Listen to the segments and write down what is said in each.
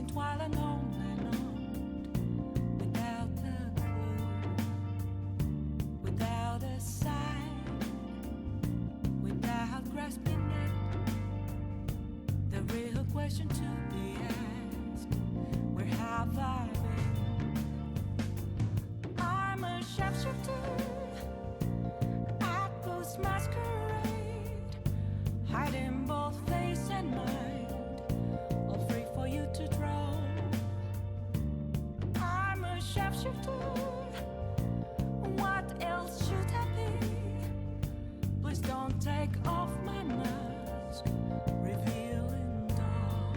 Pacing twilight on and on, without a clue, without a sign, without grasping it. The real question to be asked: where have I been? I'm a sharpshooter at Post Masquerade, hiding both face and mind, all free for you to draw. I'm a sharpshooter. What else should I be? Please don't take off my mask, revealing dark.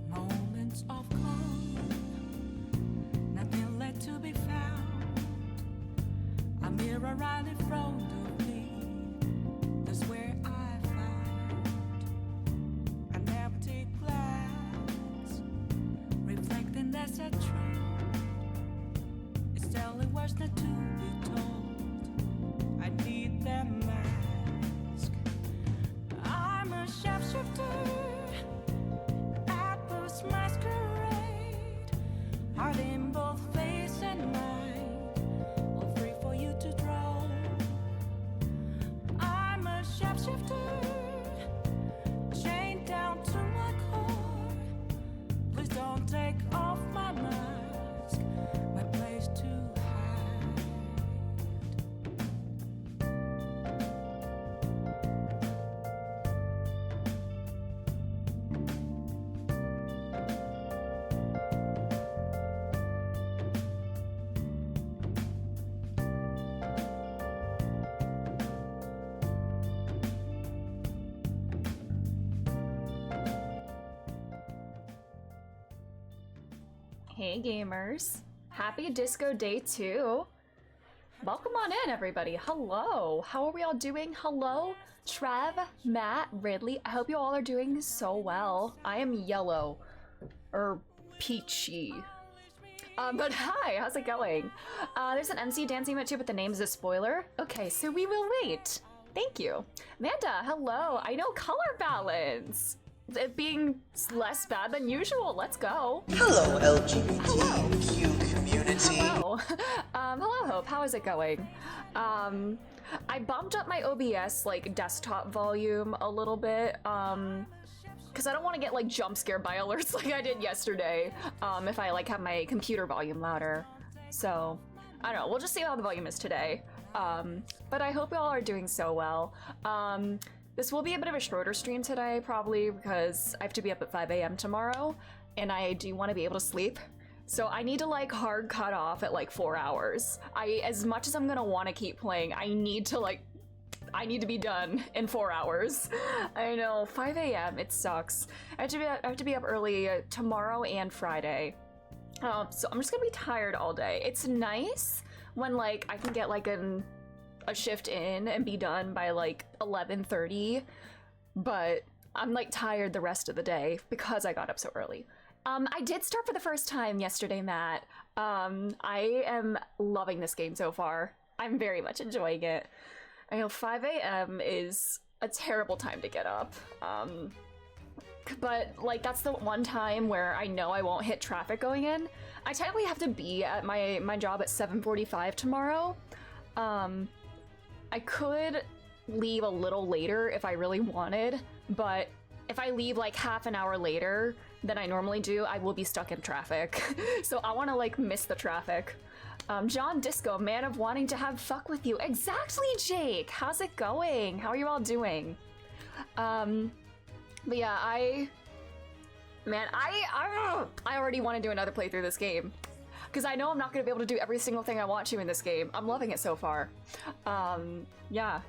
Moments of calm, nothing left to be found. A mirror right in front of me, that's where I found an empty glass, reflecting that's a truth. It's telling words not to be told. I need that mask. I'm a sharpshooter at Post Masquerade, hiding both face and mind, all free for you to draw. I'm a sharpshooter, chained down to my core. Please don't take off my mask, my place to hide. Hey gamers, happy Disco Day 2. Welcome on in everybody. Hello, how are we all doing? Hello, Trev, Matt, Ridley. I hope you all are doing so well. I am yellow, or peachy. But hi, how's it going? There's an NC dancing event too, but the name's a spoiler. Okay, so we will wait. Thank you. Amanda, hello. I know color balance. It being less bad than usual. Let's go. Hello, LGBTQ community. Hello. Hello, Hope. How is it going? I bumped up my OBS like desktop volume a little bit, because I don't want to get like jump scared by alerts like I did yesterday. If I like have my computer volume louder. So I don't know. We'll just see how the volume is today. But I hope you all are doing so well. This will be a bit of a shorter stream today, probably because I have to be up at 5 a.m. tomorrow, and I do want to be able to sleep. So I need to like hard cut off at like 4 hours. As much as I'm gonna want to keep playing, I need to be done in 4 hours. I know, 5 a.m. It sucks. I have to be up early tomorrow and Friday. So I'm just gonna be tired all day. It's nice when like I can get like a shift in and be done by like 11:30, but I'm like tired the rest of the day because I got up so early. I did start for the first time yesterday, Matt. I am loving this game so far. I'm very much enjoying it. I know 5 a.m. is a terrible time to get up. But like that's the one time where I know I won't hit traffic going in. I technically have to be at my job at 7:45 tomorrow. I could leave a little later if I really wanted, but if I leave like half an hour later than I normally do, I will be stuck in traffic. So I want to like miss the traffic. John Disco, man of wanting to have fuck with you. Exactly, Jake. How's it going? How are you all doing? But yeah, I already want to do another playthrough of this game. Because I know I'm not going to be able to do every single thing I want to in this game. I'm loving it so far. Yeah.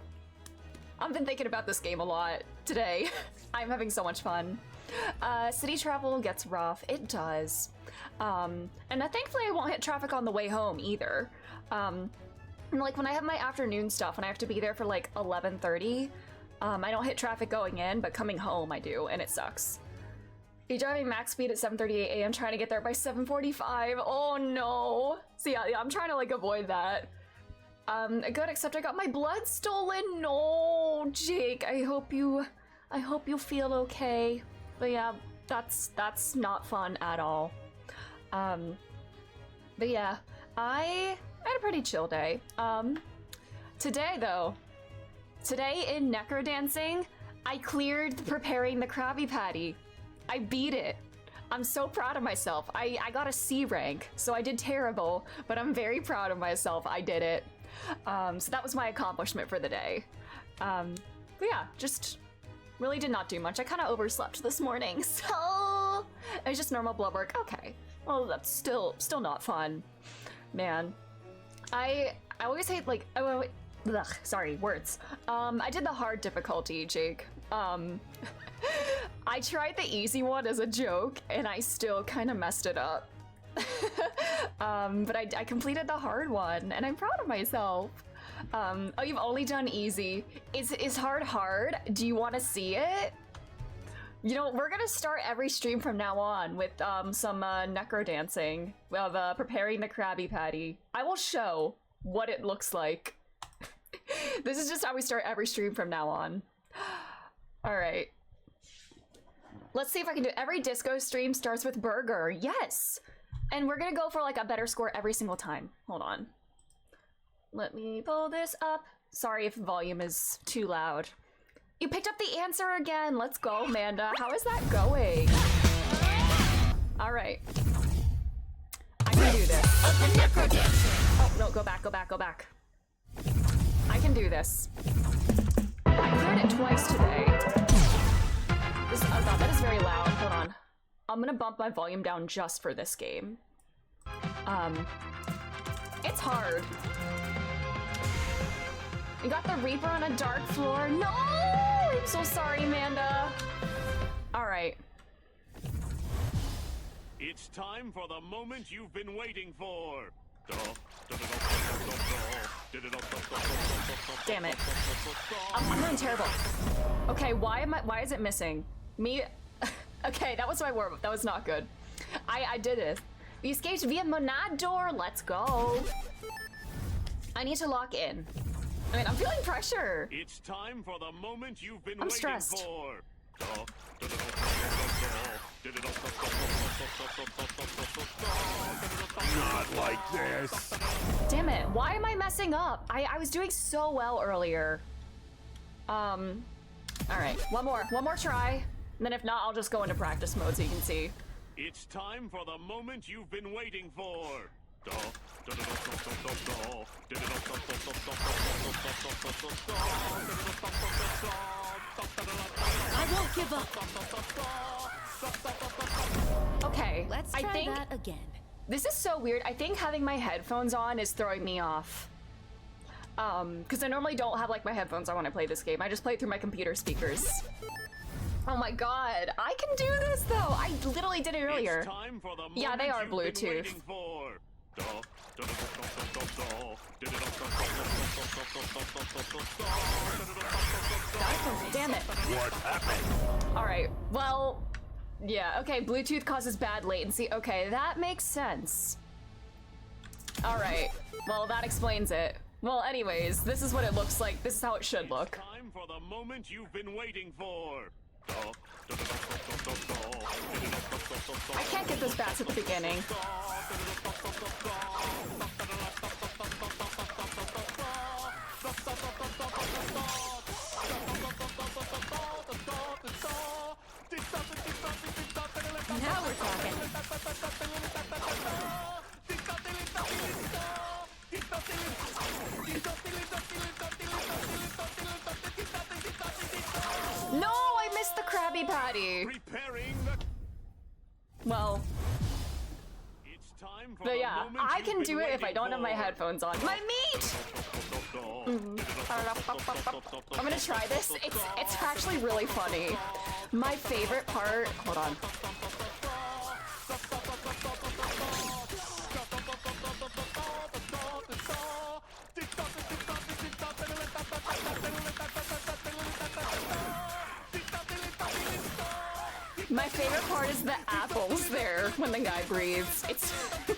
I've been thinking about this game a lot today. I'm having so much fun. City travel gets rough. It does. And thankfully I won't hit traffic on the way home either. And like when I have my afternoon stuff, when I have to be there for like 11:30, I don't hit traffic going in, but coming home I do, and it sucks. Be driving max speed at 7:38 a.m. trying to get there by 7:45. Oh no. So yeah, I'm trying to like avoid that. Good, except I got my blood stolen. No, Jake. I hope you feel okay. But yeah, that's not fun at all. But yeah, I had a pretty chill day. Today though, today in necrodancing, I cleared preparing the Krabby Patty. I beat it. I'm so proud of myself. I got a C rank, so I did terrible, but I'm very proud of myself. I did it. So that was my accomplishment for the day. But yeah, just really did not do much. I kind of overslept this morning, so it was just normal blood work. Okay, well that's still not fun, man. I always hate like sorry, words. I did the hard difficulty, Jake. I tried the easy one as a joke, and I still kind of messed it up. But I completed the hard one, and I'm proud of myself. Oh, you've only done easy. Is hard? Do you want to see it? You know, we're gonna start every stream from now on with some necrodancing of preparing the Krabby Patty. I will show what it looks like. This is just how we start every stream from now on. All right. Let's see if I can do it. Every disco stream starts with burger. Yes. And we're gonna go for like a better score every single time. Hold on. Let me pull this up. Sorry if volume is too loud. You picked up the answer again. Let's go, Amanda. How is that going? All right. I can do this. Oh, no, go back. I can do this. I cleared it twice today. Oh god, that is very loud. Hold on. I'm gonna bump my volume down just for this game. It's hard. You got the Reaper on a dark floor. No! I'm so sorry, Amanda. All right. It's time for the moment you've been waiting for. Damn it. I'm doing terrible. Okay, why is it missing? Me? Okay, that was my warm-up. That was not good. I did it. We escaped via Monad door. Let's go. I need to lock in. I mean, I'm feeling pressure. It's time for the moment you've been I'm waiting stressed. for. Not like this. Damn it. Why am I messing up? I was doing so well earlier. All right. One more try. And then if not, I'll just go into practice mode so you can see. It's time for the moment you've been waiting for. I won't give up. Okay. Let's try that again. This is so weird. I think having my headphones on is throwing me off. Because I normally don't have like my headphones on when I play this game. I just play through my computer speakers. Oh my god, I can do this though! I literally did it earlier. It's time for the Yeah, they are moment you've been Bluetooth. waiting for. Damn it. What happened? Alright, well, yeah, okay, Bluetooth causes bad latency. Okay, that makes sense. Alright, well, that explains it. Well, anyways, this is what it looks like. This is how it should look. It's time for the moment you've been waiting for. I can't get those bats at the beginning. Now we're talking. No, I missed the Krabby Patty. Preparing the... Well, It's time for but the yeah, moment I you've can been do it if I waiting don't have my for. headphones on. My meat! I'm gonna try this. It's actually really funny. My favorite part. Hold on. My favorite part is the apples there when the guy breathes. It's the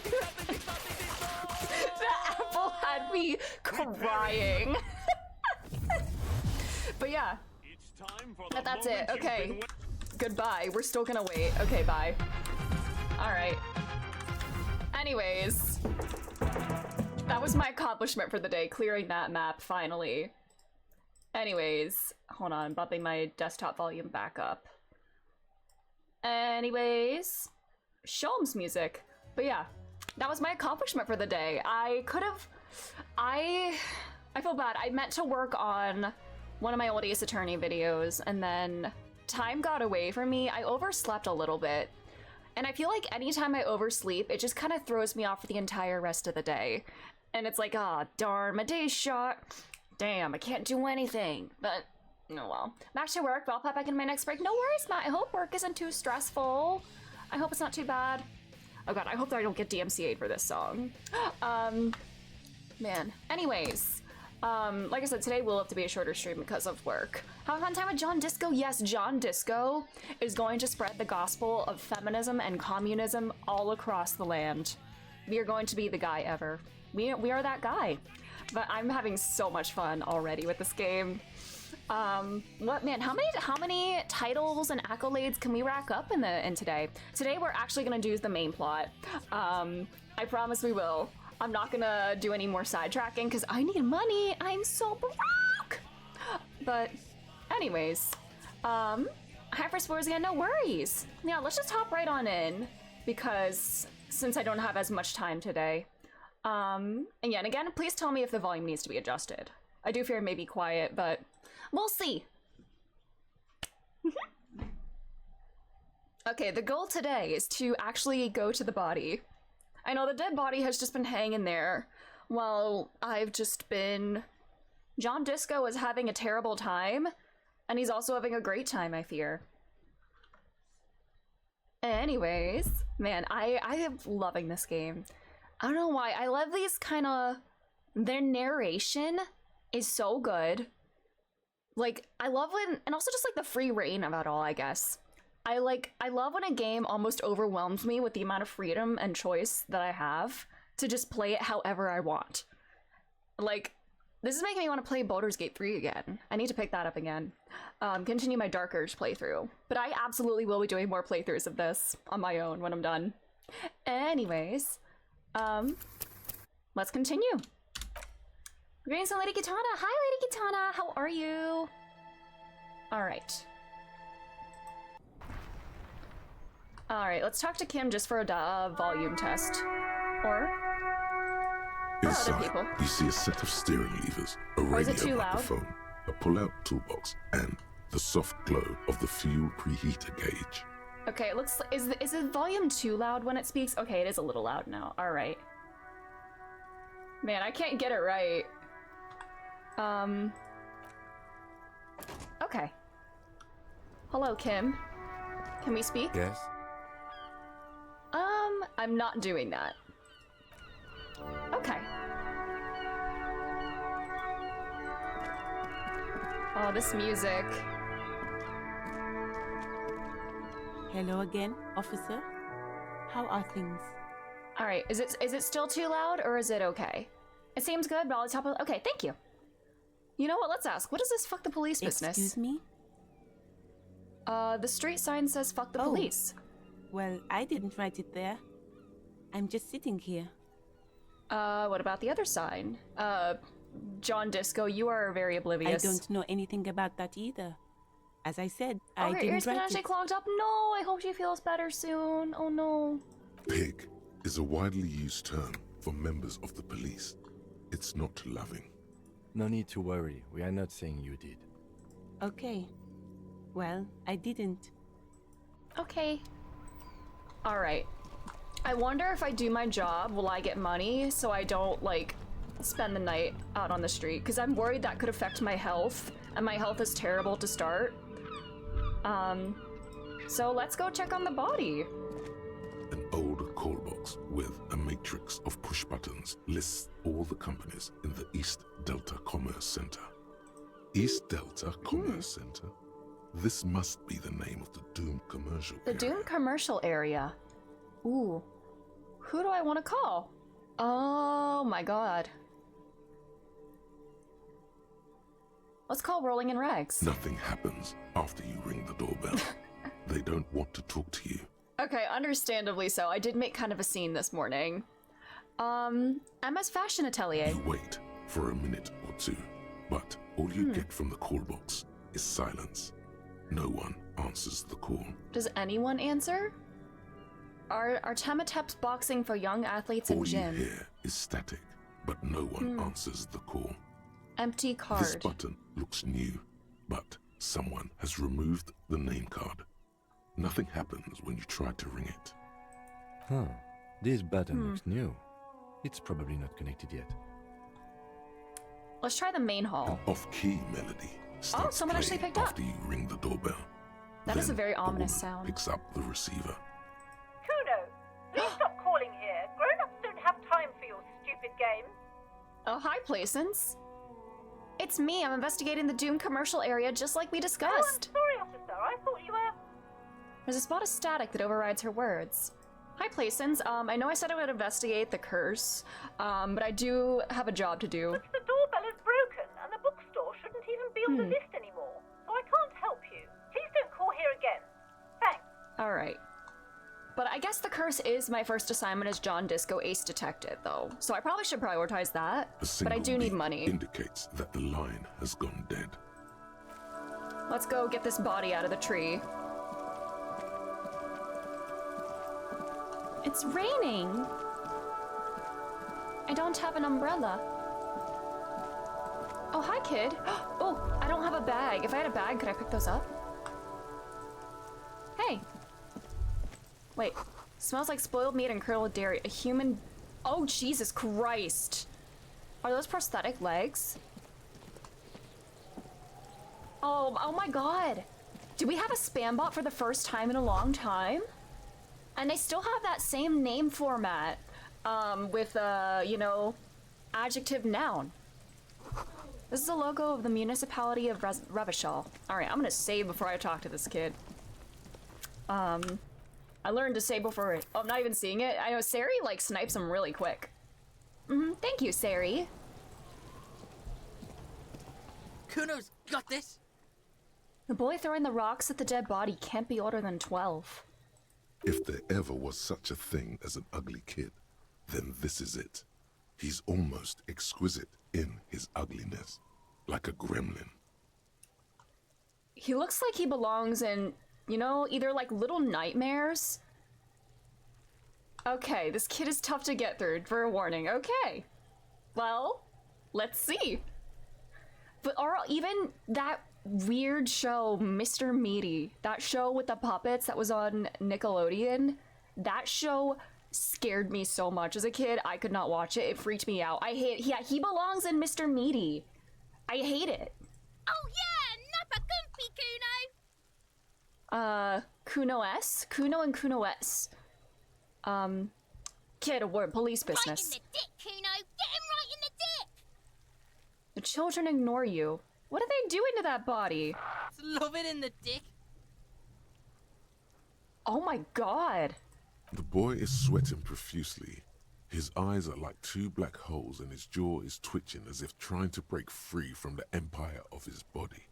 apple had me crying. But yeah, that's it. Okay, goodbye. We're still gonna wait. Okay, bye. All right. Anyways, that was my accomplishment for the day, clearing that map finally. Anyways, hold on, bumping my desktop volume back up. Anyways, Sholmes music. But yeah, that was my accomplishment for the day. I feel bad. I meant to work on one of my old Ace Attorney videos, and then time got away from me. I overslept a little bit. And I feel like anytime I oversleep, it just kind of throws me off for the entire rest of the day. And it's like, ah, oh, darn, my day's shot. Damn, I can't do anything. But, oh well. Back to work, but I'll pop back in my next break. No worries, Matt. I hope work isn't too stressful. I hope it's not too bad. Oh god, I hope that I don't get DMCA'd for this song. Man. Anyways. Like I said, today will have to be a shorter stream because of work. Have a fun time with John Disco. Yes, John Disco is going to spread the gospel of feminism and communism all across the land. We are going to be the guy ever. We are that guy. But I'm having so much fun already with this game. What, man, how many titles and accolades can we rack up in today? Today we're actually gonna do the main plot. I promise we will. I'm not gonna do any more sidetracking because I need money. I'm so broke. But anyways, hi for spoilers again, no worries. Yeah, let's just hop right on in because since I don't have as much time today. And yeah, and again, please tell me if the volume needs to be adjusted. I do fear it may be quiet, but we'll see. Okay, the goal today is to actually go to the body. I know the dead body has just been hanging there while I've just been... John Disco is having a terrible time, and he's also having a great time, I fear. Anyways, man, I am loving this game. I don't know why. I love these kind of... Their narration is so good. Like, I love when... And also just, like, the free reign of it all, I guess. I love when a game almost overwhelms me with the amount of freedom and choice that I have to just play it however I want. Like, this is making me want to play Baldur's Gate 3 again. I need to pick that up again. Continue my Dark Urge playthrough. But I absolutely will be doing more playthroughs of this on my own when I'm done. Anyways, let's continue. Greetings from Lady Katana. Hi, Lady Katana. How are you? All right. Alright, let's talk to Kim just for a volume test. Or for other people. You see a set of steering levers, a radio microphone, a pull-out toolbox, and the soft glow of the fuel preheater gauge. Okay, it looks... Is the volume too loud when it speaks? Okay, it is a little loud now. Alright. Man, I can't get it right. Okay. Hello, Kim. Can we speak? Yes? I'm not doing that. Okay. Oh, this music. Hello again, officer. How are things? All right, is it still too loud or is it okay? It seems good, but I'll top of... Okay, thank you. You know what? Let's ask. What is this fuck the police business? Excuse me? The street sign says fuck the police. Well, I didn't write it there. I'm just sitting here. What about the other sign? John Disco, you are very oblivious. I don't know anything about that either. As I said, I her didn't ears write actually it. clogged up. No, I hope she feels better soon. Oh no. Pig is a widely used term for members of the police. It's not loving. No need to worry. We are not saying you did. Okay. Well, I didn't. Okay. Alright. I wonder if I do my job, will I get money so I don't, like, spend the night out on the street because I'm worried that could affect my health, and my health is terrible to start. So let's go check on the body. An old call box with a matrix of push buttons lists all the companies in the East Delta Commerce Center. East Delta Commerce Center? This must be the name of the Doom commercial area. The Doom commercial area. Ooh. Who do I want to call? Oh my god. Let's call Rolling in Rags. Nothing happens after you ring the doorbell. They don't want to talk to you. Okay, understandably so. I did make kind of a scene this morning. Emma's Fashion Atelier. You wait for a minute or two, but all you get from the call box is silence. No one answers the call. Does anyone answer? Are Tematep's boxing for young athletes in All gym? you hear is static, but no one answers the call. Empty card. This button looks new, but someone has removed the name card. Nothing happens when you try to ring it. Huh. This button looks new. It's probably not connected yet. Let's try the main hall. An off-key melody starts someone actually playing picked up. after you ring the doorbell. That is a Then very ominous woman sound. Picks up the receiver. Kuno, please stop calling here. Grown-ups don't have time for your stupid games. Oh, hi, Placence. It's me. I'm investigating the Doom commercial area just like we discussed. Oh, I'm sorry, officer. I thought you were... There's a spot of static that overrides her words. Hi, Placence. I know I said I would investigate the curse, but I do have a job to do. But the doorbell is broken, and the bookstore shouldn't even be on the list anymore. So I can't help you. Please don't call here again. Thanks. All right. But I guess the curse is my first assignment as John Disco Ace Detective, though. So I probably should prioritize that. A But I single do need beep money. indicates that the line has gone dead. Let's go get this body out of the tree. It's raining. I don't have an umbrella. Oh, hi, kid. Oh, I don't have a bag. If I had a bag, could I pick those up? Hey. Wait. Smells like spoiled meat and curdled dairy. A human... Oh, Jesus Christ. Are those prosthetic legs? Oh my god. Do we have a spam bot for the first time in a long time? And they still have that same name format, with, you know, adjective noun. This is the logo of the municipality of Revachol. Alright, I'm gonna save before I talk to this kid. I learned to say before... Oh, I'm not even seeing it. I know Sari, like, snipes him really quick. Thank you, Sari. Kuno's got this. The boy throwing the rocks at the dead body can't be older than 12. If there ever was such a thing as an ugly kid, then this is it. He's almost exquisite in his ugliness, like a gremlin. He looks like he belongs in, you know, either like Little Nightmares. Okay, this kid is tough to get through, for a warning. Okay. Well, let's see. But or even that weird show, Mr. Meaty, that show with the puppets that was on Nickelodeon, that show scared me so much as a kid. I could not watch it. It freaked me out. I hate... Yeah, he belongs in Mr. Meaty. I hate it. Oh yeah, Nappa Gumpy Kuno. Kuno S? Kuno and Kuno S. Kid, a word, police Right in business. the dick, Kuno. Get him right in the dick. The children ignore you. What are they doing to that body? Love it in the dick. Oh my god. The boy is sweating profusely. His eyes are like two black holes and his jaw is twitching as if trying to break free from the empire of his body.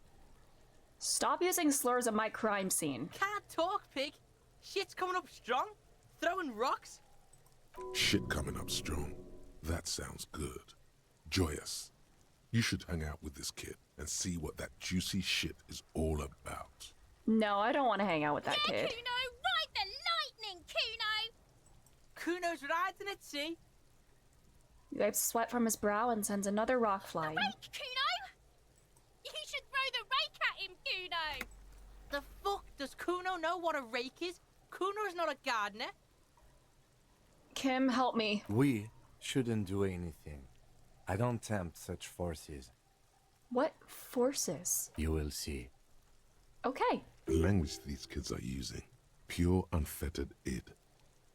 Stop using slurs at my crime scene. Can't talk, pig. Shit's coming up strong. Throwing rocks. Shit coming up strong. That sounds good. Joyous. You should hang out with this kid and see what that juicy shit is all about. No, I don't want to hang out with that Yeah, kid. Kuno, ride the lightning, Kuno. Kuno's riding at sea. He wipes sweat from his brow and sends another rock flying. Rake, Kuno. You should throw the rake at him, Kuno. The fuck does Kuno know what a rake is? Kuno's not a gardener. Kim, help me. We shouldn't do anything. I don't tempt such forces. What forces? You will see. Okay. The language these kids are using, pure unfettered id.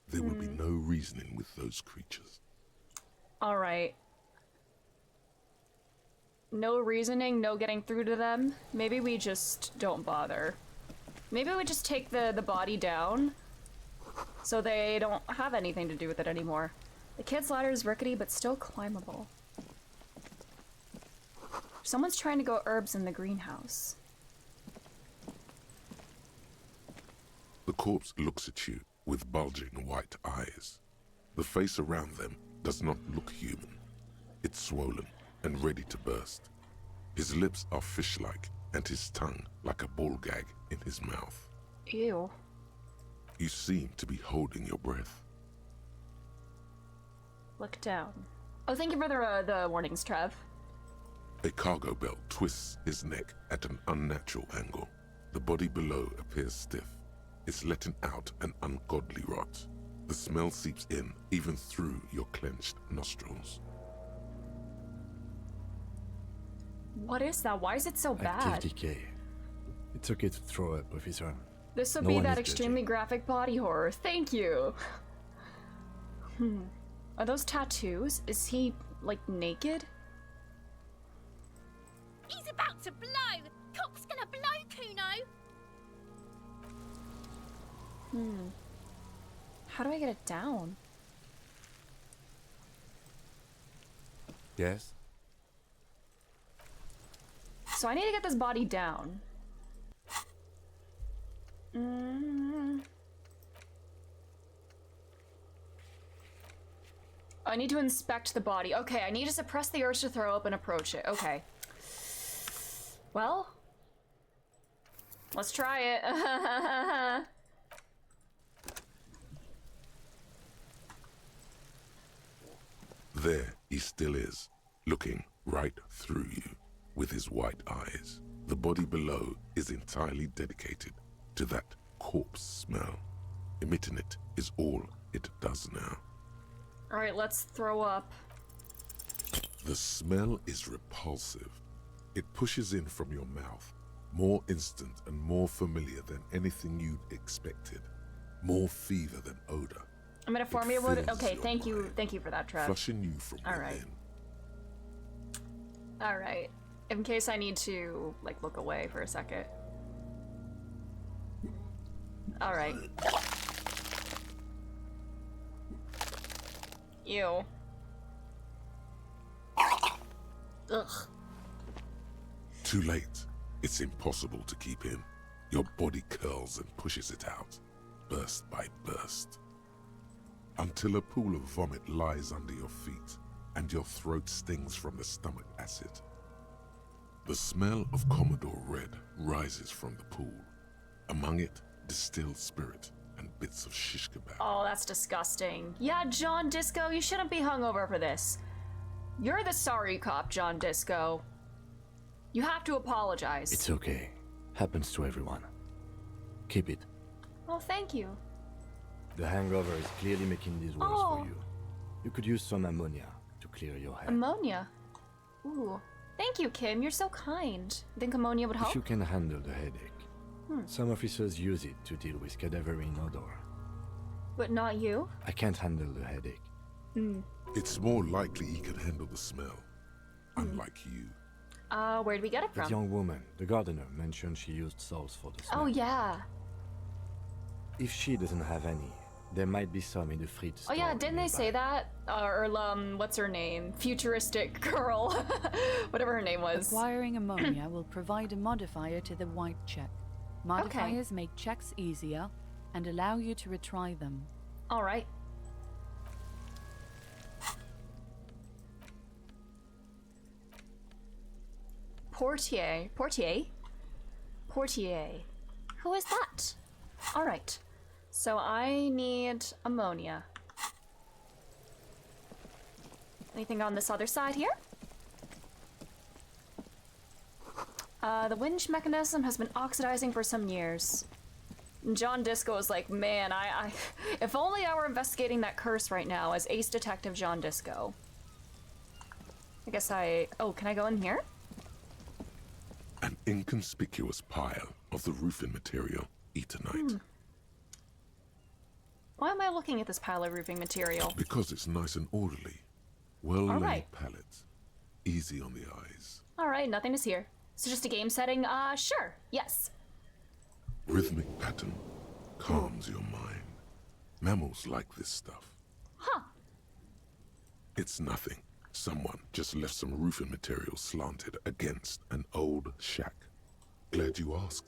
There will be no reasoning with those creatures. Alright. No reasoning, no getting through to them. Maybe we just don't bother. Maybe we just take the body down so they don't have anything to do with it anymore. The kid's ladder is rickety but still climbable. Someone's trying to grow herbs in the greenhouse. The corpse looks at you with bulging white eyes. The face around them does not look human. It's swollen and ready to burst. His lips are fish-like and his tongue like a ball gag in his mouth. Ew. You seem to be holding your breath. Look down. Oh, thank you for the warnings, Trev. A cargo belt twists his neck at an unnatural angle. The body below appears stiff. It's letting out an ungodly rot. The smell seeps in, even through your clenched nostrils. What is that? Why is it so bad? Active decay. It's okay to throw up, officer. This would No be one that is extremely judging. graphic body horror. Thank you. Are those tattoos? Is he, like, naked? He's about to blow! Cock's gonna blow, Kuno! How do I get it down? Yes? So I need to get this body down. I need to inspect the body. Okay, I need to suppress the urge to throw up and approach it. Okay. Well, let's try it. There he still is, looking right through you with his white eyes. The body below is entirely dedicated to that corpse smell. Emitting it is all it does now. Alright, let's throw up. The smell is repulsive. It pushes in from your mouth, more instant and more familiar than anything you'd expected. More fever than odor. I'm gonna form It you. fills Okay, your thank you mind, for that, Trev. flushing you from Alright. within. Alright. In case I need to, like, look away for a second. Alright. Ew. Ugh. Too late. It's impossible to keep in. Your body curls and pushes it out, burst by burst, until a pool of vomit lies under your feet and your throat stings from the stomach acid. The smell of Commodore Red rises from the pool. Among it, distilled spirit and bits of shish kebab. Oh, that's disgusting. Yeah, John Disco, you shouldn't be hungover for this. You're the sorry cop, John Disco. You have to apologize. It's okay. Happens to everyone. Keep it. Oh, thank you. The hangover is clearly making this worse Oh. for you. You could use some ammonia to clear your head. Ammonia. Ooh. Thank you, Kim. You're so kind. Think ammonia would help? If you can handle the headache. Some officers use it to deal with cadaverine odor. But not you? I can't handle the headache. It's more likely he can handle the smell, unlike you. Where'd we get it That from? young woman, the gardener, mentioned she used salts for the smell. Oh, yeah. If she doesn't have any, there might be some in the fridge. Oh, yeah, store didn't they say nearby. that? What's her name? Futuristic girl. Whatever her name was. Acquiring ammonia will provide a modifier to the white check. Modifiers make checks easier and allow you to retry them. Alright. Portier. Portier? Portier. Who is that? Alright. So I need ammonia. Anything on this other side here? The winch mechanism has been oxidizing for some years. And John Disco is like, man, if only I were investigating that curse right now as Ace Detective John Disco. I guess oh, can I go in here? An inconspicuous pile of the roofing material, Eternite. Why am I looking at this pile of roofing material? Because it's nice and orderly. Well-laid Alright. pallets. Easy on the eyes. Alright, nothing is here. So just a game setting? Sure. Yes. Rhythmic pattern calms your mind. Mammals like this stuff. Huh. It's nothing. Someone just left some roofing material slanted against an old shack. Glad you asked.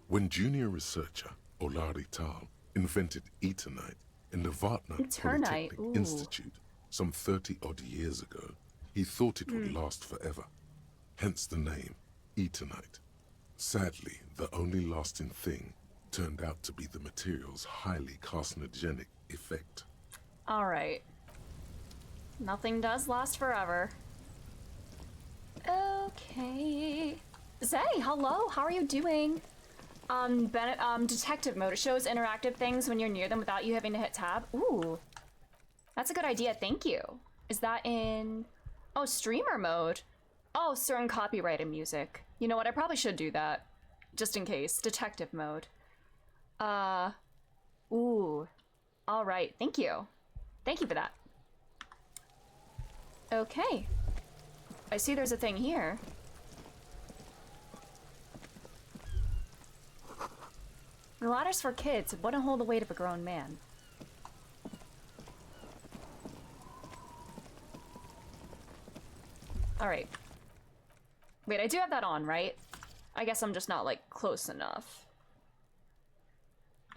When junior researcher Olari Tal invented Eternite in the Vatna Eternite, Polytechnic ooh. Institute some 30-odd years ago, he thought it would last forever. Hence the name, Eternite. Sadly, the only lasting thing turned out to be the material's highly carcinogenic effect. Alright. Nothing does last forever. Okay. Zay, hello, how are you doing? Detective mode. It shows interactive things when you're near them without you having to hit tab. Ooh. That's a good idea, thank you. Is that in... Oh, streamer mode. Oh, certain copyrighted music. You know what, I probably should do that. Just in case. Detective mode. Ooh. Alright, thank you. Thank you for that. Okay. I see there's a thing here. The ladder's for kids. It wouldn't hold the weight of a grown man. Alright. Wait, I do have that on, right? I guess I'm just not, like, close enough.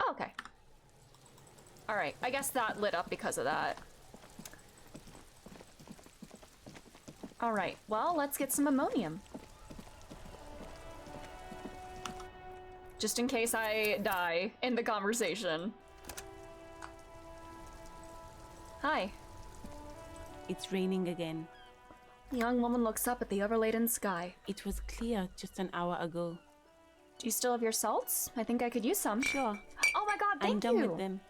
Oh, okay. Alright, I guess that lit up because of that. Alright, well, let's get some ammonium. Just in case I die in the conversation. Hi. It's raining again. The young woman looks up at the overladen sky. It was clear just an hour ago. Do you still have your salts? I think I could use some. Sure. Oh my god, I'm thank done you! with them.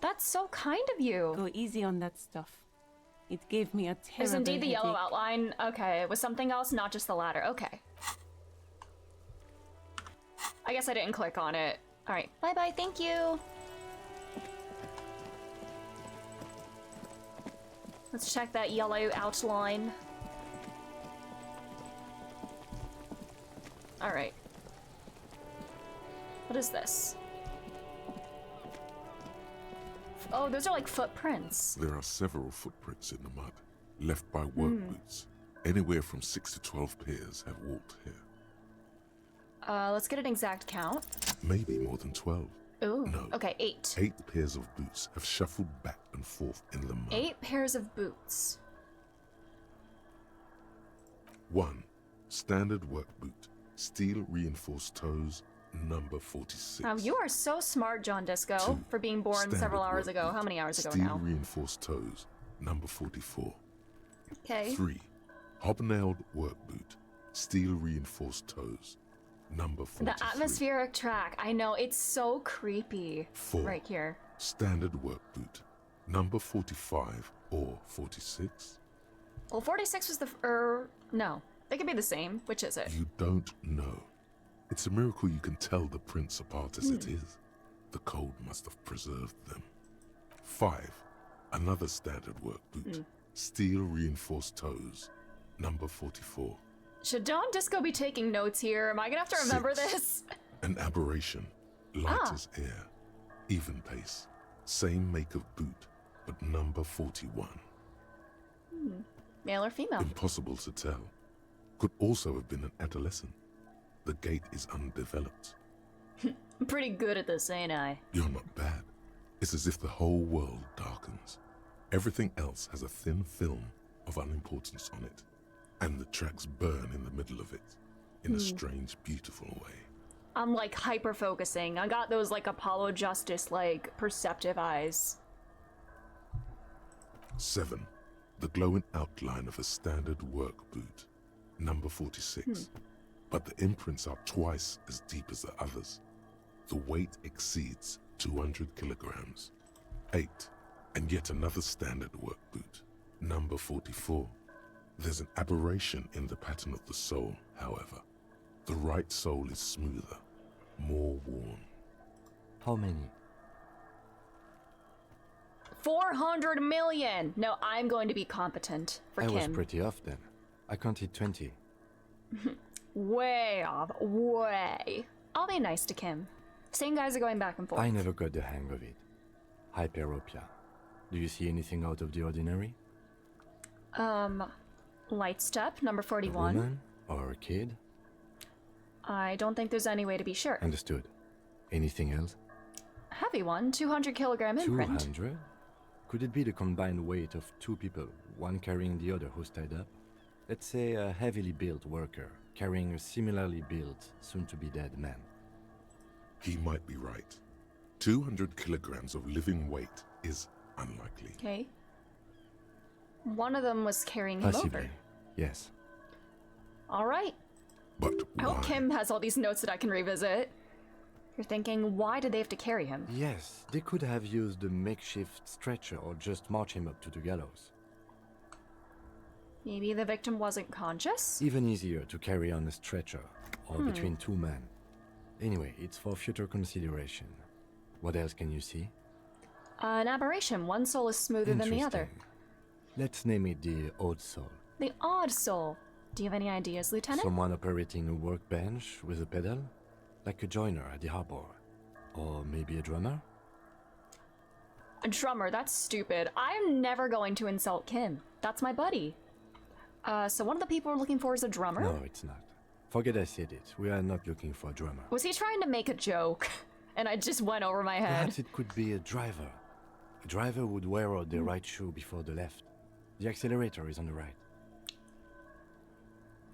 That's so kind of you. Go easy on that stuff. It gave me a terrible There's indeed the yellow headache. outline. Okay, it was something else, not just the ladder. Okay. I guess I didn't click on it. Alright, bye-bye, thank you! Let's check that yellow outline. Alright. What is this? Oh, those are like footprints. There are several footprints in the mud, left by work boots. Anywhere from 6 to 12 pairs have walked here. Let's get an exact count. Maybe more than 12. Ooh. No. Okay, 8. 8 pairs of boots have shuffled back and forth in the mud. 8 pairs of boots. 1. Standard work boot. Steel reinforced toes, number 46. You are so smart, John Disco, 2. for being born Standard several hours work ago. boot. How many hours ago Steel now? reinforced toes, number 44. Okay. 3. Hobnailed work boot. Steel reinforced toes, number 43. The atmospheric track. I know, it's so creepy. 4. Right here. Standard work boot, number 45 or 46. Well, 46 was the... no. They could be the same. Which is it? You don't know. It's a miracle you can tell the prints apart as it is. The cold must have preserved them. 5. Another standard work boot. Steel reinforced toes, number 44. Should John Disco be taking notes here? Am I gonna have to remember 6. this? An aberration, light as air, even pace, same make of boot, but number 41. Male or female? Impossible to tell. Could also have been an adolescent. The gait is undeveloped. I'm pretty good at this, ain't I? You're not bad. It's as if the whole world darkens. Everything else has a thin film of unimportance on it, and the tracks burn in the middle of it, in a strange, beautiful way. I'm like hyper-focusing. I got those like Apollo Justice, like, perceptive eyes. 7. The glowing outline of a standard work boot, number 46. But the imprints are twice as deep as the others. The weight exceeds 200 kilograms. 8. And yet another standard work boot, number 44. There's an aberration in the pattern of the sole, however. The right sole is smoother, more worn. How many? 400 million! No, I'm going to be competent for I Kim. was pretty off then. I counted 20. Way off. Way. I'll be nice to Kim. Same guys are going back and forth. I never got the hang of it. Hyperopia. Do you see anything out of the ordinary? Light step, number A 41. woman or a kid? I don't think there's any way to be sure. Understood. Anything else? Heavy one, 200 kilogram imprint. 200? Could it be the combined weight of two people, one carrying the other who's tied up? Let's say a heavily built worker carrying a similarly built, soon-to-be-dead man. He might be right. 200 kilograms of living weight is unlikely. Okay. One of them was carrying him Possibly, over. yes. All right. But I hope Kim has all these notes that I can revisit. You're thinking, why did they have to carry him? Yes, they could have used a makeshift stretcher or just march him up to the gallows. Maybe the victim wasn't conscious? Even easier to carry on a stretcher, or between two men. Anyway, it's for future consideration. What else can you see? An aberration. One soul is smoother than the other. Interesting. Let's name it the odd soul. The odd soul. Do you have any ideas, Lieutenant? Someone operating a workbench with a pedal? Like a joiner at the harbor. Or maybe a drummer? A drummer, that's stupid. I'm never going to insult Kim. That's my buddy. So one of the people we're looking for is a drummer? No, it's not. Forget I said it. We are not looking for a drummer. Was he trying to make a joke? And I just went over my head. Perhaps it could be a driver. A driver would wear out the right shoe before the left. The accelerator is on the right.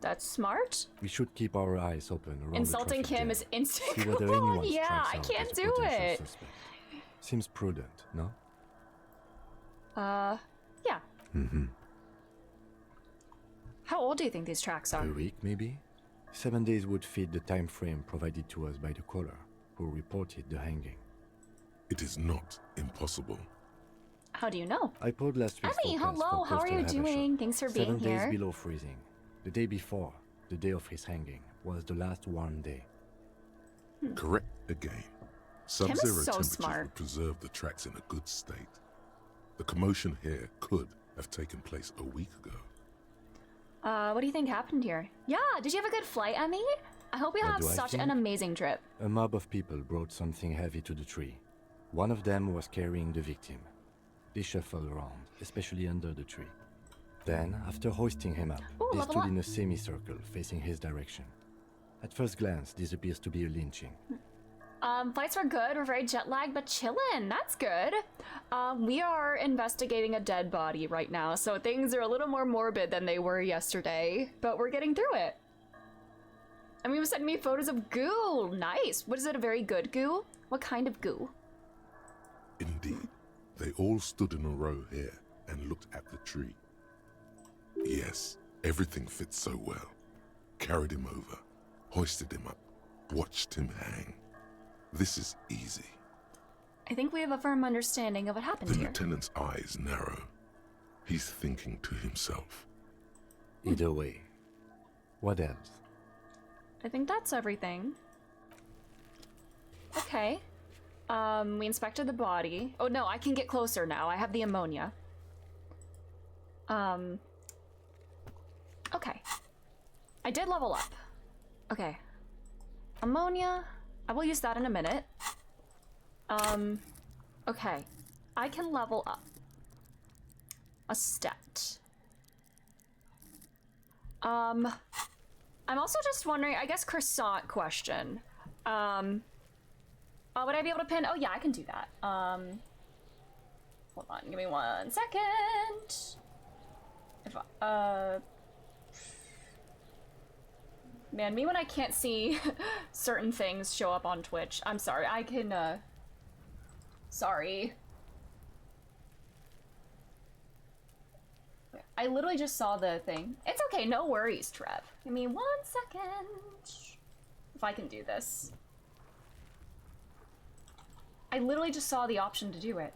That's smart. We should keep our eyes open around Insulting the traffic Kim jam. is instant. See whether Come on, anyone yeah, strikes I out can't as a do potential it. suspect. Seems prudent, no? Yeah. Mm-hmm. How old do you think these tracks are? A week, maybe? 7 days would fit the time frame provided to us by the caller, who reported the hanging. it is not impossible. How do you know? I pulled last week's Emmy, forecast hello, for how are coastal you Havisham. doing? Thanks for being 7 days here. below freezing. The day before, the day of his hanging, was the last warm day. Correct again. Sub-zero so temperatures smart. would preserve the tracks in a good state. The commotion here could have taken place a week ago. What do you think happened here? Yeah, did you have a good flight, Emmy? I hope you What have do I such think? an amazing trip. A mob of people brought something heavy to the tree. One of them was carrying the victim. They shuffled around, especially under the tree. Then, after hoisting him up, Ooh, they level stood up. in a semicircle facing his direction. At first glance, this appears to be a lynching. Flights were good. We're very jet lagged, but chillin'. That's good. We are investigating a dead body right now, so things are a little more morbid than they were yesterday, but we're getting through it. I mean, you sent me photos of goo. Nice. What is it? A very good goo? What kind of goo? Indeed, they all stood in a row here and looked at the tree. Yes, everything fits so well. Carried him over, hoisted him up, watched him hang. This is easy. I think we have a firm understanding of what happened The here. lieutenant's eyes narrow. He's thinking to himself. Either way. What else? I think that's everything. Okay. We inspected the body. Oh no, I can get closer now. I have the ammonia. Okay. I did level up. Okay. Ammonia. I will use that in a minute. Okay. I can level up. A stat. I'm also just wondering, I guess croissant question. Would I be able to pin? Oh yeah, I can do that. Hold on, give me 1 second. If man, me when I can't see certain things show up on Twitch. I'm sorry, I can, sorry. I literally just saw the thing. It's okay, no worries, Trev. Give me 1 second. If I can do this. I literally just saw the option to do it.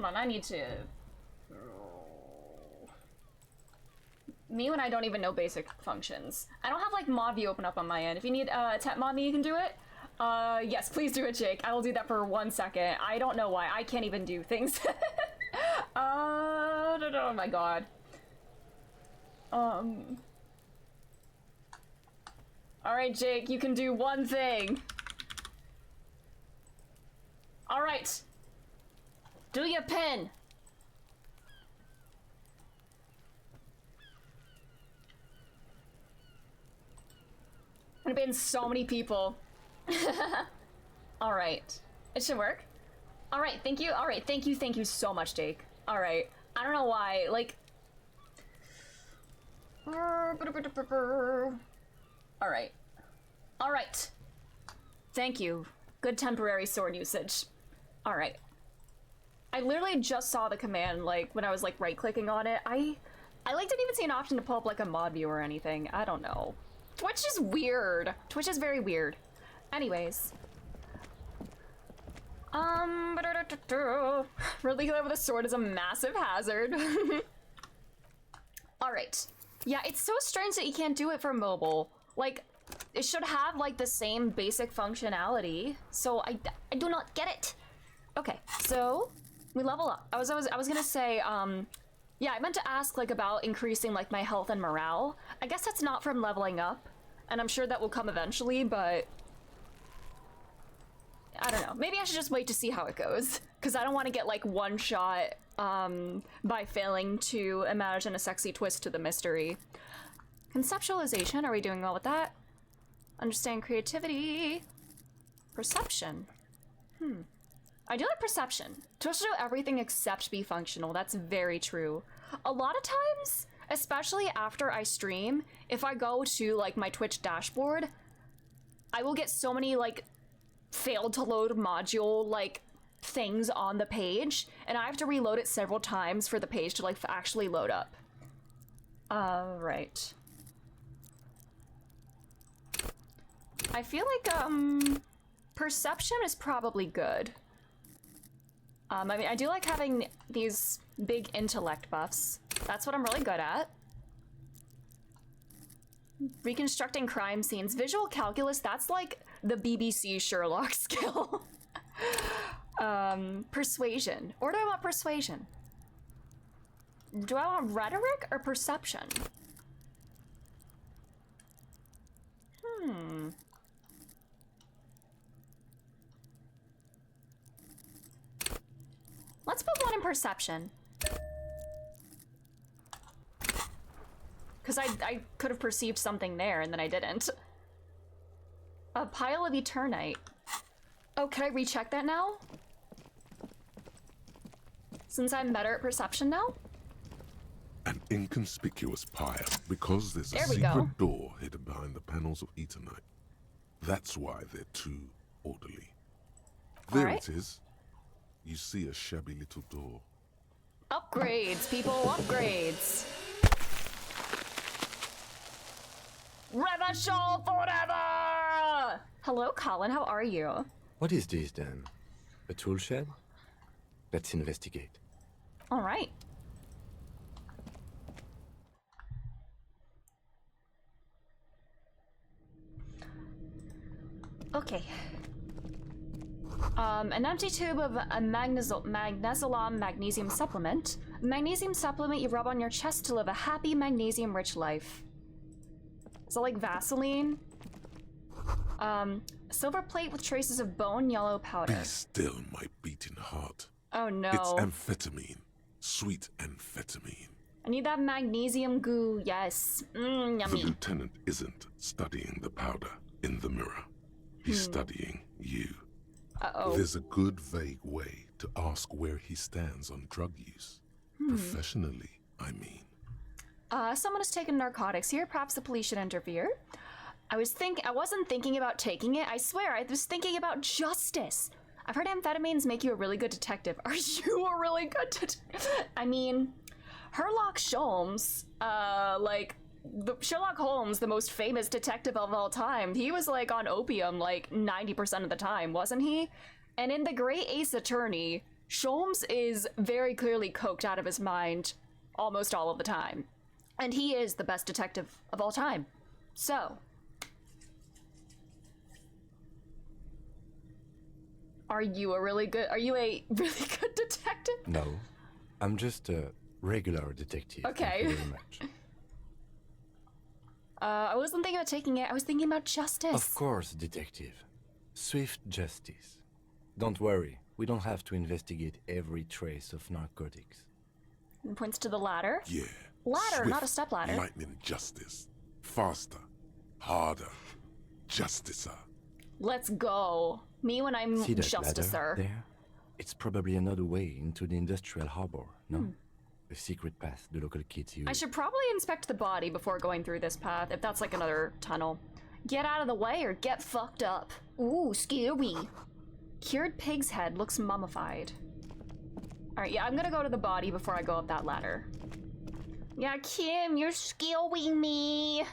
on, I need to... Me when I don't even know basic functions. I don't have like mod view open up on my end. If you need temp mod me, you can do it. Yes, please do it, Jake. I will do that for 1 second. I don't know why. I can't even do things. Oh my god. Alright, Jake, you can do one thing. Alright. Do your pin. Gonna ban so many people. Alright. It should work. Alright, thank you. Alright, thank you so much, Jake. Alright. I don't know why, like... Alright. Alright. Thank you. Good temporary sword usage. Alright. I literally just saw the command, like, when I was, like, right-clicking on it. I like, didn't even see an option to pull up, like, a mod view or anything. I don't know. Twitch is weird. Twitch is very weird. Anyways. Really with a sword is a massive hazard. Alright. Yeah, it's so strange that you can't do it for mobile. Like, it should have, like, the same basic functionality. So I do not get it. Okay, so we level up. I was gonna say, yeah, I meant to ask, like, about increasing, like, my health and morale. I guess that's not from leveling up, and I'm sure that will come eventually, but... I don't know. Maybe I should just wait to see how it goes, because I don't want to get, like, one shot, by failing to imagine a sexy twist to the mystery. Conceptualization, are we doing well with that? Understand creativity. Perception. I do like perception. Twitch will do everything except be functional. That's very true. A lot of times, especially after I stream, if I go to, like, my Twitch dashboard, I will get so many, like, failed to load module, like, things on the page, and I have to reload it several times for the page to, like, actually load up. Right. I feel like, perception is probably good. I mean, I do like having these big intellect buffs. That's what I'm really good at. Reconstructing crime scenes. Visual calculus, that's like the BBC Sherlock skill. Persuasion. Or do I want persuasion? Do I want rhetoric or perception? Let's put one in perception. Because I could have perceived something there and then I didn't. A pile of Eternite. Oh, can I recheck that now? Since I'm better at perception now? An inconspicuous pile, because there's a There we secret go. door hidden behind the panels of Eternite. That's why they're too orderly. There Alright. it is. You see a shabby little door. Upgrades, people, upgrades. Revachol forever! Hello, Colin, how are you? What is this then? A tool shed? Let's investigate. All right. Okay. An empty tube of a magnesolom magnesium supplement. Magnesium supplement you rub on your chest to live a happy magnesium-rich life. Is that like Vaseline? Silver plate with traces of bone yellow powder. Be still, my beating heart. Oh no. It's amphetamine. Sweet amphetamine. I need that magnesium goo, yes. The Yummy. lieutenant isn't studying the powder in the mirror. He's studying you. Uh-oh. There's a good vague way to ask where he stands on drug use. Professionally, I mean. Someone has taken narcotics here. Perhaps the police should interfere. I wasn't thinking about taking it. I swear, I was thinking about justice. I've heard amphetamines make you a really good detective. Are you a really good detective? I mean, Sherlock Holmes, Sherlock Holmes, the most famous detective of all time, he was on opium 90% of the time, wasn't he? And in The Great Ace Attorney, Sholmes is very clearly coked out of his mind almost all of the time. And he is the best detective of all time. So, are you a really good detective? No, I'm just a regular detective. Okay. Thank you very much. I wasn't thinking about taking it. I was thinking about justice. Of course, detective. Swift justice. Don't worry, we don't have to investigate every trace of narcotics. And points to the ladder. Yeah. Ladder, Swift not a step ladder. Lightning justice. Faster. Harder. Justicer. Let's go. Me when I'm See that justicer. ladder there? It's probably another way into the industrial harbor, no? A secret path the local kids use. I should probably inspect the body before going through this path, if that's like another tunnel. Get out of the way or get fucked up. Ooh, scary. Cured pig's head looks mummified. Alright, yeah, I'm gonna go to the body before I go up that ladder. Yeah, Kim, you're scaring me.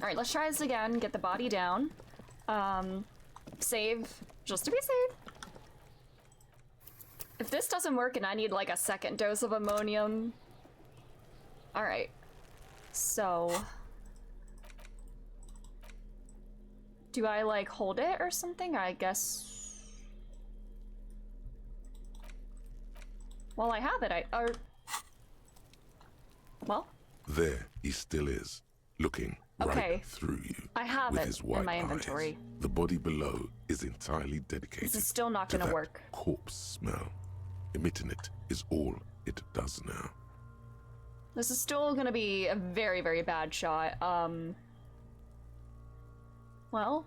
Alright, let's try this again. Get the body down. Save, just to be safe. If this doesn't work and I need like a second dose of ammonium. Alright. So. Do I like hold it or something? I guess. While I have it, well. There he still is, looking right through you. I have with it his white in my eyes. inventory. The body below is entirely dedicated This is still not to gonna that work. corpse smell. Emitting it is all it does now. This is still gonna be a very, very bad shot. Well.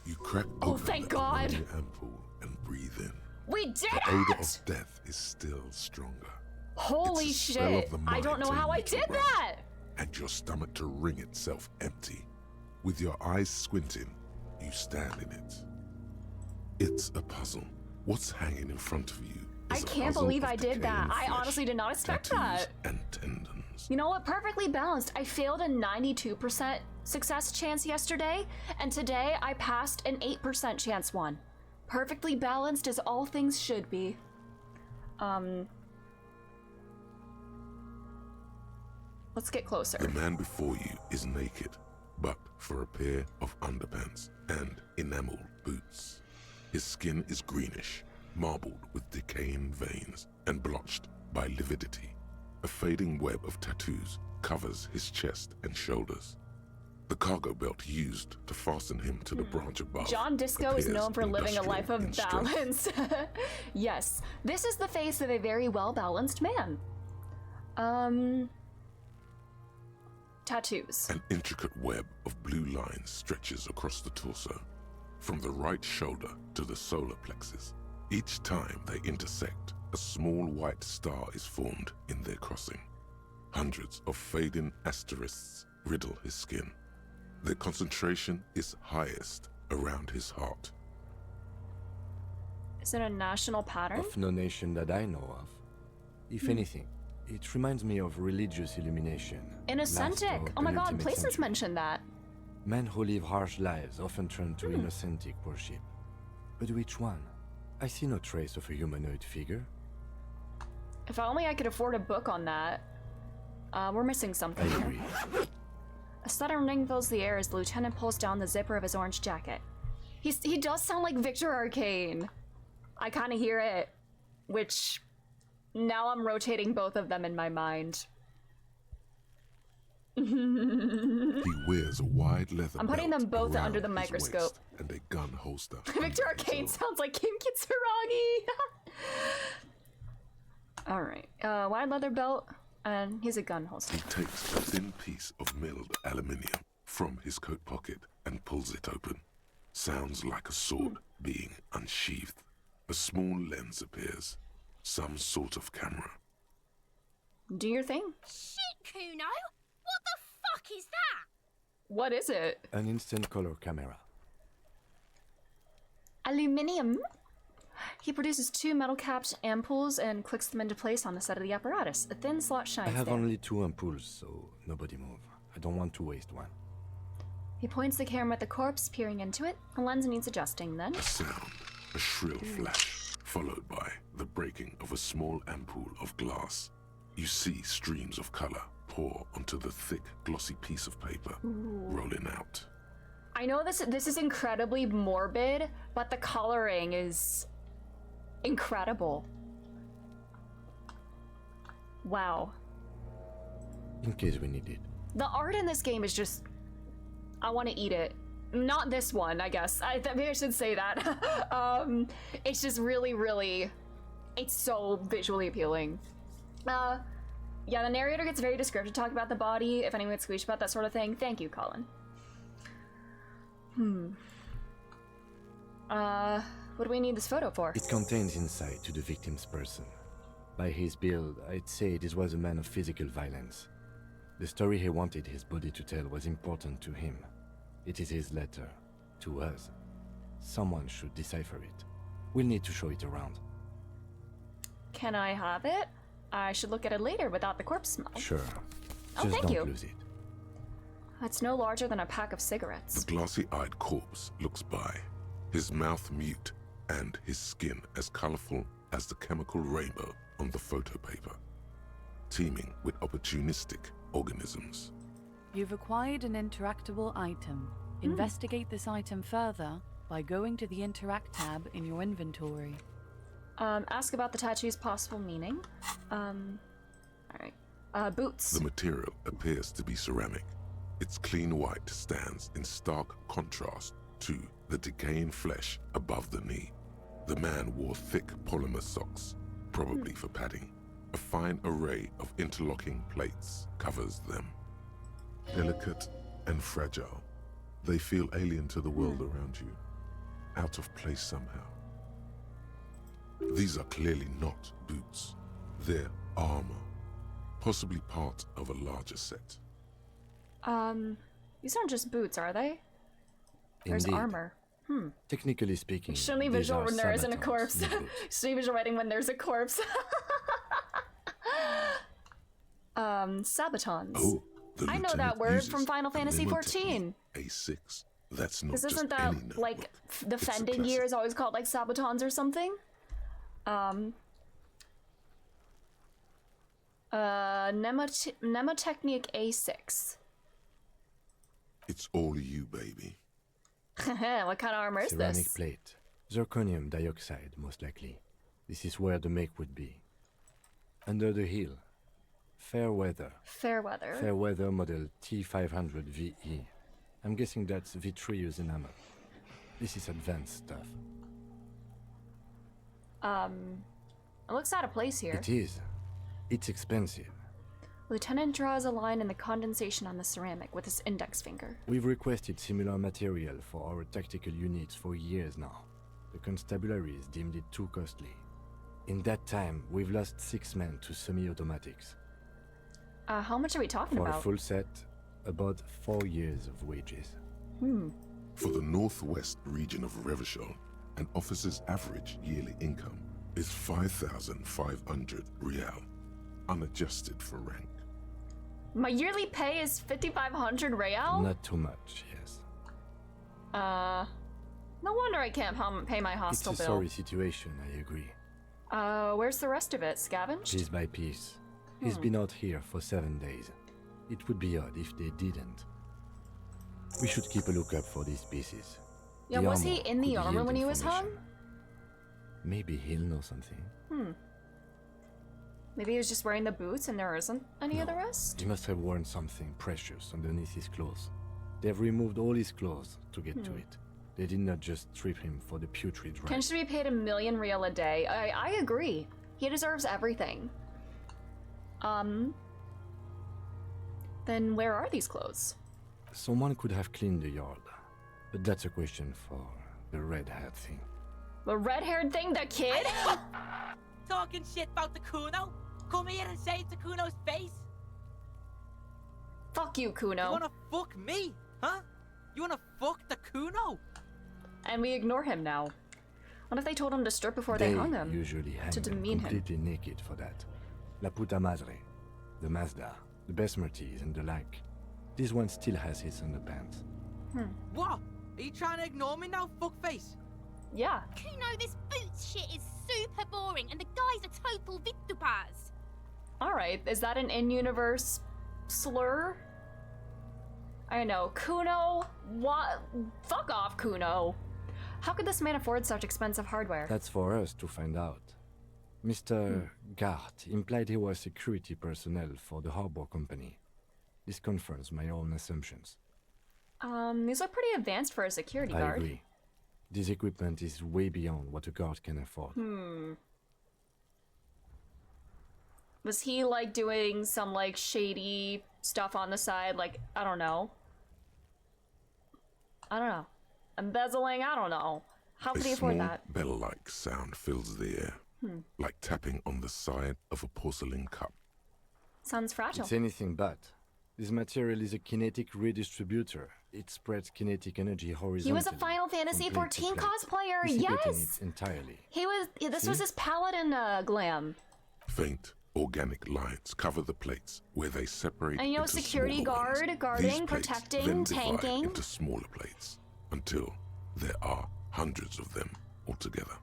You crack Oh, open thank the God. ammonia ampoule and breathe in. We did the it! odor of death is still stronger. Holy It's the smell shit. of the I don't mind know how I telling you did to run, that! And your stomach to wring itself empty. With your eyes squinting, you stand in it. It's a puzzle. What's hanging in front of you? I can't believe I did that. I honestly did not expect that. And tendons. You know what? Perfectly balanced. I failed a 92% success chance yesterday, and today I passed an 8% chance one. Perfectly balanced as all things should be. Let's get closer. The man before you is naked, but for a pair of underpants and enameled boots. His skin is greenish, marbled with decaying veins and blotched by lividity. A fading web of tattoos covers his chest and shoulders. The cargo belt used to fasten him to the branch above. John Disco is appears known for living a life of industrial in balance. Yes, this is the face of a very well-balanced man. Tattoos. An intricate web of blue lines stretches across the torso, from the right shoulder to the solar plexus. Each time they intersect, a small white star is formed in their crossing. Hundreds of fading asterisks riddle his skin. Their concentration is highest around his heart. Is it a national pattern? Of no nation that I know of. If anything, it reminds me of religious illumination. Innocentic. Oh my god, Places mentioned that. Men who live harsh lives often turn to Innocentic worship. But which one? I see no trace of a humanoid figure. If only I could afford a book on that. We're missing something I here. agree. A sudden ring fills the air as the lieutenant pulls down the zipper of his orange jacket. He does sound like Victor Arcane. I kind of hear it, which now I'm rotating both of them in my mind. He wears a wide leather I'm putting them belt both under the around his microscope. waist and a gun holster. Victor Arcane sounds like Kim Kitsuragi. Alright, wide leather belt, and he's a gun holster. He takes a thin piece of milled aluminium from his coat pocket and pulls it open. Sounds like a sword being unsheathed. A small lens appears. Some sort of camera. Do your thing. Shit, Kuno! What the fuck is that? What is it? An instant color camera. Aluminium. He produces two metal-capped ampoules and clicks them into place on the side of the apparatus. A thin slot I shines have there. only 2 ampoules, so nobody move. I don't want to waste one. He points the camera at the corpse, peering into it. The lens needs adjusting then. A sound A shrill flash, followed by the breaking of a small ampoule of glass. You see streams of color pour onto the thick, glossy piece of paper, rolling out. I know this is incredibly morbid, but the coloring is incredible. Wow. In case we need it. The art in this game is just... I want to eat it. Not this one, I guess. Maybe I should say that. It's just really, really... It's so visually appealing. Yeah, the narrator gets very descriptive, talk about the body, if anyone would squeeze about that sort of thing. Thank you, Colin. What do we need this photo for? It contains insight to the victim's person. By his build, I'd say this was a man of physical violence. The story he wanted his body to tell was important to him. It is his letter to us. Someone should decipher it. We'll need to show it around. Can I have it? I should look at it later without the corpse smell. Sure. Oh, Just thank don't you. lose it. It's no larger than a pack of cigarettes. The glossy-eyed corpse looks by, his mouth mute and his skin as colorful as the chemical rainbow on the photo paper, teeming with opportunistic organisms. You've acquired an interactable item. Investigate this item further by going to the Interact tab in your inventory. Ask about the tattoo's possible meaning. Alright. Boots. The material appears to be ceramic. Its clean white stands in stark contrast to the decaying flesh above the knee. The man wore thick polymer socks, probably for padding. A fine array of interlocking plates covers them. Delicate and fragile, they feel alien to the world around you, out of place somehow. These are clearly not boots. They're armor, possibly part of a larger set. These aren't just boots, are they? There's Indeed. armor. Technically speaking, Shouldn't be these visual are when there isn't a sabatons, corpse. not boots. Shouldn't be visual writing when there's a corpse. Sabatons. Oh, the I know that lieutenant word uses from Final the Fantasy lemon XIV. technique, A6. That's not This just isn't that any notebook. like the It's a Fending classic. gear is always called like Sabatons or something? Mnemotechnic A6. It's all you, baby. What kind of armor is Ceramic this? plate. Zirconium dioxide, most likely. This is where the make would be. Under the heel. Fair weather. Fair weather. Fair weather model T500 VE. I'm guessing that's vitreous enamel. This is advanced stuff. It looks out of place here. It is. It's expensive. Lieutenant draws a line in the condensation on the ceramic with his index finger. We've requested similar material for our tactical units for years now. The constabularies deemed it too costly. In that time, we've lost 6 men to semi-automatics. How much are we talking For a about? full set, about 4 years of wages. For the northwest region of Revachol, an officer's average yearly income is 5,500 real, unadjusted for rank. My yearly pay is 5,500 real? Not too much, yes. No wonder I can't pay my It's hostel a bill. sorry situation, I agree. Where's the rest of it? Scavenged? Piece by piece. He's been out here for 7 days. It would be odd if they didn't. We should keep a lookout for these pieces. Yeah, The was he armor in the could armor yield when he was home? information. Maybe he'll know something. Maybe he was just wearing the boots and there isn't any of the rest? He must have worn something precious underneath his clothes. They've removed all his clothes to get to it. They did not just strip him for the putrid Ken rag. should be paid 1,000,000 real a day. I agree. He deserves everything. Then where are these clothes? Someone could have cleaned the yard, but that's a question for the red-haired thing. The red-haired thing, the kid? Talking shit about the Kuno? Come here and say it to Kuno's face? Fuck you, You Kuno. wanna fuck me? Huh? You wanna fuck the Kuno? And we ignore him now. What if they told him to strip before they hung him? usually hang To them demean him. completely naked for that. La puta madre, the Mazda, the Besmerties, and the like. This one still has his underpants. What? Are you trying to ignore me now, fuckface? Yeah. Kuno, this boots shit is super boring, and the guy's a total vitupaz. Alright, is that an in-universe slur? I know. Kuno? What? Fuck off, Kuno. How could this man afford such expensive hardware? That's for us to find out. Mr. Gart implied he was security personnel for the harbor company. This confirms my own assumptions. These are pretty advanced for a security guard. I agree. This equipment is way beyond what a guard can afford. Was he, like, doing some, like, shady stuff on the side? Like, I don't know. Embezzling? I don't know. How could he afford that? A small bell-like sound fills the air, like tapping on the side of a porcelain cup. Sounds fragile. It's anything but. This material is a kinetic redistributor. It spreads kinetic energy horizontally. He was a Final Fantasy from plate to XIV plate, cosplayer, dissipating yes! it entirely. This was his paladin glam. Faint, organic lines cover the plates where they separate And you know, into security smaller guard, ones. guarding, These plates protecting, then divide tanking. into smaller plates until there are hundreds of them altogether.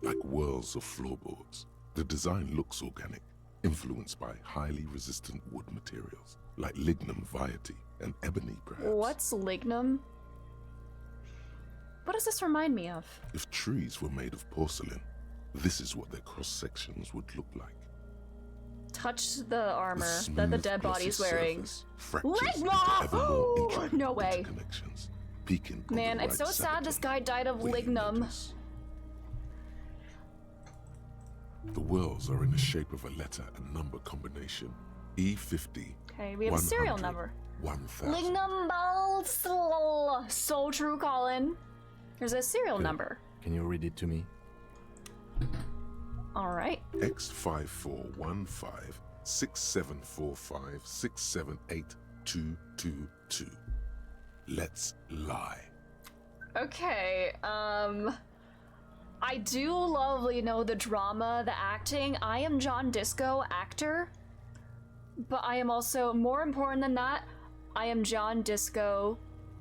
Like whirls of floorboards. The design looks organic, influenced by highly resistant wood materials, like lignum vitae and ebony perhaps. What's lignum? What does this remind me of? If trees were made of porcelain, this is what their cross-sections would look like. Touch the armor that the smooth, dead body's glossy wearing. surface fractures Lignum! into ever more intricate No way. interconnections, peaking on Man, the it's so right sad this septum guy died of where you lignum. notice. The whirls are in the shape of a letter and number combination. E50. Okay, we have a serial 100, number. 1000. Lignum balls. So true, Colin. There's a serial number. Can you read it to me? Alright. X5415 6745 678222. Let's lie. Okay, I do love, you know, the drama, the acting. I am John Disco, actor. But I am also, more important than that, I am John Disco,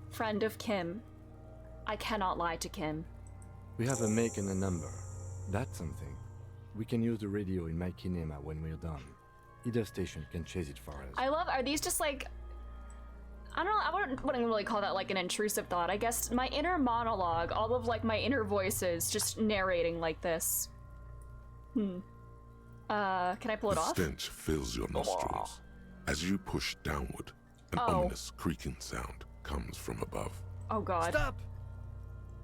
friend of Kim. I cannot lie to Kim. We have a make and a number. That's something. We can use the radio in my kinema when we're done. Either station can chase it for us. I love, are these just like, I don't know, I wouldn't really call that like an intrusive thought. I guess my inner monologue, all of like my inner voices just narrating like this. Can I pull it The off? stench fills your nostrils. As you push downward, an ominous creaking sound comes from above. Oh god. Stop!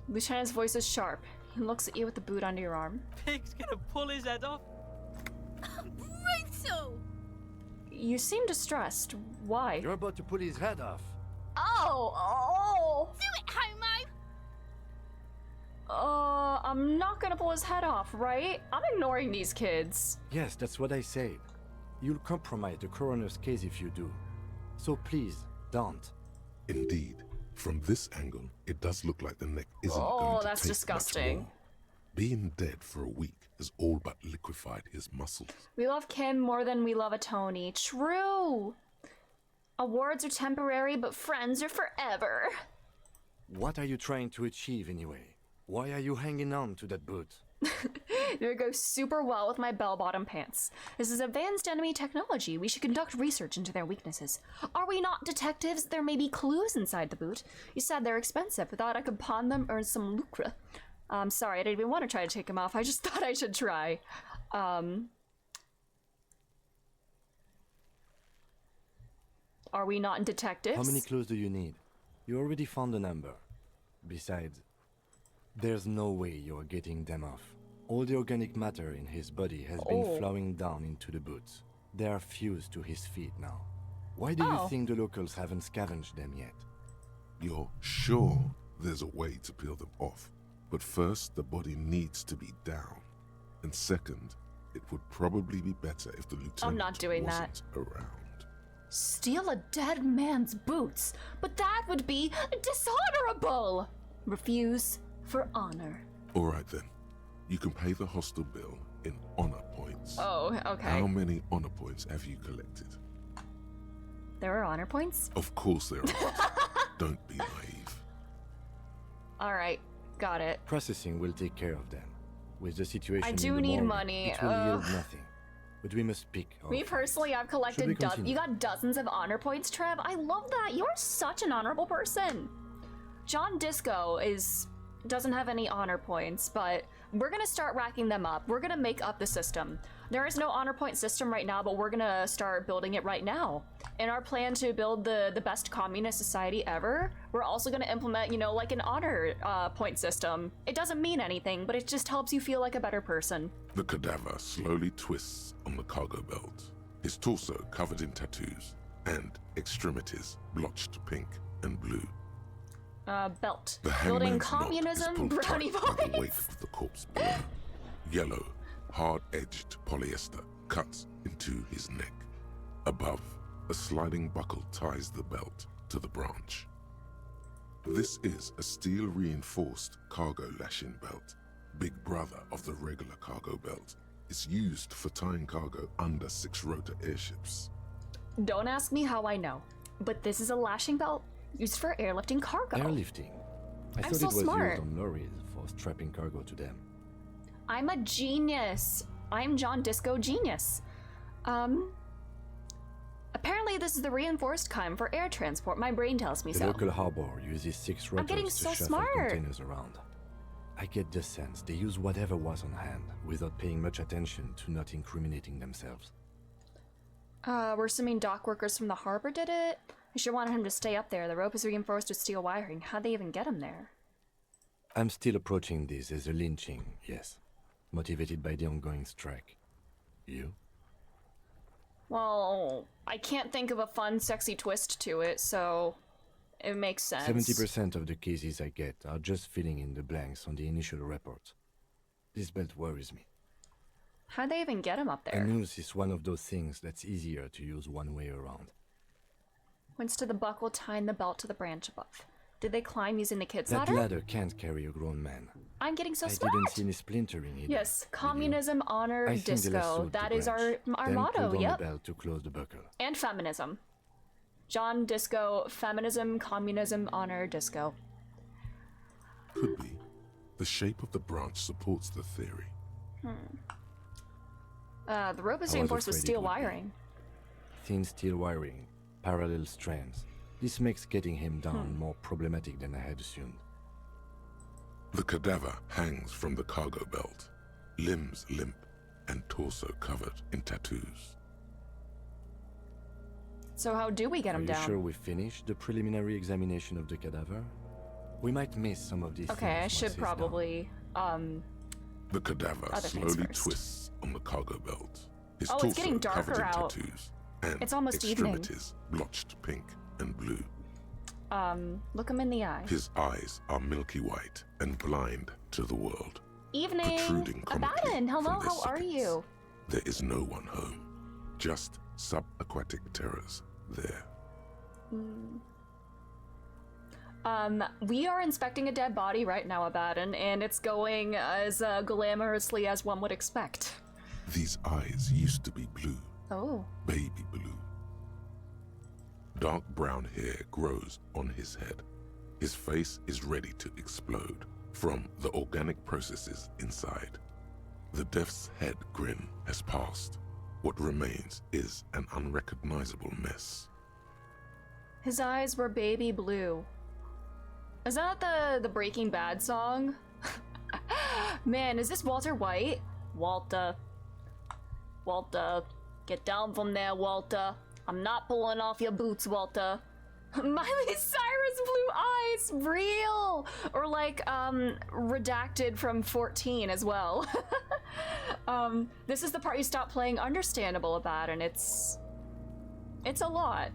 Lieutenant's voice is sharp. He looks at you with the boot under your arm. Pig's gonna pull his head off. Brutal! You seem distressed. Why? You're about to pull his head off. Oh! Do it, homo! I'm not gonna pull his head off, right? I'm ignoring these kids. Yes, that's what I said. You'll compromise the coroner's case if you do. So please, don't. Indeed, from this angle, it does look like the neck isn't going to that's take disgusting. much more. Being dead for a week has all but liquefied his muscles. We love Kim more than we love a Tony. True! Awards are temporary, but friends are forever. What are you trying to achieve anyway? Why are you hanging on to that boot? It would go super well with my bell-bottom pants. This is advanced enemy technology. We should conduct research into their weaknesses. Are we not detectives? There may be clues inside the boot. You said they're expensive. I thought I could pawn them, earn some lucre. I'm sorry, I didn't even want to try to take them off. I just thought I should try. Are we not detectives? How many clues do you need? You already found the number. Besides, there's no way you're getting them off. All the organic matter in his body has been flowing down into the boots. They are fused to his feet now. Why do you think the locals haven't scavenged them yet? You're sure there's a way to peel them off, but first the body needs to be down. And second, it would probably be better if the lieutenant I'm not doing wasn't around. Steal a dead man's boots, but that would be dishonorable. Refuse for honor. All right then, you can pay the hostel bill in honor points. Oh, okay. How many honor points have you collected? There are honor points? Of course there are. Don't be naive. All right. Got it. Processing will take care of them. With the situation I in do the need morgue, money. it will yield nothing. But we must pick our Me fights. personally, I've Should we collected continue? you got dozens of honor points, Trev. I love that. You're such an honorable person. John Disco doesn't have any honor points, but we're gonna start racking them up. We're gonna make up the system. There is no honor point system right now, but we're gonna start building it right now. In our plan to build the best communist society ever, we're also gonna implement, you know, like an honor point system. It doesn't mean anything, but it just helps you feel like a better person. The cadaver slowly twists on the cargo belt, his torso covered in tattoos, and extremities blotched pink and blue. Belt. The Building hangman's knot is communism, pulled brownie tight by the weight points. of the corpse below. Yellow, hard-edged polyester cuts into his neck. Above, a sliding buckle ties the belt to the branch. This is a steel-reinforced cargo lashing belt. Big brother of the regular cargo belt. It's used for tying cargo under 6-rotor airships. Don't ask me how I know, but this is a lashing belt used for airlifting cargo. Airlifting. I I'm thought so it was smart. used on lorries for strapping cargo to them. I'm a genius. I'm John Disco genius. Apparently this is the reinforced kind for air transport. My brain tells me The so. local harbor uses 6 rotors getting to so shuffle smart. containers around. I get the sense they use whatever was on hand without paying much attention to not incriminating themselves. We're assuming dock workers from the harbor did it? I sure wanted him to stay up there. The rope is reinforced with steel wiring. How'd they even get him there? I'm still approaching this as a lynching, yes. Motivated by the ongoing strike. You? Well, I can't think of a fun, sexy twist to it, so it makes sense. 70% of the cases I get are just filling in the blanks on the initial report. This belt worries me. How'd they even get him up A there? noose is one of those things that's easier to use one way around. Winds to the buckle, tying the belt to the branch above. Did they climb using the kid's That ladder? ladder can't carry a grown man. I'm getting so I smart. didn't see any splintering either. Yes, communism, honor, I think they disco. lassoed That the is our branch, then motto, pulled on yep. the belt to close the buckle. And feminism. John Disco, feminism, communism, honor, disco. Could be. The shape of the branch supports the theory. The rope is I was reinforced with afraid it steel would be. wiring. Thin steel wiring, parallel strands. This makes getting him down more problematic than I had assumed. The cadaver hangs from the cargo belt, limbs limp and torso covered in tattoos. So how do we get Are him you down? sure we finished the preliminary examination of the cadaver? We might miss some of these Okay, things I once should he's down. probably, The cadaver Other things slowly first. twists on the cargo belt. His Oh, it's torso getting darker covered in out. tattoos and It's almost evening. extremities blotched pink and blue. look him in the eye. His eyes are milky white and blind to the world. Evening! Protruding comically Abaddon, hello, from their how are sockets. you? There is no one home, just subaquatic terrors there. We are inspecting a dead body right now, Abaddon, and it's going as glamorously as one would expect. These eyes used to be blue, Oh. baby blue. Dark brown hair grows on his head. His face is ready to explode from the organic processes inside. The death's head grin has passed. What remains is an unrecognizable mess. His eyes were baby blue. Is that the Breaking Bad song? Man, is this Walter White? Walter, get down from there, Walter. I'm not pulling off your boots, Walter. Miley Cyrus blue eyes, real! Or like, redacted from 14 as well. This is the part you stop playing understandable about, and it's a lot.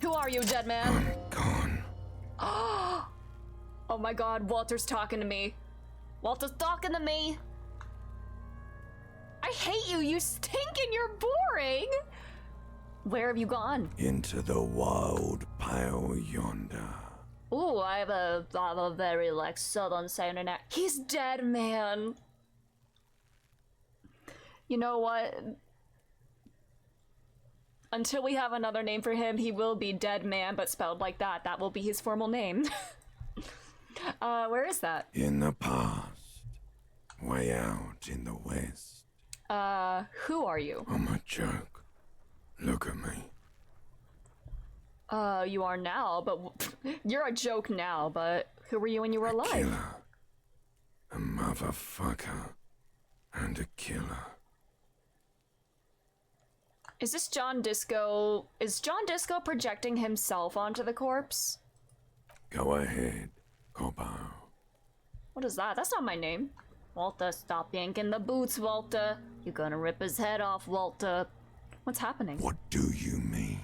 Who are you, dead man? Gone. Oh my god, Walter's talking to me. Walter's talking to me. I hate you, you stink and you're boring. Where have you gone? Into the wild pale yonder. Ooh, I have a very like southern sounding act. He's dead, man. You know what? Until we have another name for him, he will be Dead Man, but spelled like that. That will be his formal name. Where is that? In the past. Way out in the west. Who are you? I'm a joke. Look at me. You are now, but you're a joke now, but who were you when you were alive? Killer. A motherfucker. And a killer. Is this John Disco? Is John Disco projecting himself onto the corpse? Go ahead, Cobbo. What is that? That's not my name. Walter, stop yanking the boots, Walter. You're gonna rip his head off, Walter. What's happening? What do you mean?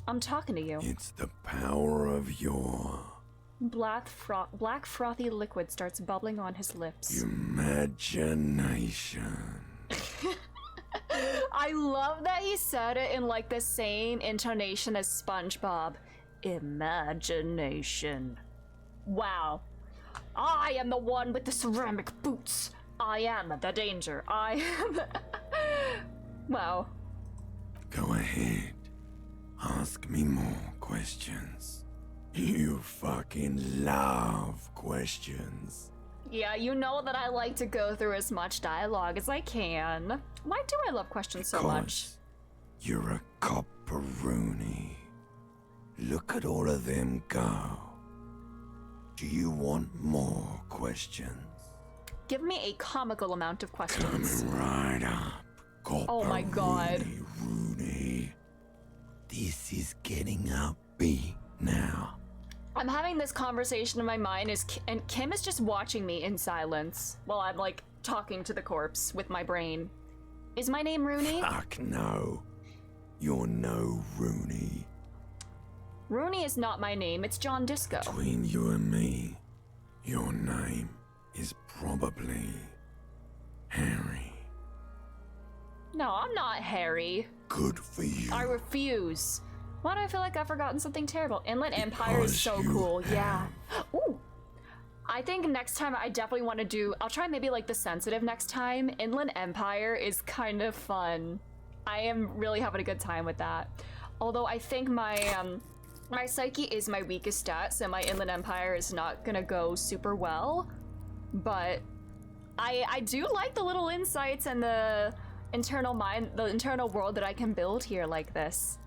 I'm talking to you. It's the power of your... Black frothy liquid starts bubbling on his lips. Imagination. I love that he said it in like the same intonation as SpongeBob. Imagination. Wow. I am the one with the ceramic boots. I am the danger. I am... Wow. Go ahead. Ask me more questions. You fucking love questions. Yeah, you know that I like to go through as much dialogue as I can. Why do I love questions so much? You're a copperoonie. Look at all of them go. Do you want more questions? Give me a comical amount of questions. Coming right up. Oh my god. Rooney. This is getting upbeat now. I'm having this conversation in my mind, and Kim is just watching me in silence while I'm like talking to the corpse with my brain. Is my name Rooney? Fuck no. You're no Rooney. Rooney is not my name, it's John Disco. Between you and me, your name is probably Harry. No, I'm not Harry. Good for you. I refuse. Why do I feel like I've forgotten something terrible? Inland Empire is so cool. Yeah. Ooh. I think next time I definitely want to do... I'll try maybe like the sensitive next time. Inland Empire is kind of fun. I am really having a good time with that. Although I think my my psyche is my weakest stat, so my Inland Empire is not gonna go super well. But I do like the little insights and the internal mind, the internal world that I can build here like this.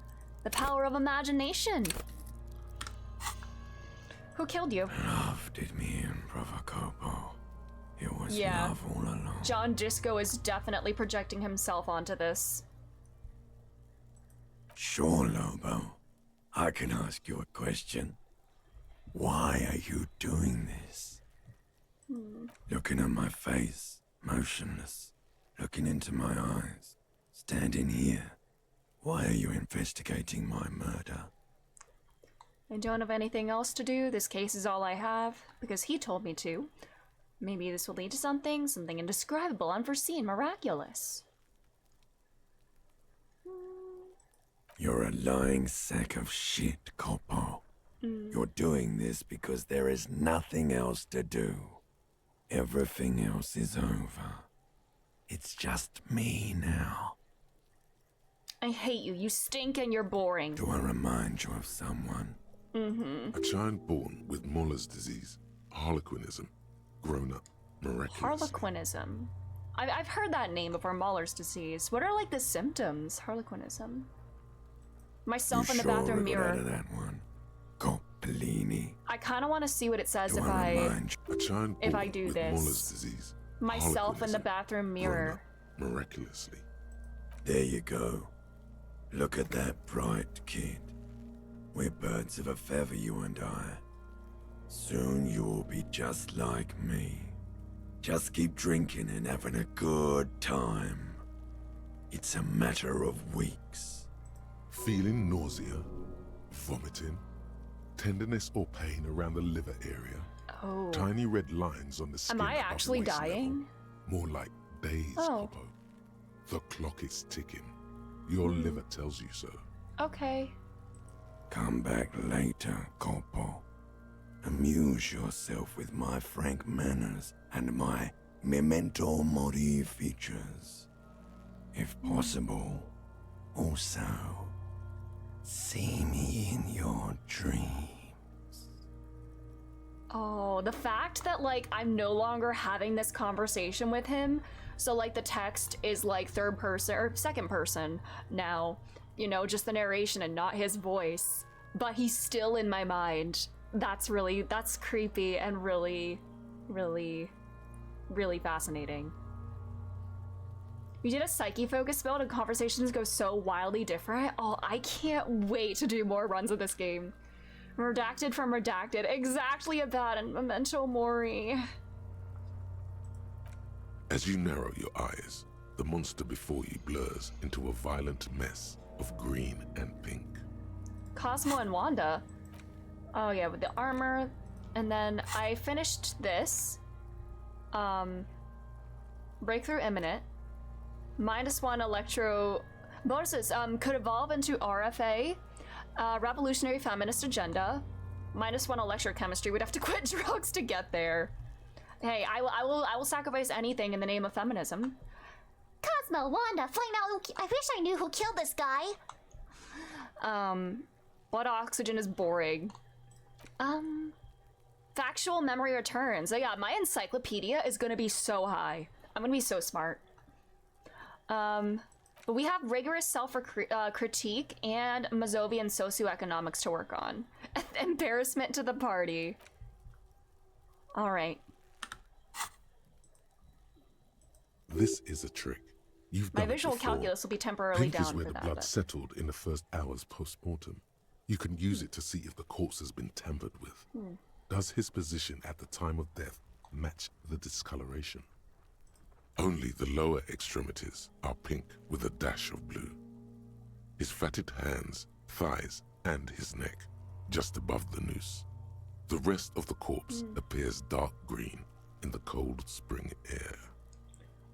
The power of imagination. Who killed you? Love did me in, Provocopo. It was love all along. John Disco is definitely projecting himself onto this. Sure, Lobo. I can ask you a question. Why are you doing this? Looking at my face, motionless. Looking into my eyes. Standing here. Why are you investigating my murder? I don't have anything else to do. This case is all I have, because he told me to. Maybe this will lead to something indescribable, unforeseen, miraculous. You're a lying sack of shit, Coppo. You're doing this because there is nothing else to do. Everything else is over. It's just me now. I hate you. You stink and you're boring. Do I remind you of someone? Mm-hmm. A child born with Muller's disease, Harlequinism, grown up miraculously. Harlequinism. I've heard that name before. Muller's disease. What are like the symptoms? Harlequinism. Myself in the bathroom mirror. That one. Coppellini. I kind of want to see what it says Do if I I remind you? A child if born I do with this. Muller's disease, Myself in the Harlequinism, bathroom grown mirror. up miraculously. There you go. Look at that bright kid. We're birds of a feather, you and I. Soon you will be just like me. Just keep drinking and having a good time. It's a matter of weeks. Feeling nausea, vomiting, tenderness or pain around the liver area. Oh. Tiny red lines on the skin. Am I above the actually waist dying? level. More like days, Oh. Coppo. The clock is ticking. Your liver tells you so. Okay. Come back later, Corpo. Amuse yourself with my frank manners and my memento mori features. If possible, also, see me in your dreams. Oh, the fact that, like, I'm no longer having this conversation with him, so, like, the text is, like, third person, or second person now, you know, just the narration and not his voice, but he's still in my mind. That's creepy and really, really, really fascinating. We did a psyche focus build and conversations go so wildly different. Oh, I can't wait to do more runs of this game. Redacted from Redacted. Exactly about and Memento Mori. As you narrow your eyes, the monster before you blurs into a violent mess of green and pink. Cosmo and Wanda. Oh yeah, with the armor. And then I finished this. Breakthrough imminent. -1 electro bonuses. Could evolve into RFA. Revolutionary feminist agenda. -1 electrochemistry. We'd have to quit drugs to get there. Hey, I will sacrifice anything in the name of feminism. Cosmo, Wanda, find out I wish I knew who killed this guy. Blood oxygen is boring. Factual memory returns. Oh yeah, my encyclopedia is gonna be so high. I'm gonna be so smart. But we have rigorous self-critique and Mazovian socioeconomics to work on. Embarrassment to the party. All right. This is a trick. You've My done it visual before. calculus will be temporarily Pink down is where for the that. blood But... settled in the first hours post-mortem. You can use it to see if the corpse has been tampered with. Does his position at the time of death match the discoloration? Only the lower extremities are pink with a dash of blue. His fatted hands, thighs, and his neck, just above the noose. The rest of the corpse appears dark green in the cold spring air.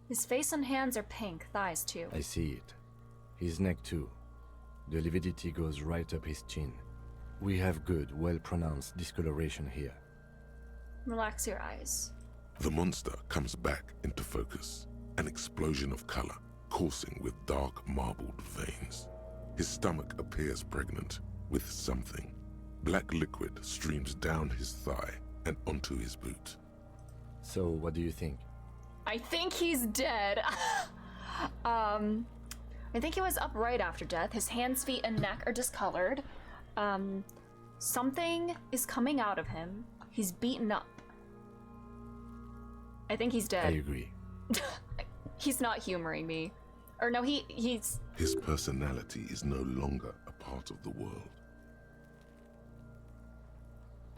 His face and hands are pink, thighs too. I see it. His neck too. The lividity goes right up his chin. We have good, well-pronounced discoloration here. Relax your eyes. The monster comes back into focus, an explosion of color, coursing with dark marbled veins. His stomach appears pregnant with something. Black liquid streams down his thigh and onto his boot. So, what do you think? I think he's dead. I think he was upright after death. His hands, feet, and neck are discolored. Something is coming out of him. He's beaten up. I think he's dead. I agree. He's not humoring me. Or no, he's... His personality is no longer a part of the world.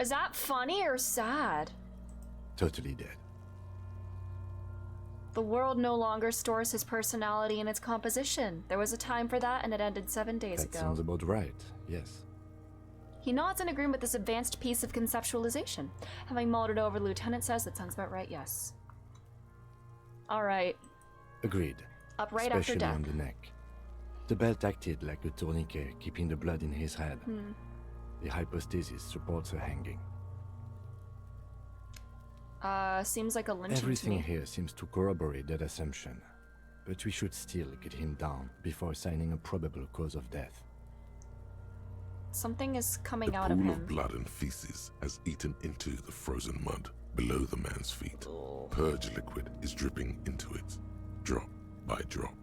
Is that funny or sad? Totally dead. The world no longer stores his personality in its composition. There was a time for that, and it ended 7 days ago. That sounds about right, yes. He nods in agreement with this advanced piece of conceptualization. Having mulled it over, the lieutenant says that sounds about right, yes. Alright. Agreed. Upright after Especially death. on the neck. The belt acted like a tourniquet, keeping the blood in his head. The hypostasis supports a hanging. Seems like a lynching Everything to me. here seems to corroborate that assumption. But we should still get him down before assigning a probable cause of death. Something is coming The out of pool him. of blood and feces has eaten into the frozen mud below the man's feet. Purge liquid is dripping into it, drop by drop.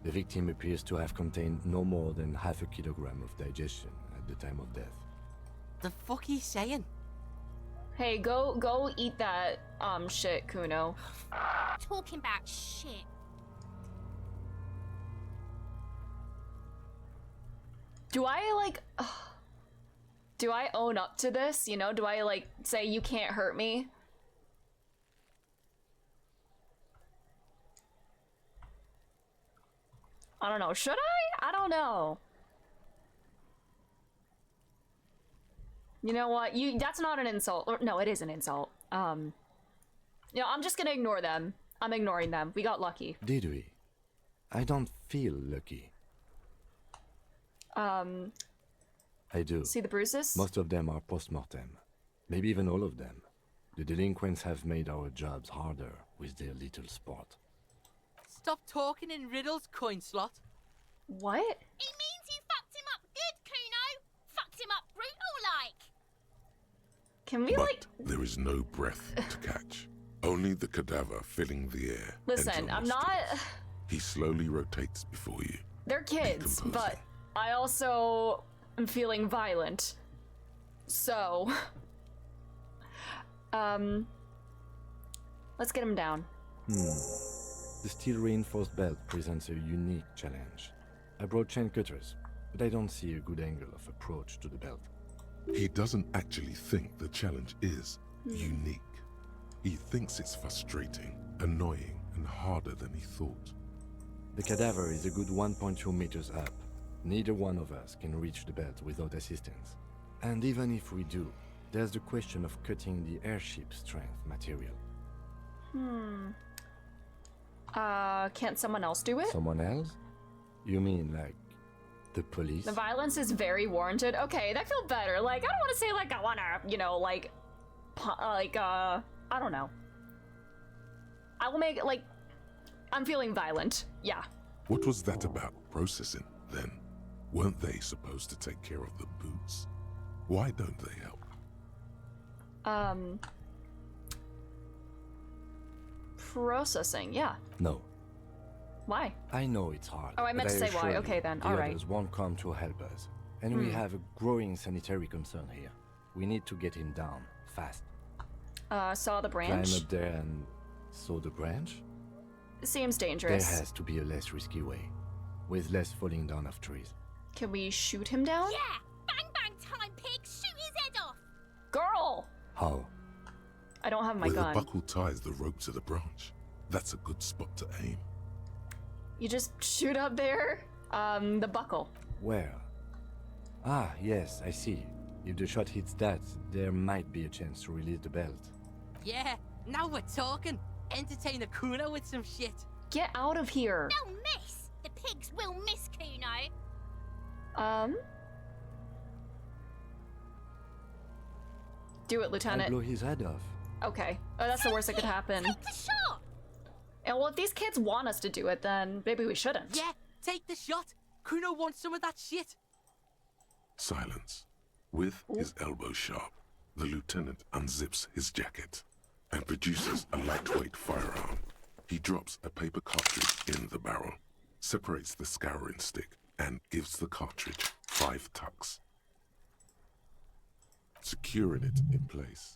The victim appears to have contained no more than half a kilogram of digestion at the time of death. The fuck he's saying? Hey, go eat that, shit, Kuno. Talking about shit. Do I, like... do I own up to this? You know, do I, like, say you can't hurt me? I don't know. Should I? I don't know. You know what? That's not an insult. Or, no, it is an insult. You know, I'm just gonna ignore them. I'm ignoring them. We got lucky. Did we? I don't feel lucky. I do. See the bruises? Most of them are post-mortem. Maybe even all of them. The delinquents have made our jobs harder with their little sport. Stop talking in riddles, coin slot. What? He means you fucked him up good, Kuno. Fucked him up brutal like. Can we, but like... there is no breath to catch. Only the cadaver filling the air. Listen, I'm not... He slowly rotates before you. They're kids, but I also am feeling violent. So... let's get him down. The steel reinforced belt presents a unique challenge. I brought chain cutters, but I don't see a good angle of approach to the belt. He doesn't actually think the challenge is unique. He thinks it's frustrating, annoying, and harder than he thought. The cadaver is a good 1.2 meters up. Neither one of us can reach the belt without assistance. And even if we do, there's the question of cutting the airship strength material. Can't someone else do it? Someone else? You mean like the police? The violence is very warranted. Okay, that felt better. Like, I don't want to say like I want to, you know, like, I don't know. I will make it like, I'm feeling violent. Yeah. What was that about processing, then? Weren't they supposed to take care of the boots? Why don't they help? Processing, yeah. No. Why? I know it's hard. Oh, I meant to say why. Okay, then. All right. The others won't come to help us. And we have a growing sanitary concern here. We need to get him down, fast. Saw the branch? Climb up there and saw the branch? Seems dangerous. There has to be a less risky way, with less falling down of trees. Can we shoot him down? Yeah! Bang bang time, pig! Shoot his head off! Girl! How? I don't have my Where gun. the buckle ties the rope to the branch. That's a good spot to aim. You just shoot up there? The buckle. Where? Ah, yes, I see. If the shot hits that, there might be a chance to release the belt. Yeah, now we're talking. Entertain a Kuno with some shit. Get out of here. They'll miss! The pigs will miss Kuno. Do it, I'll Lieutenant. blow his head off. Okay. Oh, that's the worst that could happen. Take the shot! And well, if these kids want us to do it, then maybe we shouldn't. Yeah, take the shot. Kuno wants some of that shit. Silence. With his elbow sharp, the lieutenant unzips his jacket and produces a lightweight firearm. He drops a paper cartridge in the barrel, separates the scouring stick, and gives the cartridge 5 tucks, securing it in place.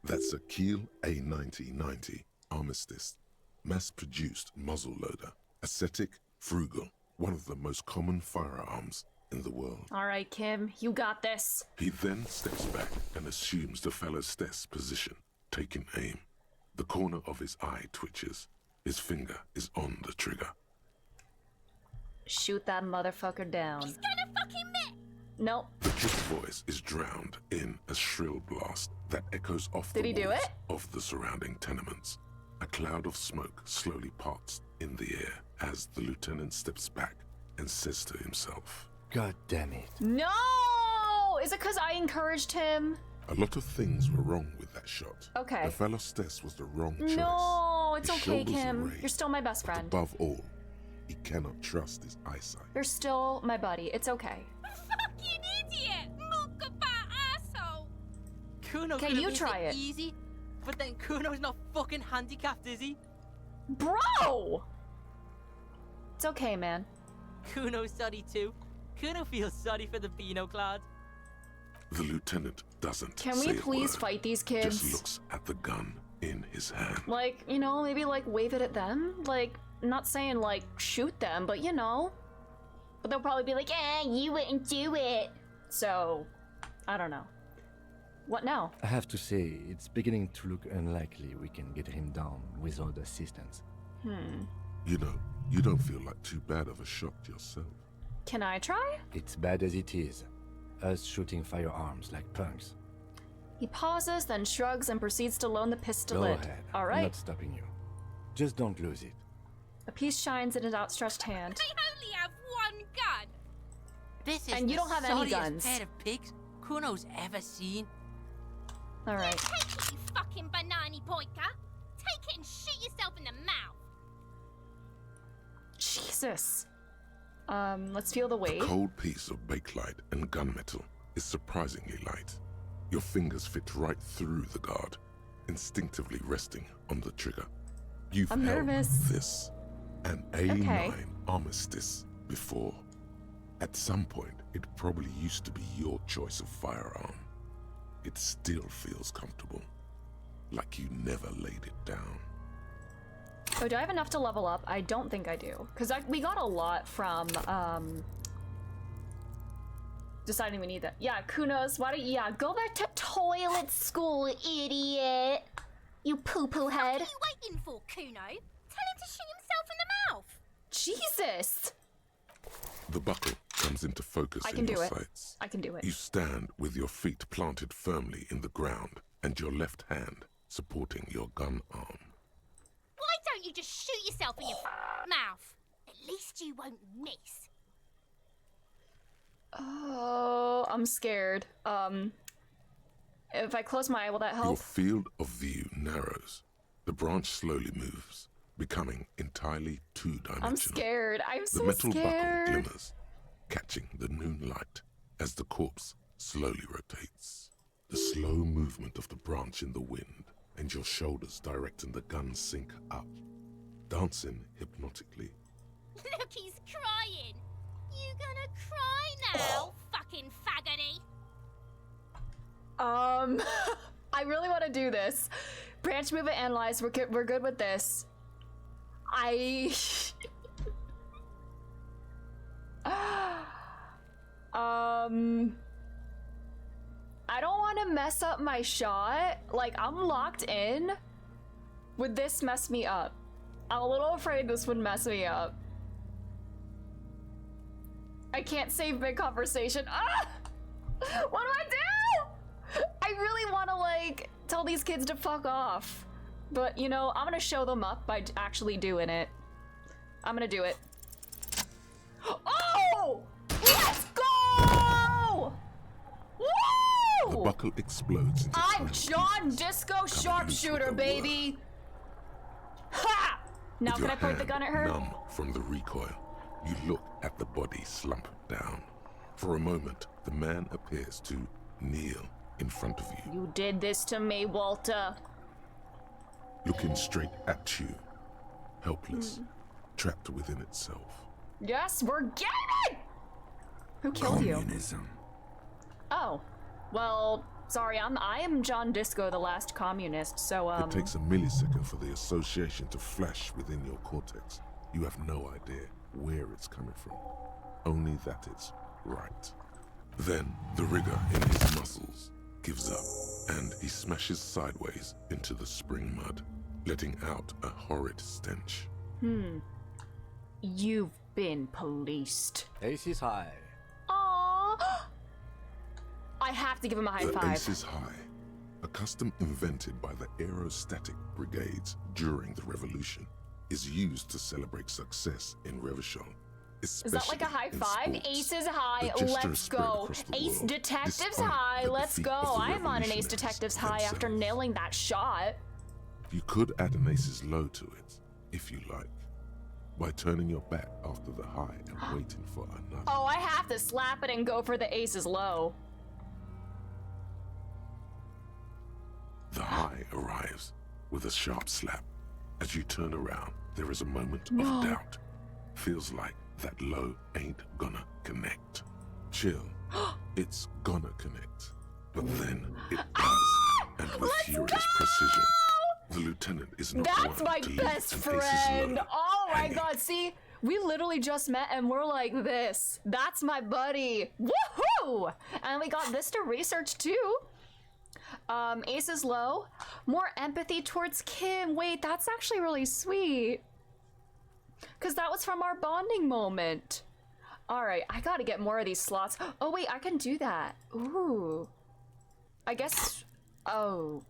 That's a Kiel A9090 Armistice, mass-produced muzzle-loader, ascetic, frugal, one of the most common firearms in the world. All right, Kim, you got this. He then steps back and assumes the fellow's desk position, taking aim. The corner of his eye twitches. His finger is on the trigger. Shoot that motherfucker down. He's gonna fucking miss! Nope. The kid's voice is drowned in a shrill blast that echoes off Did the he do walls it? of the surrounding tenements. A cloud of smoke slowly parts in the air as the lieutenant steps back and says to himself, God damn it. No! Is it because I encouraged him? a lot of things were wrong with that shot. Okay. The fellow's test was the wrong choice. No, it's His okay, shoulders are Kim. raised, You're still my best but friend. above all, he cannot trust his eyesight. You're still my buddy. It's okay. Fucking idiot! Mugabat asshole! Kuno Okay, could have you made try it. easy, but then Kuno's not fucking handicapped, is he? Bro! It's okay, man. Kuno's sorry too. Kuno feels sorry for the Beano Clad. The lieutenant doesn't Can say we a please word, fight these kids? just looks at the gun in his hand. Like, you know, maybe like wave it at them? Like, I'm not saying like shoot them, but you know. But they'll probably be like, you wouldn't do it. So, I don't know. What now? I have to say, it's beginning to look unlikely we can get him down without assistance. You know, you don't feel like too bad of a shot yourself. Can I try? It's bad as it is. Us shooting firearms like punks. He pauses, then shrugs and proceeds to loan the Go pistolet. ahead. All I'm right. not stopping you. Just don't lose it. A piece shines in his outstretched hand. I only have one gun! This is And you the don't have any sorriest guns. pair of pigs Kuno's ever seen. All right. Take it, you fucking banana boyka! Take it and shoot yourself in the mouth! Jesus. Let's feel the weight. A cold piece of bakelite and gunmetal is surprisingly light. Your fingers fit right through the guard, instinctively resting on the trigger. You've I'm held nervous. this, an A9 armistice, before. At some point, it probably used to be your choice of firearm. It still feels comfortable, like you never laid it down. Oh, do I have enough to level up? I don't think I do. Because we got a lot from, deciding we need that. Yeah, Kunos, why don't you, go back to toilet school, idiot! You poo-poo head. What are you waiting for, Kuno? Tell him to shoot himself in the mouth! Jesus! The buckle comes into focus I in can do your it. sights. I can do it. You stand with your feet planted firmly in the ground and your left hand supporting your gun arm. Why don't you just shoot yourself in your mouth? At least you won't miss. Oh, I'm scared. If I close my eye, will that help? Your field of view narrows. The branch slowly moves, becoming entirely two-dimensional. I'm scared. I'm so The metal scared. buckle glimmers, catching the noon light as the corpse slowly rotates. The slow movement of the branch in the wind and your shoulders directing the gun sink up, dancing hypnotically. Look, he's crying. You gonna cry now, fucking faggoty? I really want to do this. Branch move and analyze. We're good with this. I don't want to mess up my shot. Like, I'm locked in. Would this mess me up? I'm a little afraid this would mess me up. I can't save mid-conversation. Ah! What do I do? I really want to, like, tell these kids to fuck off. But, you know, I'm gonna show them up by actually doing it. I'm gonna do it. Oh! Let's go! Woo! The buckle explodes into I'm tiny John pieces, Disco coming loose Sharpshooter, with a baby! Ha! Now With can your I point the gun hand at her? numb from the recoil, you look at the body slump down. For a moment, the man appears to kneel in front of you, You did this to me, Walter. looking straight at you, helpless, trapped within itself. Yes, we're getting! Who killed you? Communism. Oh, well, sorry, I am John Disco, the last communist, so, It takes a millisecond for the association to flash within your cortex. You have no idea where it's coming from, only that it's right. Then the rigor in his muscles gives up, and he smashes sideways into the spring mud, letting out a horrid stench. You've been policed. Ace is high. Aww. I have to give him a high The five. Ace is High, a custom invented by the aerostatic brigades during the revolution, is used to celebrate success in Revachol. Is that like a high five? Ace is high, The gesture let's spread go. across the Ace world, Detectives despite high, the let's defeat go. of the I'm on an Ace revolutionaries Detectives high after themselves. nailing that shot. You could add an Ace's Low to it, if you like, by turning your back after the high and waiting for another. Oh, I have to slap it and go for the Ace's Low. The high arrives with a sharp slap. As you turn around, there is a moment No. of doubt. Feels like that low ain't gonna connect. Chill. It's gonna connect. But then it does. And with Let's furious precision, the lieutenant is not That's one my to leave best an Ace's friend. Low Oh my hanging. god, see? We literally just met and we're like this. That's my buddy. Woohoo! And we got this to research too. Ace is Low. More empathy towards Kim. Wait, that's actually really sweet. Because that was from our bonding moment. Alright, I gotta get more of these slots. Oh wait, I can do that. Ooh. I guess... Oh.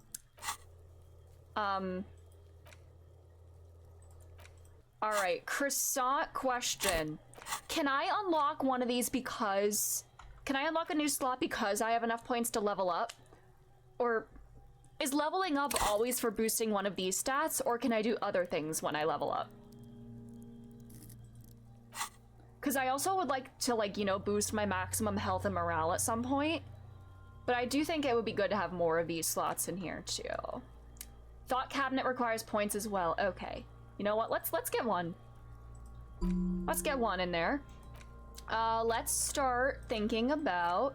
Alright, croissant question. Can I unlock one of these because... Can I unlock a new slot because I have enough points to level up? Or is leveling up always for boosting one of these stats, or can I do other things when I level up? Because I also would like to, like, you know, boost my maximum health and morale at some point. But I do think it would be good to have more of these slots in here too. Thought cabinet requires points as well. Okay. You know what? Let's get one. Let's get one in there. Let's start thinking about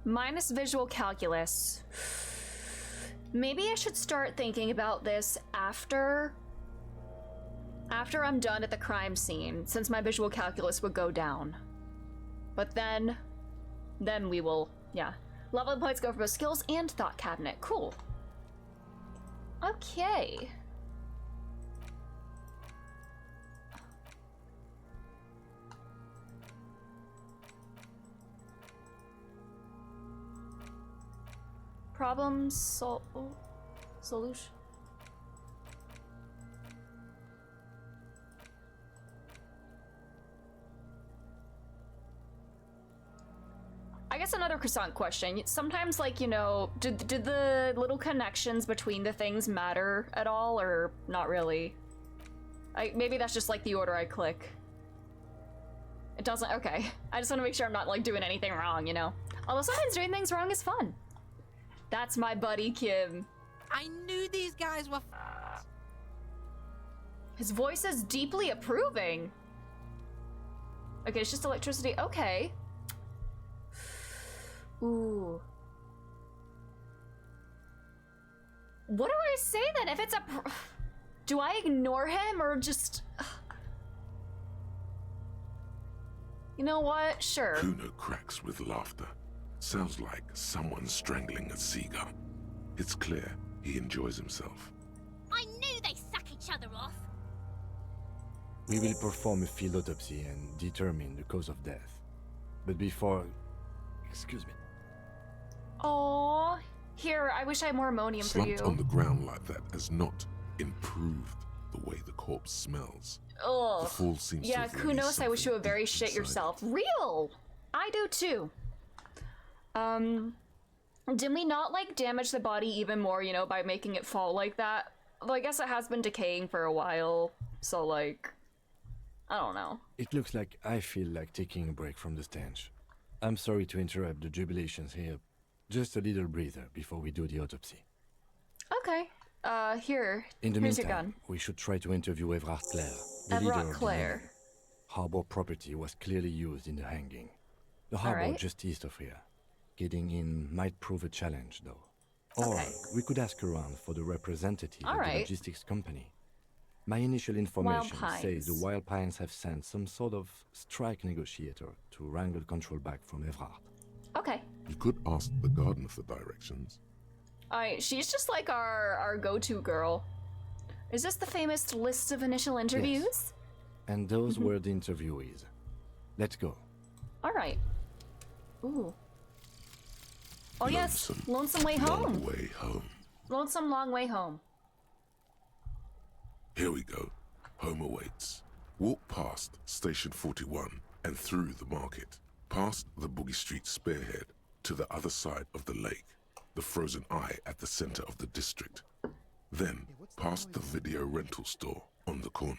minus visual calculus. Maybe I should start thinking about this after I'm done at the crime scene, since my visual calculus would go down. But then we will, yeah. Leveling points go for both skills and thought cabinet. Cool. Okay. Problem solution. I guess another croissant question. Sometimes, like, you know, did the little connections between the things matter at all, or not really? Maybe that's just like the order I click. It doesn't. Okay. I just want to make sure I'm not like doing anything wrong, you know. Although sometimes doing things wrong is fun. That's my buddy Kim. I knew these guys were. His voice is deeply approving. Okay, it's just electricity. Okay. Ooh. What do I say then? If it's a... Do I ignore him or just... You know what? Sure. Kuno cracks with laughter. Sounds like someone strangling a seagull. It's clear he enjoys himself. I knew they suck each other off. We will perform a field autopsy and determine the cause of death. But before... Excuse me. Oh, here, I wish I had more ammonium for you. Slumped on the ground like that has not improved the way the corpse smells. Ugh. The fall seems yeah, to have released Kunos, I wish you would very something shit inside. yourself. Real! I do too. Did we not, like, damage the body even more, you know, by making it fall like that? Well, I guess it has been decaying for a while, so, like, I don't know. It looks like I feel like taking a break from the stench. I'm sorry to interrupt the jubilations here. Just a little breather before we do the autopsy. Okay. Here. In the Here's your meantime, gun. we should try to interview Evrard Clare, the Evrard leader of the Clare. gang. Harbor property was clearly used in the hanging. The harbor Alright. just east of here. Getting in might prove a challenge, though. Or we could ask around for the representative of the Alright. logistics company. My initial information Wild says the Pines. Wild Pines have sent some sort of strike negotiator to wrangle control back from Evrard. Okay. You could ask the gardener for directions. Alright, she's just like our go-to girl. Is this the famous list of initial interviews? And those were the interviewees. Let's go. Alright. Ooh. Oh yes, Lonesome Way Long Home. way home. Lonesome Long Way Home. Here we go. Home awaits. Walk past Station 41 and through the market, past the Boogie Street spearhead to the other side of the lake, the frozen eye at the center of the district. Then past the video rental store on the corner.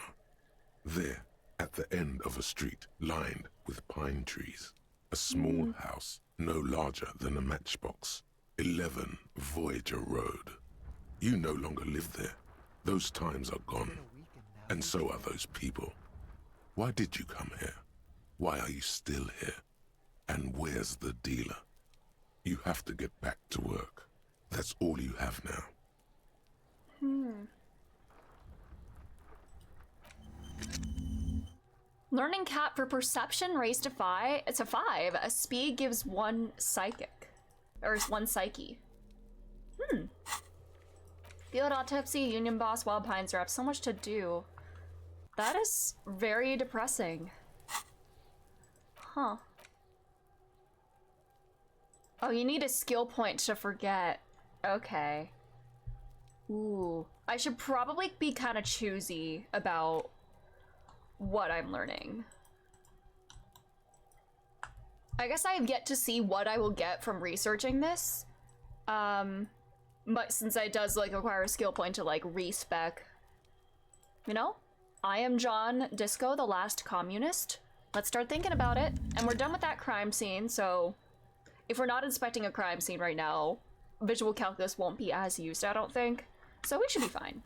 There, at the end of a street lined with pine trees, a small house no larger than a matchbox. 11 Voyager Road. You no longer live there. Those times are gone. And so are those people. Why did you come here? Why are you still here? And where's the dealer? You have to get back to work. That's all you have now. Learning cap for perception raised to 5. It's a 5. A speed gives 1 psychic. Or 1 psyche. Field autopsy, union boss, Wild Pines rep. So much to do. That is very depressing. Huh. Oh, you need a skill point to forget. Okay. Ooh. I should probably be kind of choosy about what I'm learning. I guess I have yet to see what I will get from researching this. But since it does like require a skill point to like respec, you know? I am John Disco, the last communist. Let's start thinking about it. And we're done with that crime scene, so if we're not inspecting a crime scene right now, visual calculus won't be as used, I don't think. So we should be fine.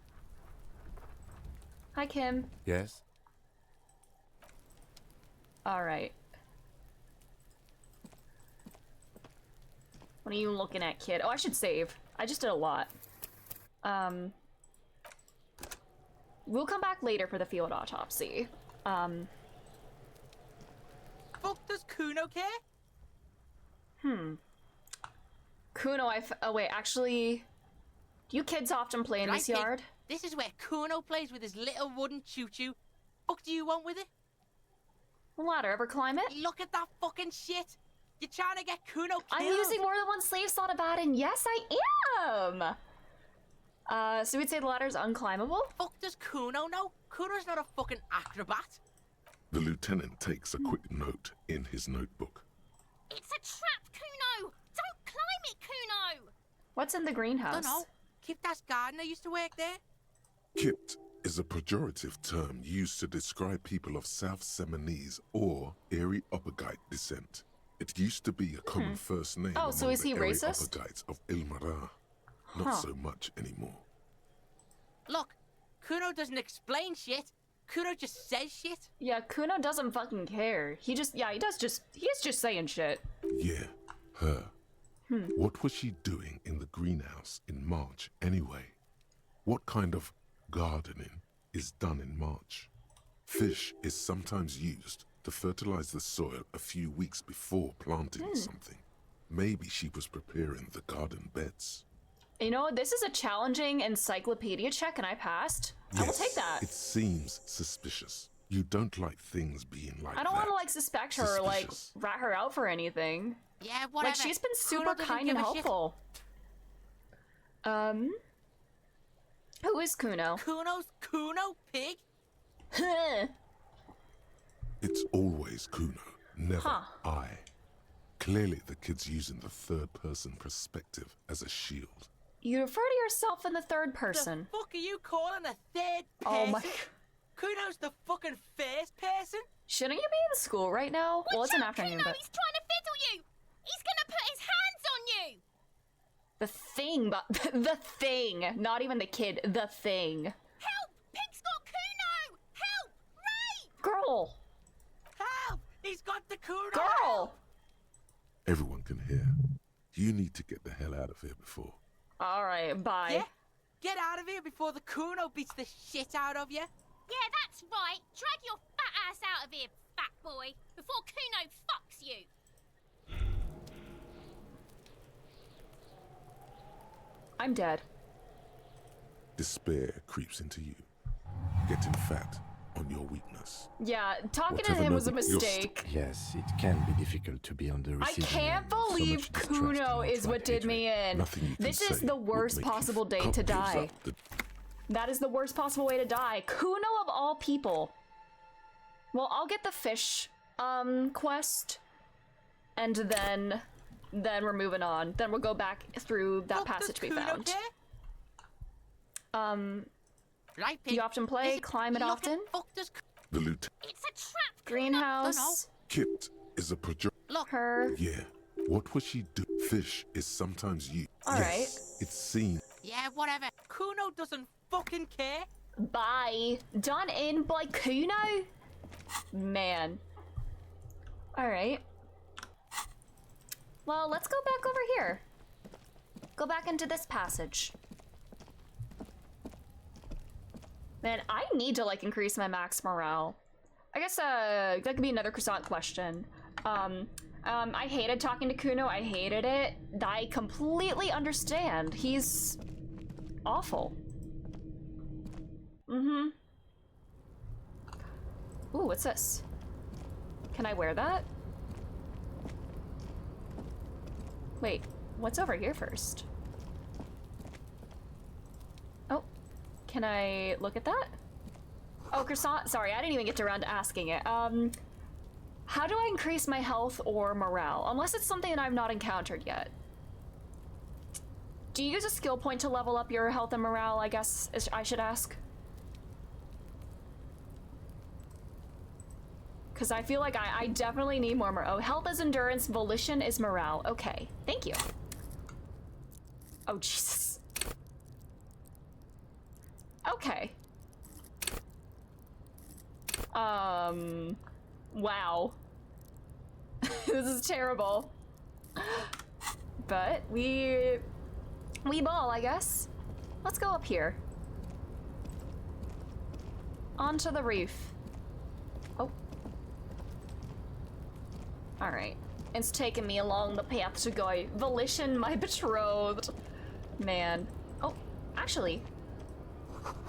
Hi, Kim. Yes? Alright. What are you looking at, kid? Oh, I should save. I just did a lot. We'll come back later for the field autopsy. Fuck does Kuno care? Kuno, oh wait, actually... Do you kids often play in Right, this kid, yard? This is where Kuno plays with his little wooden choo-choo. Fuck do you want with it? Ladder, ever climb it? Look at that fucking shit! You're trying to get Kuno killed! I'm using more than one slave slot about, and yes, I am! So we'd say the ladder's unclimbable? Fuck does Kuno know? Kuno's not a fucking acrobat. The lieutenant takes a quick note in his notebook. It's a trap, Kuno! Don't climb it, Kuno! What's in the greenhouse? Dunno. Kiptas gardener used to work there. Kipt is a pejorative term used to describe people of South Seminese or Erie Uppergite descent. It used to be a common first name Oh, so among is the he Erie racist? Uppergites of Ilmara. Not so much anymore. Look, Kuno doesn't explain shit. Kuno just says shit. Yeah, Kuno doesn't fucking care. He's just saying shit. Yeah, her. What was she doing in the greenhouse in March anyway? What kind of gardening is done in March? Fish is sometimes used to fertilize the soil a few weeks before planting something. Maybe she was preparing the garden beds. You know, this is a challenging encyclopedia check, and I passed. I will take that. It seems suspicious. You don't like things being like that. I don't want to, like, suspect her or, like, Suspicious. rat her out for anything. Yeah, whatever. Like, she's been super Kuno doesn't kind give and a shit. helpful. Who is Kuno? Kuno's Kuno pig? It's always Kuno, never Huh. I. Clearly the kid's using the third-person perspective as a shield. You refer to yourself in the third person. The fuck are you calling a third person? Oh my... Kuno's the fucking first person? Shouldn't you be in school right now? Well, it's an afternoon, Kuno, but... he's trying to fiddle you! He's gonna put his hands on you! The thing, but... the thing! Not even the kid, the thing. Help! Pig's got Kuno! Help! Ray! Girl! Help! He's got the Kuno! Girl! Everyone can hear. You need to get the hell out of here before. Alright, bye. Yeah? Get out of here before the Kuno beats the shit out of you. Yeah, that's right. Drag your fat ass out of here, fat boy, before Kuno fucks you. I'm dead. Despair creeps into you, getting fat on your weakness. Yeah, talking to Whatever him was a notebook you're mistake. Yes, it can be difficult to be on the I receiving can't end of so believe much distrust Kuno and is what did me in. Nothing you can This is say the would worst make you possible day gives to die. up the- That is the worst possible way to die. Kuno of all people. Well, I'll get the fish quest, and then we're moving on. Then we'll go back through that Fuck passage does we Kuno found. care? Right, Do you often play? Climb it often? Fuck does The lieutenant It's a trap, Greenhouse. Kipt is a project. Her. Yeah. What was she do? Fish is sometimes used. All yes, it's seen. Yeah, whatever. Kuno doesn't fucking care. Bye. Done in by Kuno? Man. Alright. Well, let's go back over here. Go back into this passage. Man, I need to, like, increase my max morale. I guess, that could be another croissant question. I hated talking to Kuno. I hated it. I completely understand. He's awful. Mm-hmm. Ooh, what's this? Can I wear that? Wait, what's over here first? Oh, can I look at that? Oh, croissant, sorry, I didn't even get around to asking it. How do I increase my health or morale? Unless it's something that I've not encountered yet. Do you use a skill point to level up your health and morale, I guess I should ask? Because I feel like I definitely need more. Oh, health is endurance, volition is morale. Okay, thank you. Oh, Jesus. Okay. Wow. This is terrible. But we ball, I guess. Let's go up here. Onto the reef. Oh. Alright. It's taking me along the path to go. Volition, my betrothed. Man. Oh, actually.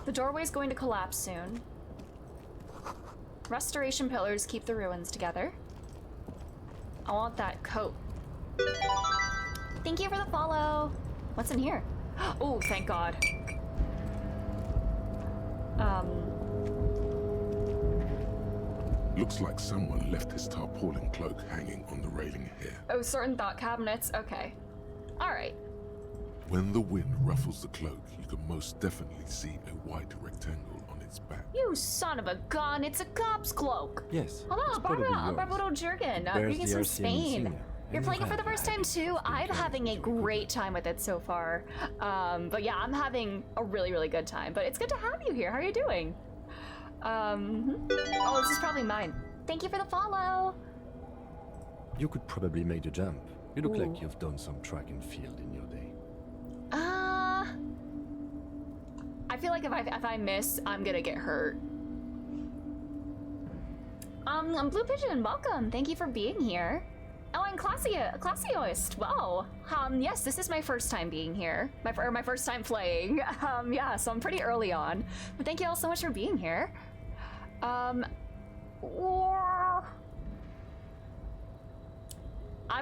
The doorway's going to collapse soon. Restoration pillars keep the ruins together. I want that coat. Thank you for the follow. What's in here? Oh, thank God. Looks like someone left his tarpaulin cloak hanging on the railing here. Oh, certain thought cabinets. Okay. All right. When the wind ruffles the cloak, you can most definitely see a white rectangle on its back. You son of a gun! It's a cop's cloak. Yes. Hello, Barbara. Barbara Jurgen. Greetings from Spain. You're playing it for the first time too. I'm having a great time with it so far. But yeah, I'm having a really, really good time. But it's good to have you here. How are you doing? Oh, this is probably mine. Thank you for the follow. You could probably make the jump. You look like you've done some track and field in your day. I feel like if I miss, I'm gonna get hurt. I'm Blue Pigeon, welcome. Thank you for being here. Oh, and Classioist, wow. Yes, this is my first time being here. My first time playing. Yeah, so I'm pretty early on. But thank you all so much for being here. I'm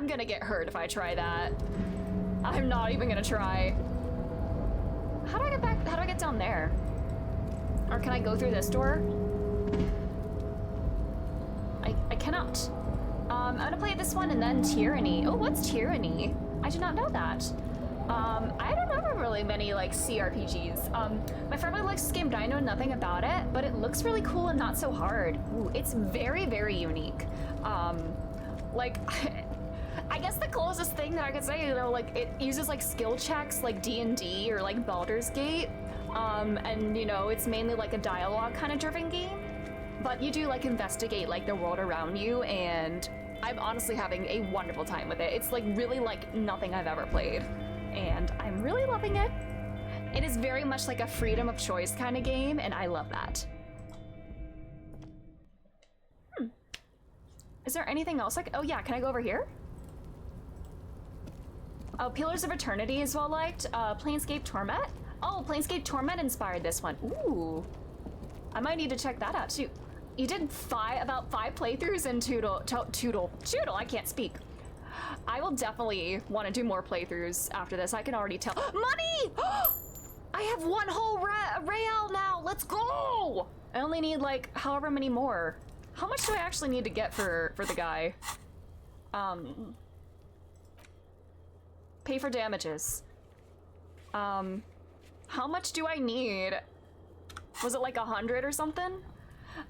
gonna get hurt if I try that. I'm not even gonna try. How do I get back? How do I get down there? Or can I go through this door? I cannot. I'm gonna play this one and then Tyranny. Oh, what's Tyranny? I did not know that. I don't remember really many like CRPGs. My friend likes this game, but I know nothing about it, but it looks really cool and not so hard. Ooh, it's very, very unique. Like, I guess the closest thing that I could say, you know, like it uses like skill checks like D&D or like Baldur's Gate. And you know, it's mainly like a dialogue kind of driven game, but you do like investigate like the world around you, and I'm honestly having a wonderful time with it. It's like really like nothing I've ever played, and I'm really loving it. It is very much like a freedom of choice kind of game, and I love that. Is there anything else like, oh yeah, can I go over here? Oh, Pillars of Eternity is well liked. Planescape Torment? Oh, Planescape Torment inspired this one. Ooh. I might need to check that out too. You did about five playthroughs in Toodle, I can't speak. I will definitely want to do more playthroughs after this. I can already tell. Money! I have one whole real now. Let's go! I only need like however many more. How much do I actually need to get for the guy? Pay for damages. How much do I need? Was it like 100 or something?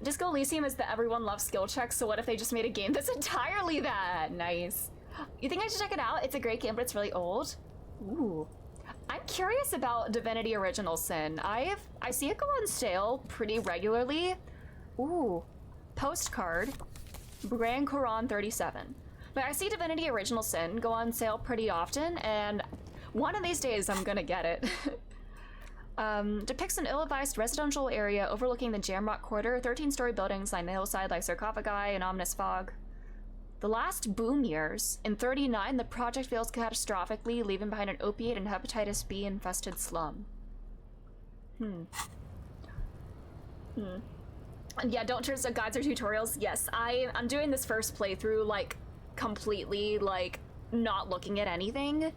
Disco Elysium is the everyone loves skill check, so what if they just made a game that's entirely that? Nice. You think I should check it out? It's a great game, but it's really old. Ooh. I'm curious about Divinity Original Sin. I see it go on sale pretty regularly. Ooh. Postcard. Grand Quran 37. But I see Divinity Original Sin go on sale pretty often, and one of these days I'm gonna get it. Depicts an ill-advised residential area overlooking the Jamrock Quarter, 13-story buildings line the hillside like sarcophagi and ominous fog. The last boom years. In 39, the project fails catastrophically, leaving behind an opiate and hepatitis B infested slum. Yeah, don't trust the guides or tutorials. Yes, I'm doing this first playthrough like completely like not looking at anything.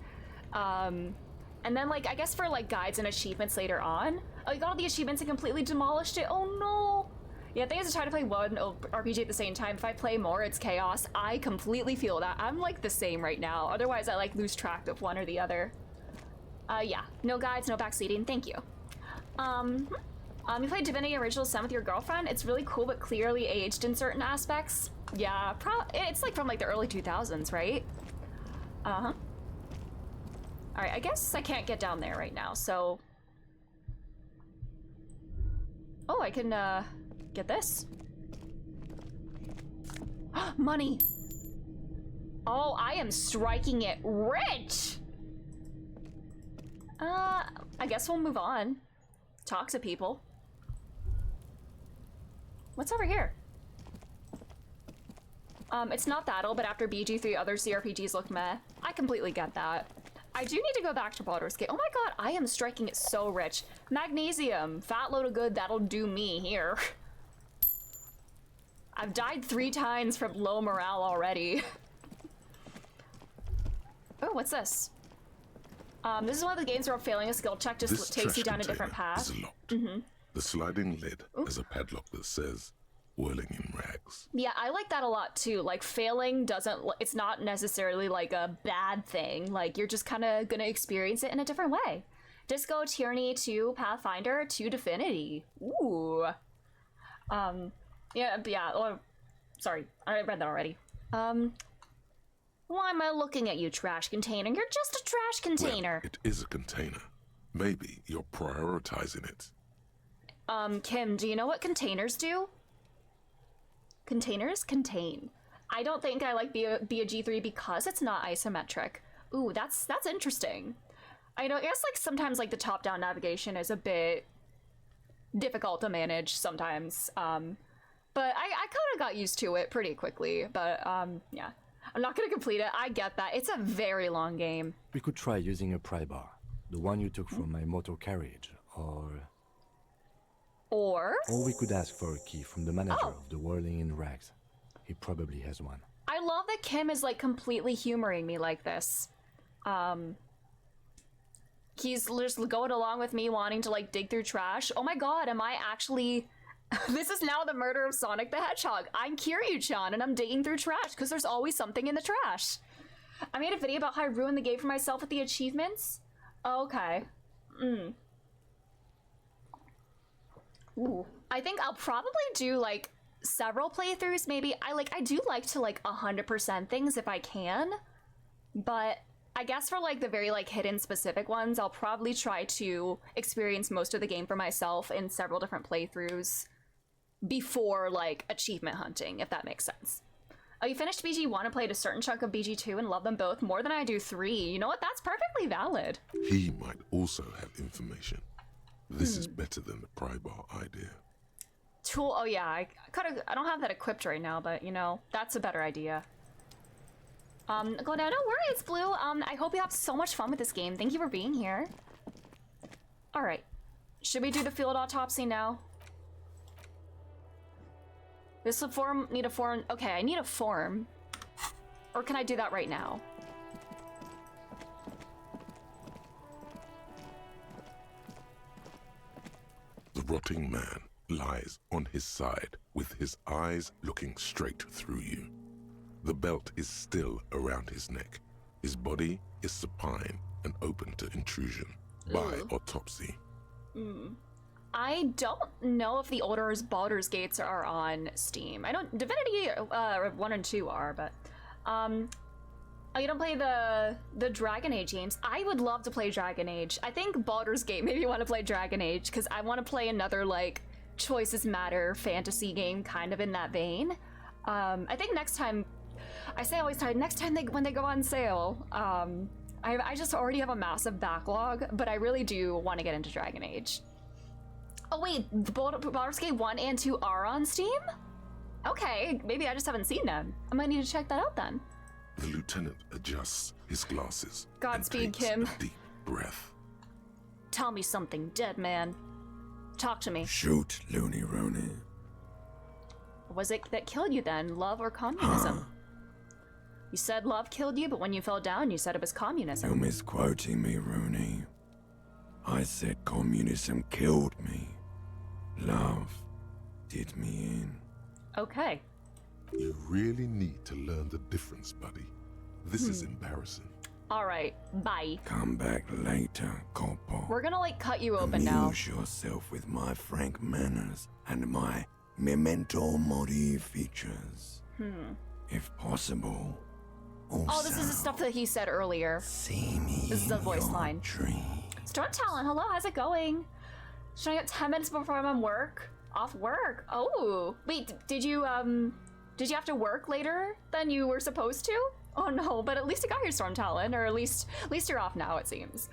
And then like I guess for like guides and achievements later on, I got all the achievements and completely demolished it. Oh no! Yeah, I think I have to try to play one RPG at the same time. If I play more, it's chaos. I completely feel that. I'm like the same right now. Otherwise, I like lose track of one or the other. Yeah, no guides, no backseating. Thank you. You played Divinity Original Sin with your girlfriend? It's really cool, but clearly aged in certain aspects. Yeah, it's like from like the early 2000s, right? Uh-huh. Alright, I guess I can't get down there right now, so... Oh, I can, get this. Money! Oh, I am striking it rich! I guess we'll move on. Talk to people. What's over here? It's not that old, but after BG3, other CRPGs look meh. I completely get that. I do need to go back to Baldur's Gate. Oh my god, I am striking it so rich. Magnesium, fat load of good, that'll do me here. I've died 3 times from low morale already. Oh, what's this? This is one of the games where failing a skill check just takes you down a different path. Is locked. The sliding lid has a padlock that says whirling in rags. Yeah, I like that a lot too. Like, failing it's not necessarily like a bad thing. Like, you're just kind of gonna experience it in a different way. Disco, Tyranny, to Pathfinder, to Divinity. Ooh. Yeah, oh, sorry, I read that already. Why am I looking at you, trash container? You're just a trash container. Well, it is a container. Maybe you're prioritizing it. Kim, do you know what containers do? Containers contain. I don't think I like BG3 because it's not isometric. Ooh, that's interesting. I know, I guess like sometimes like the top-down navigation is a bit difficult to manage sometimes. But I kind of got used to it pretty quickly. But yeah, I'm not gonna complete it. I get that. It's a very long game. We could try using a pry bar, the one you took from my motor carriage, Or we could ask for a key from the manager of the Whirling in Rags. He probably has one. I love that Kim is like completely humoring me like this. He's just going along with me wanting to like dig through trash. Oh my god, am I actually... This is now the murder of Sonic the Hedgehog. I'm Kiryu-chan and I'm digging through trash because there's always something in the trash. I made a video about how I ruined the game for myself with the achievements. Okay. Ooh. I think I'll probably do like several playthroughs maybe. I do like to like 100% things if I can. But I guess for like the very like hidden specific ones, I'll probably try to experience most of the game for myself in several different playthroughs before like achievement hunting, if that makes sense. Oh, you finished BG1 and played a certain chunk of BG2 and love them both more than I do 3. You know what? That's perfectly valid. He might also have information. This is better than the pry bar idea. Tool, oh yeah, I don't have that equipped right now, but you know, that's a better idea. Go down, no worries, Blue. I hope you have so much fun with this game. Thank you for being here. All right, should we do the field autopsy now? This form, need a form, okay, I need a form. Or can I do that right now? The rotting man lies on his side with his eyes looking straight through you. The belt is still around his neck. His body is supine and open to intrusion by autopsy. I don't know if the older Baldur's Gates are on Steam. I don't, Divinity 1 and 2 are, but oh, you don't play the Dragon Age games? I would love to play Dragon Age. I think Baldur's Gate made me want to play Dragon Age because I want to play another like choices matter fantasy game kind of in that vein. I think next time, I say always time, next time when they go on sale, I just already have a massive backlog, but I really do want to get into Dragon Age. Oh wait, Baldur's Gate 1 and 2 are on Steam? Okay, maybe I just haven't seen them. I might need to check that out then. The lieutenant adjusts his glasses. Godspeed, and takes Kim. a deep breath. Tell me something, dead man. Talk to me. Shoot, Looney Rooney. Was it that killed you then, love or communism? You said love killed you, but when you fell down, you said it was communism. You're misquoting me, Rooney. I said communism killed me. Love did me in. Okay. You really need to learn the difference, buddy. This is embarrassing. Alright, bye. Come back later, Corpo. We're gonna, like, cut you open now. Amuse yourself with my frank manners and my memento mori features. If possible. Also, Oh, this is the stuff that he said earlier. see me This is the in voice your line. dream. Storm Talon, hello, how's it going? Showing up 10 minutes before I'm on work. Off work. Oh, wait, did you have to work later than you were supposed to? Oh no, but at least you got your Storm Talon, or at least you're off now, it seems.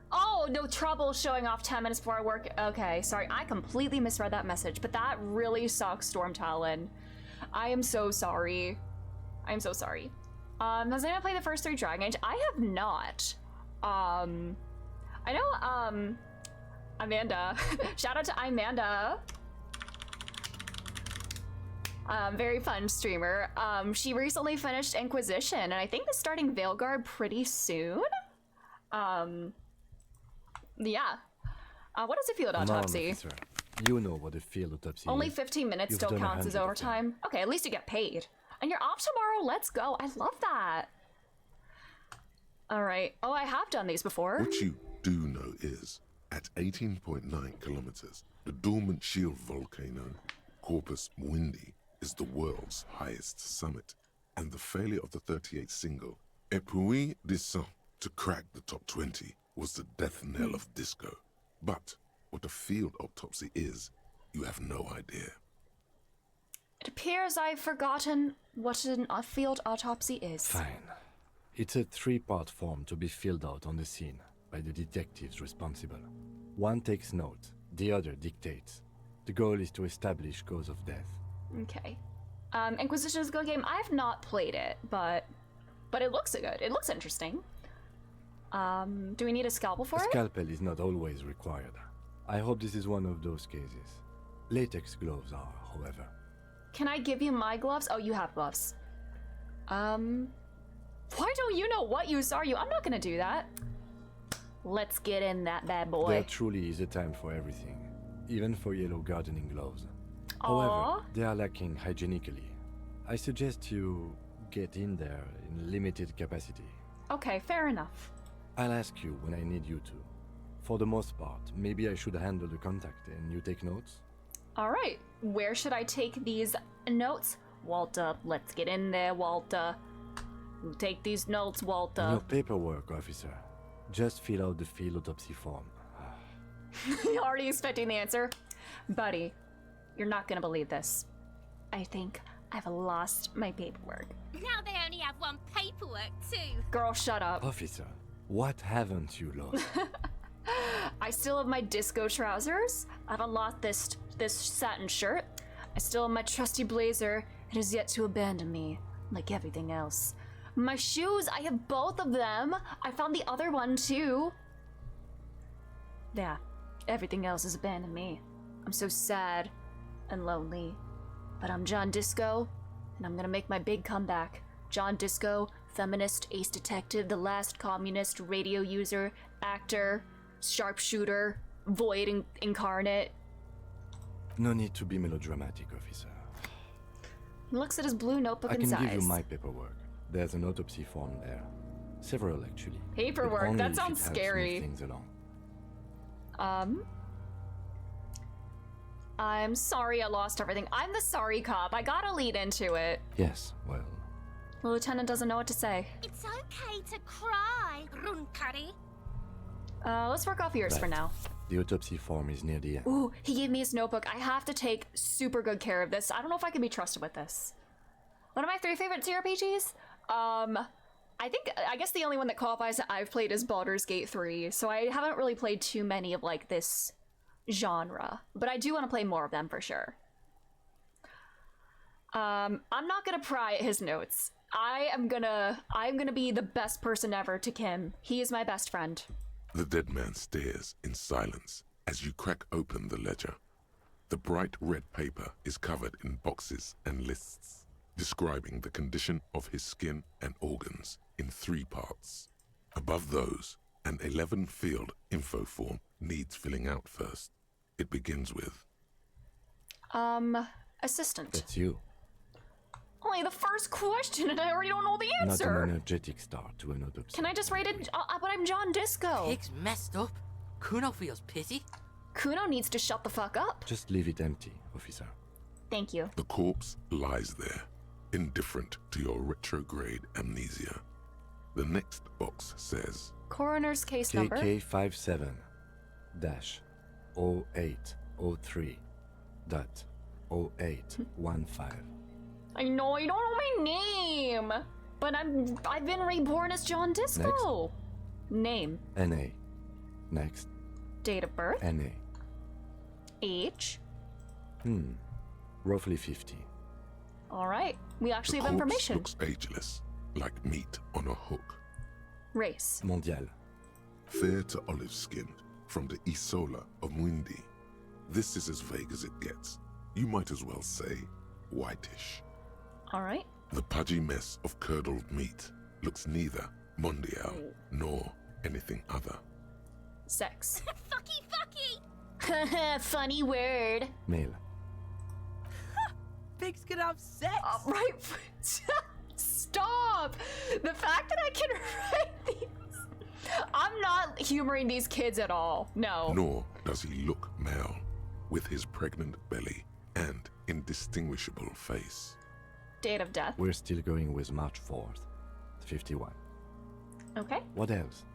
Oh, no trouble showing off 10 minutes before I work. Okay, sorry, I completely misread that message, but that really sucks, Storm Talon. I am so sorry. I'm so sorry. Has anyone played the first 3 Dragon Age? I have not. I know, Amanda. Shout out to Amanda. Very fun streamer. She recently finished Inquisition, and I think is starting Veilguard pretty soon. Yeah. What does it feel at Come on, Autopsy? officer. You know what a field autopsy Only is. 15 minutes You've still done counts as 100 of them. overtime. Okay, at least you get paid. And you're off tomorrow. Let's go. I love that. All right. Oh, I have done these before. What you do know is, at 18.9 kilometers, the dormant shield volcano, Corpus Mundi, is the world's highest summit, and the failure of the 38 single, Epui Descent, to crack the top 20 was the death knell of disco. But what a field autopsy is, you have no idea. It appears I've forgotten what a field autopsy is. Fine. It's a 3-part form to be filled out on the scene by the detectives responsible. One takes note, the other dictates. The goal is to establish cause of death. Okay. Inquisition is a good game. I have not played it, but it looks good. It looks interesting. Do we need a scalpel for A it? scalpel is not always required. I hope this is one of those cases. Latex gloves are, however. Can I give you my gloves? Oh, you have gloves. Why don't you know what use are you? I'm not gonna do that. Let's get in that bad boy. There truly is a time for everything, even for yellow gardening gloves. Aw. However, they are lacking hygienically. I suggest you get in there in limited capacity. Okay, fair enough. I'll ask you when I need you to. For the most part, maybe I should handle the contact and you take notes? All right, where should I take these notes? Walter, let's get in there, Walter. Take these notes, In Walter. your paperwork, officer, just fill out the field autopsy form. You're already expecting the answer? Buddy, you're not gonna believe this. I think I've lost my paperwork. Now they only have one paperwork too. Girl, shut up. Officer, what haven't you lost? I still have my disco trousers. I haven't lost this satin shirt. I still have my trusty blazer. It has yet to abandon me, like everything else. My shoes, I have both of them. I found the other one too. Yeah, everything else has abandoned me. I'm so sad and lonely. But I'm John Disco, and I'm gonna make my big comeback. John Disco, feminist, ace detective, the last communist, radio user, actor, sharpshooter, void incarnate. No need to be melodramatic, officer. He looks at his blue notebook I and can sighs. give you my paperwork. There's an autopsy form there. Several, actually. Paperwork? But only That if sounds it helps scary. move things along. I'm sorry I lost everything. I'm the sorry cop. I gotta lead into it. Yes, well, The lieutenant doesn't know what to say. It's okay to cry, Runkari. Let's work off yours for Right. now. the autopsy form is near the end. Ooh, he gave me his notebook. I have to take super good care of this. I don't know if I can be trusted with this. One of my 3 favorite CRPGs? I guess the only one that qualifies that I've played is Baldur's Gate 3, so I haven't really played too many of like this genre, but I do want to play more of them for sure. I'm not gonna pry at his notes. I'm gonna be the best person ever to Kim. He is my best friend. The dead man stares in silence as you crack open the ledger. The bright red paper is covered in boxes and lists, describing the condition of his skin and organs in 3 parts. Above those, an 11-field info form needs filling out first. It begins with, Assistant. That's you. Oh, literally the first question and I already don't know the Not answer. an energetic start to an autopsy. Can I just write it? But I'm John Disco. Pig's messed up. Kuno feels pity. Kuno needs to shut the fuck up. Just leave it empty, officer. Thank you. The corpse lies there, indifferent to your retrograde amnesia. The next box says Coroner's case number. KK57-0803.0815. I know you don't know my name, but I've been reborn as John Disco. Name. NA. Next. Date of birth. NA. Age. Roughly 50. All right, we actually the have corpse information. looks ageless, like meat on a hook. Race. Mondial. Fair to olive-skinned, from the Isola of Mwindi. This is as vague as it gets. You might as well say whitish. All right. The pudgy mess of curdled meat looks neither mondial nor anything other. Sex. Fucky! Funny word. Male. Pigs can have sex. Right. Stop. The fact that I can write these. I'm not humoring these kids at all. No. Nor does he look male, with his pregnant belly and indistinguishable face. Date of death. We're still going with March 4th. 51. Okay. What else?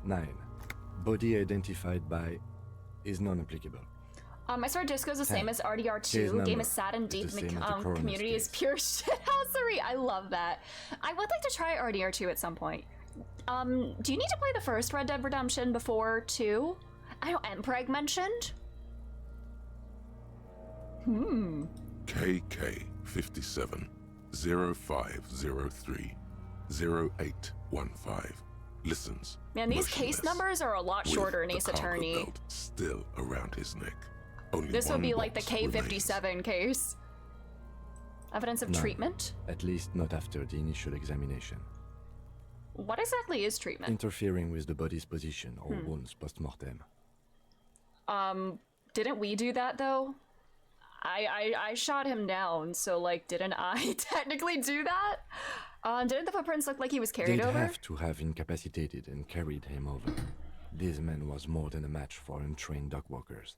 9. Body identified by is non-applicable. I swear Disco's the 10. same as RDR2. Case Game is sad and number deep is in the the same as the coroner's community is case. pure shithousery. I love that. I would like to try RDR2 at some point. Do you need to play the first Red Dead Redemption before 2? I know Mpreg mentioned. KK 57 0503 0815 listens. Man, these case motionless, numbers are a lot with shorter in the Ace cargo Attorney. belt still around his neck. Only This would one be like the box remains. K57 case. Evidence of None. treatment? At least not after the initial examination. What exactly is treatment? Interfering with the body's position or wounds post-mortem. Didn't we do that though? I shot him down, so like, didn't I technically do that? Didn't the footprints look like he was carried They'd over? have to have incapacitated and carried him over. This man was more than a match for untrained dog walkers.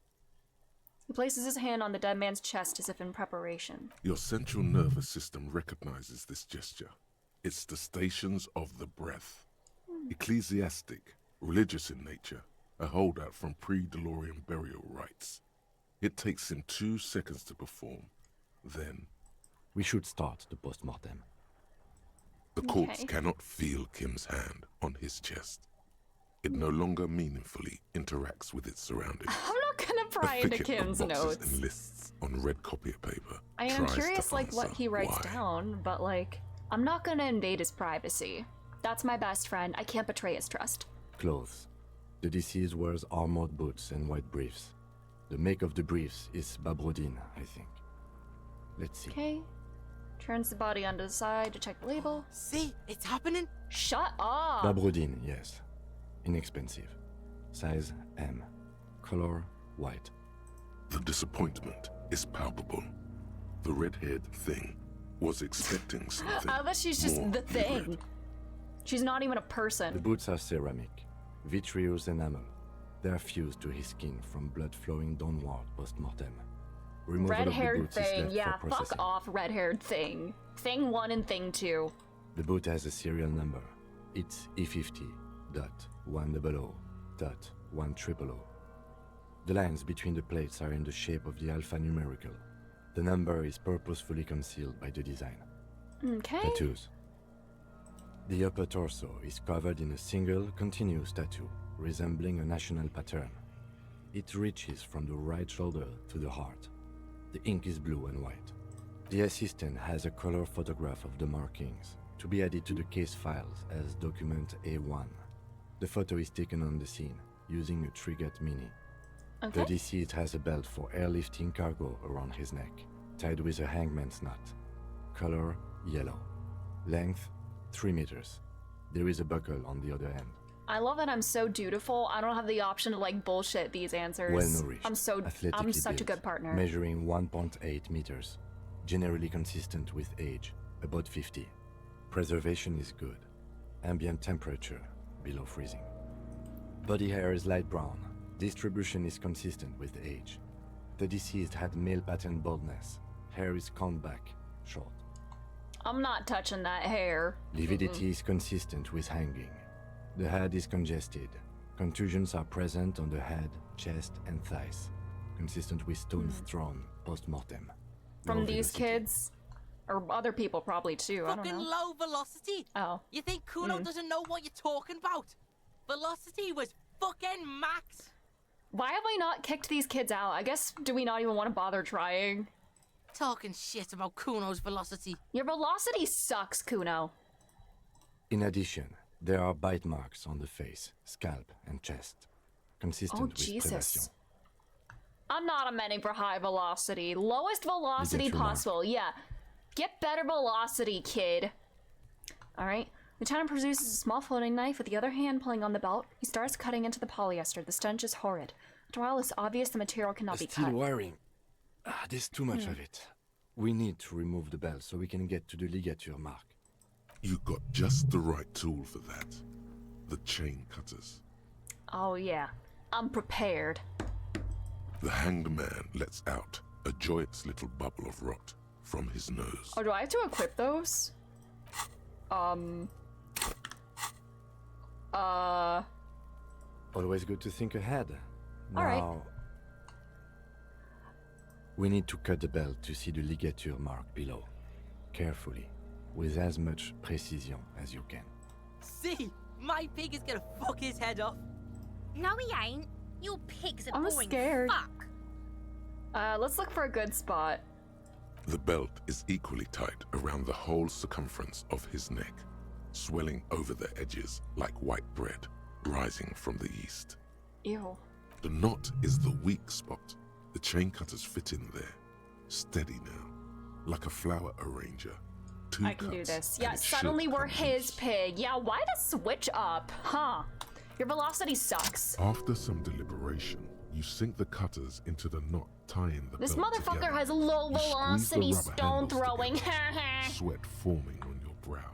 He places his hand on the dead man's chest as if in preparation. Your central nervous system recognizes this gesture. It's the stations of the breath. Ecclesiastic, religious in nature, a holdout from pre-DeLorean burial rites. It takes him 2 seconds to perform. Then, We should start the post-mortem. the corpse Okay. cannot feel Kim's hand on his chest. It no longer meaningfully interacts with its surroundings. I'm not gonna A pry into thicket Kim's of boxes notes. and lists on red copier paper. I am tries to curious like what answer he writes why. down, but like, I'm not gonna invade his privacy. That's my best friend. I can't betray his trust. Clothes. The deceased wears armored boots and white briefs. The make of the briefs is Babrodin, I think. Let's see. Okay. Turns the body onto the side to check the label. See, it's happening. Shut up! Babrodin, yes. Inexpensive. Size M. Color white. The disappointment is palpable. The red-haired thing was expecting something. I bet she's just more the thing. lurid. She's not even a The person. boots are ceramic, vitreous enamel. They are fused to his skin from blood flowing downward post-mortem. Removal of the Red-haired boots is thing. left Yeah, for fuck processing. off, red-haired thing. Thing 1 and thing 2. The boot has a serial number. It's E50.100.100. The lines between the plates are in the shape of the alphanumerical. The number is purposefully concealed by the design. Okay. Tattoos. The upper torso is covered in a single, continuous tattoo, resembling a national pattern. It reaches from the right shoulder to the heart. The ink is blue and white. The assistant has a color photograph of the markings, to be added to the case files as document A1. The photo is taken on the scene, using a Trigat Mini. Okay. The deceased has a belt for airlifting cargo around his neck, tied with a hangman's knot. Color yellow. Length 3 meters. There is a buckle on the other end. I love that I'm so dutiful. I don't have the option to like bullshit these answers. Well nourished. I'm athletically such a built, good partner. Measuring 1.8 meters. generally consistent with age, about 50. Preservation is good. Ambient temperature, below freezing. Body hair is light brown. Distribution is consistent with age. The deceased had male pattern baldness. Hair is combed back, short. I'm not touching that hair. Lividity is consistent with hanging. The head is congested. Contusions are present on the head, chest, and thighs, consistent with stones thrown post-mortem. From these kids? Or other people probably too, I don't Fucking know. low velocity. Oh. You think Kuno doesn't know what you're talking about? Velocity was fucking max. Why have we not kicked these kids out? I guess, do we not even want to bother trying? Talking shit about Kuno's velocity. Your velocity sucks, Kuno. In addition, there are bite marks on the face, scalp, and chest, consistent with predation. I'm not amending for high velocity. Lowest velocity possible, yeah. Get better velocity, kid. Alright. Lieutenant produces a small floating knife with the other hand pulling on the belt. He starts cutting into the polyester. The stench is horrid. After a while, it's obvious the material cannot be cut. Still wiring. There's too much of it. We need to remove the belt so we can get to the ligature mark. You got just the right tool for that. The chain cutters. Oh yeah. I'm prepared. The hanged man lets out a joyous little bubble of rot from his nose. Oh, do I have to equip those? Always good to think ahead. All right. Now, we need to cut the belt to see the ligature mark below. Carefully, with as much precision as you can. See, my pig is gonna fuck his head off. No, he ain't. Your pig's a I'm boring scared. fuck. Let's look for a good spot. The belt is equally tight around the whole circumference of his neck, swelling over the edges like white bread rising from the east. Ew. The knot is the weak spot. The chain cutters fit in there. Steady now, like a flower arranger. Two I can do cuts, this. and Yeah, it should suddenly we're come his loose. pig. Yeah, why the switch up? Huh. Your velocity sucks. After some deliberation, you sink the cutters into the knot tying the This belt motherfucker together. has low You squeeze the velocity rubber stone handles throwing. together, sweat forming on your brow.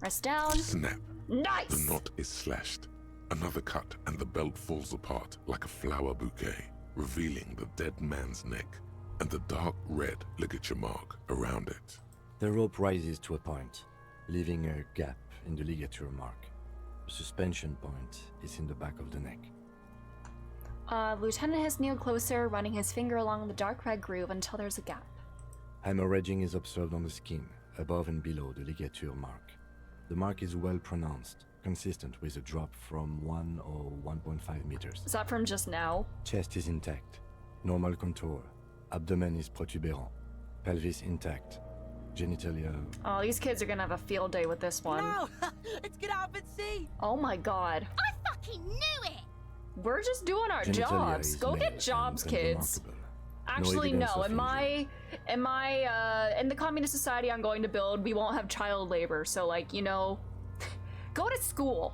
Rest down. Snap. Nice. The knot is slashed. Another cut and the belt falls apart like a flower bouquet, revealing the dead man's neck and the dark red ligature mark around it. The rope rises to a point, leaving a gap in the ligature mark. The suspension point is in the back of the neck. Lieutenant has kneeled closer, running his finger along the dark red groove until there's a gap. Hemorrhaging is observed on the skin, above and below the ligature mark. The mark is well pronounced, consistent with a drop from 1 or 1.5 meters. Is that from just now? Chest is intact, normal contour. Abdomen is protuberant, pelvis intact, genitalia. Oh, these kids are gonna have a field day with this one. No, let's get out and see. Oh my god. I fucking knew it. We're just doing our Genitalia jobs. is Go male get jobs, and kids. remarkable. Actually, evidence no. of In the communist society I'm going to build, we won't have child labor. So, like, you know, go to school.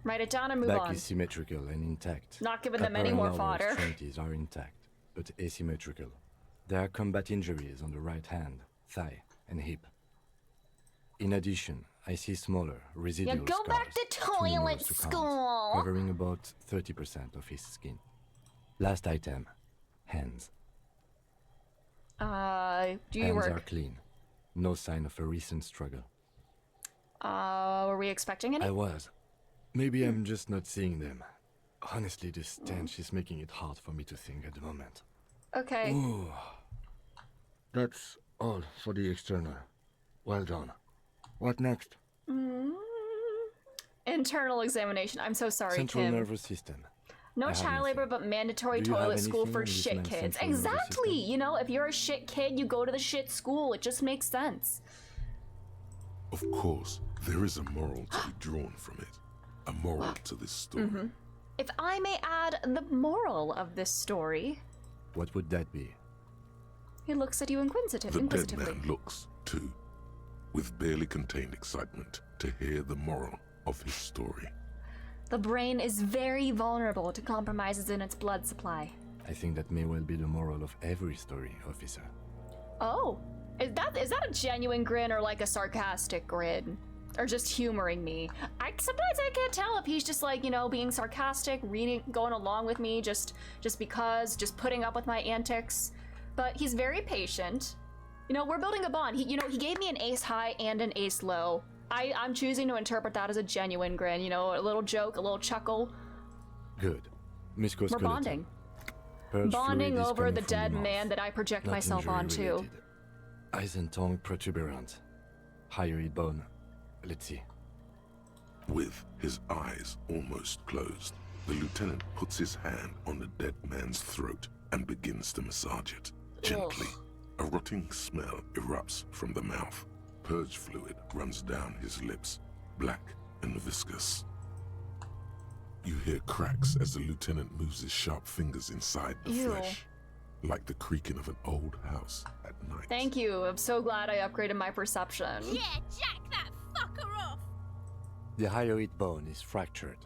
Write it down and move Back on. is symmetrical and intact. Not giving them any Upper more and lower fodder. extremities are intact, but asymmetrical. There are combat injuries on the right hand, thigh, and hip. In addition, I see smaller, residual Yeah, go scars, back to too numerous toilet to count, school. covering about 30% of his skin. Last item, hands. Do you Hands work? are clean. No sign of a recent struggle. Were we expecting any? I was. Maybe I'm just not seeing them. Honestly, this stench is making it hard for me to think at the moment. Okay. Ooh. That's all for the external. Well done. What next? Internal examination. I'm so sorry, Central Kim. nervous system. No I have child labor, but mandatory Do you have toilet school anything for on this shit man's kids. central nervous Exactly. You know, if you're a shit kid, you go to the shit school. It just makes sense. Of course, there is a moral to be drawn from it. A moral to this story. If I may add the moral of this story, What would that be? he looks at you The dead inquisitively. man looks, too, with barely contained excitement to hear the moral of his story. The brain is very vulnerable to compromises in its blood supply. I think that may well be the moral of every story, officer. Oh, is that a genuine grin or like a sarcastic grin? Or just humoring me? Sometimes I can't tell if he's just like, you know, being sarcastic, going along with me just because, just putting up with my antics. But he's very patient. You know, we're building a bond. He gave me an ace high and an ace low. I'm choosing to interpret that as a genuine grin, you know, a little joke, a little chuckle. Good. Musculoskeleton. We're bonding. Purge Bonding fluid is over coming the from dead mouth, man that I project not myself onto. injury-related. Eyes and tongue protuberant. Hyoid bone. Let's see. With his eyes almost closed, the lieutenant puts his hand on the dead man's throat and begins to massage it. Gently, a rotting smell erupts from the mouth. Purge fluid runs down his lips, black and viscous. You hear cracks as the lieutenant moves his sharp fingers inside the flesh, like the creaking of an old house at night. Thank you. I'm so glad I upgraded my perception. Yeah, jack that fucker off! The hyoid bone is fractured.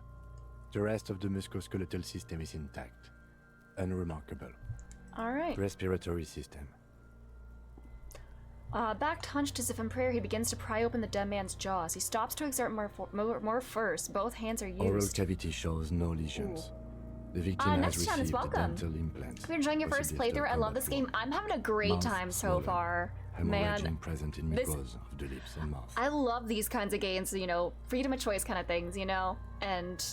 The rest of the musculoskeletal system is intact. Unremarkable. All right. Respiratory system. Back hunched as if in prayer, he begins to pry open the dead man's jaws. He stops to exert more force. Both hands are used. Oral cavity shows no lesions. The victim has next received welcome. dental implants. If you're enjoying your first possibly playthrough, I love this game. wound. I'm having a great Mouth time so swollen. far. Hemorrhaging Man, present in this- mucosa of the lips and mouth. I love these kinds of games, you know, freedom of choice kind of things, you know? And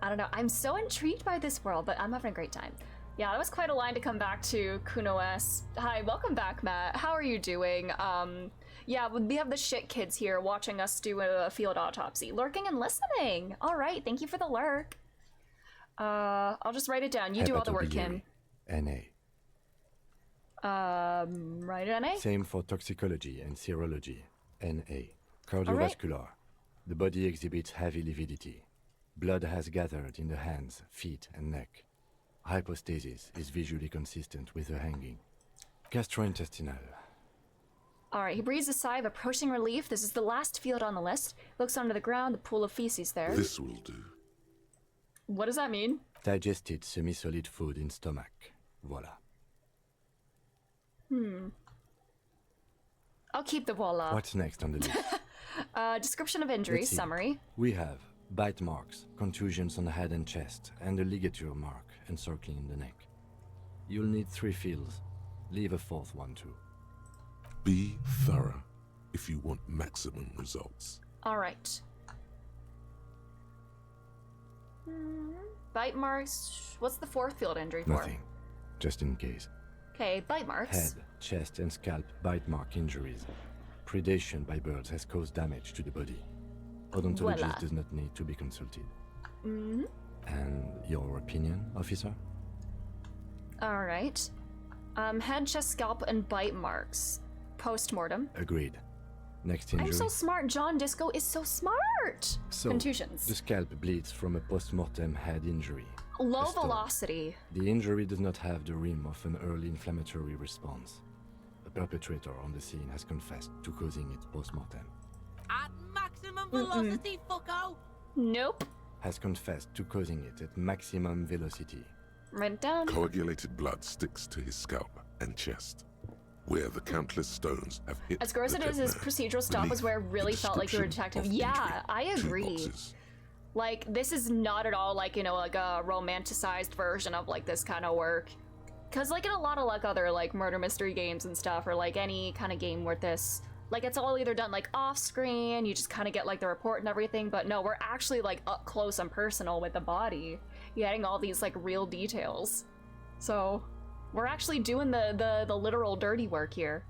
I don't know, I'm so intrigued by this world, but I'm having a great time. Yeah, that was quite a line to come back to, Kuno-S. Hi, welcome back, Matt. How are you doing? Yeah, we have the shit kids here watching us do a field autopsy. Lurking and listening. All right, thank you for the lurk. I'll just write it down. You do all the work, Kim. NA. Write it NA? Same for toxicology and serology. NA. Cardiovascular. The body exhibits heavy lividity. Blood has gathered in the hands, feet, and neck. Hypostasis is visually consistent with the hanging. Gastrointestinal. Alright, he breathes a sigh of approaching relief. This is the last field on the list. Looks under the ground, the pool of feces there. This will do. What does that mean? Digested semi-solid food in stomach. Voila. I'll keep the voila. What's next on the list? Description of injury, Let's see. summary. We have bite marks, contusions on the head and chest, and a ligature mark encircling the neck. You'll need 3 fields. Leave a 4th one too. Be thorough if you want maximum results. Alright. Bite marks. What's the 4th field injury for? Nothing. Just in case. Okay, bite marks. Head, chest, and scalp bite mark injuries. Predation by birds has caused damage to the body. Odontologist Voila. does not need to be consulted. And your opinion, officer? Alright. Head, chest, scalp, and bite marks. Post-mortem. Agreed. Next injury. I'm so smart. John Disco is so smart. So, Contusions. the scalp bleeds from a post-mortem head injury. Low A stone. velocity. The injury does not have the rim of an early inflammatory response. The perpetrator on the scene has confessed to causing it post-mortem. At maximum velocity, fucko! Nope. Has confessed to causing it at maximum velocity. Write it down. Coagulated blood sticks to his scalp and chest, where the countless stones have hit. As gross the as it dead is, man procedural stuff beneath was where it really the felt like you were a description detective. of Yeah, I injury. 2 agree. boxes. Like, this is not at all like, you know, like a romanticized version of like this kind of work. Cause like in a lot of like other like murder mystery games and stuff, or like any kind of game where this, like it's all either done like off screen, you just kind of get like the report and everything, but no, we're actually like up close and personal with the body, getting all these like real details. So we're actually doing the literal dirty work here.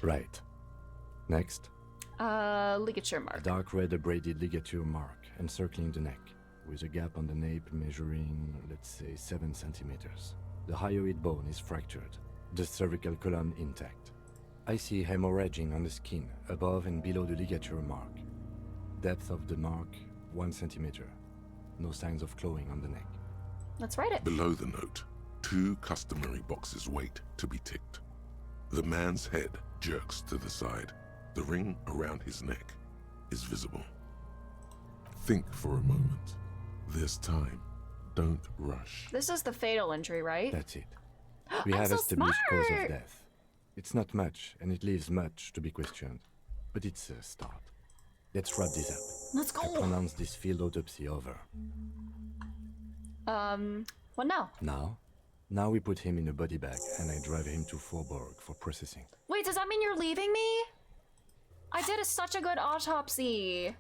Right. Next. Ligature mark. Dark red abraded ligature mark encircling the neck, with a gap on the nape measuring, let's say, 7 centimeters. The hyoid bone is fractured, the cervical column intact. I see hemorrhaging on the skin, above and below the ligature mark. Depth of the mark, 1 centimeter. No signs of clawing on the neck. Let's write it. Below the note, 2 customary boxes wait to be ticked. The man's head jerks to the side. The ring around his neck is visible. Think for a moment. There's time. Don't rush. This is the fatal injury, right? That's it. We I'm have so established cause smart! of death. It's not much, and it leaves much to be questioned. But it's a start. Let's wrap this up. Let's go! I pronounce this field autopsy over. What now? Now we put him in a body bag, and I drive him to Forborg for processing. Wait, does that mean you're leaving me? I did such a good autopsy.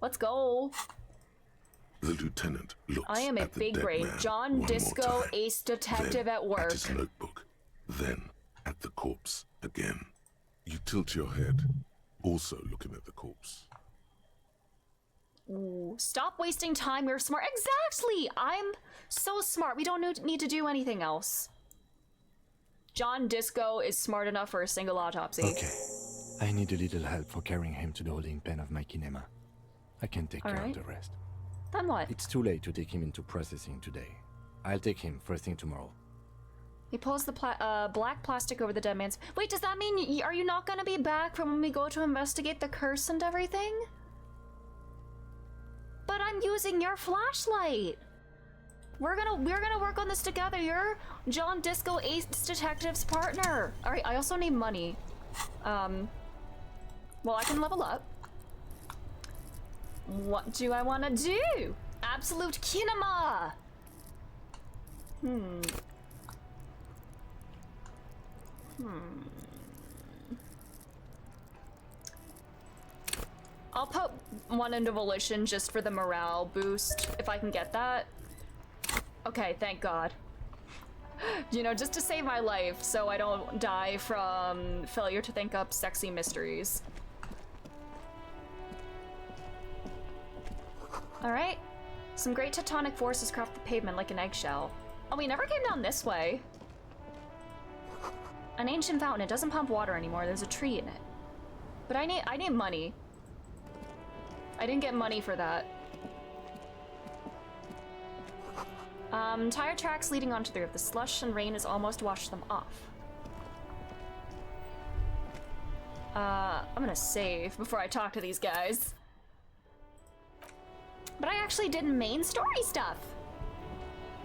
Let's go. The lieutenant looks I am a at the big dead brain. man John one Disco, more time, ace detective then at work. At his notebook, then at the corpse again. You tilt your head, also looking at the corpse. Ooh, stop wasting time. You're smart. Exactly. I'm so smart. We don't need to do anything else. John Disco is smart enough for a single autopsy. Okay. I need a little help for carrying him to the holding pen of my kinema. I can take care of the rest. Then what? It's too late to take him into processing today. I'll take him first thing tomorrow. He pulls the black plastic over the dead man's... Wait, does that mean... Are you not gonna be back from when we go to investigate the curse and everything? But I'm using your flashlight! We're gonna work on this together. You're John Disco Ace Detective's partner. Alright, I also need money. Well, I can level up. What do I want to do? Absolute kinema! I'll put one into Volition just for the morale boost, if I can get that. Okay, thank God. You know, just to save my life so I don't die from failure to think up sexy mysteries. Alright. Some great tectonic forces craft the pavement like an eggshell. Oh, we never came down this way. An ancient fountain. It doesn't pump water anymore. There's a tree in it. But I need money. I didn't get money for that. Tire tracks leading onto the roof. The slush and rain has almost washed them off. I'm gonna save before I talk to these guys. But I actually did main story stuff.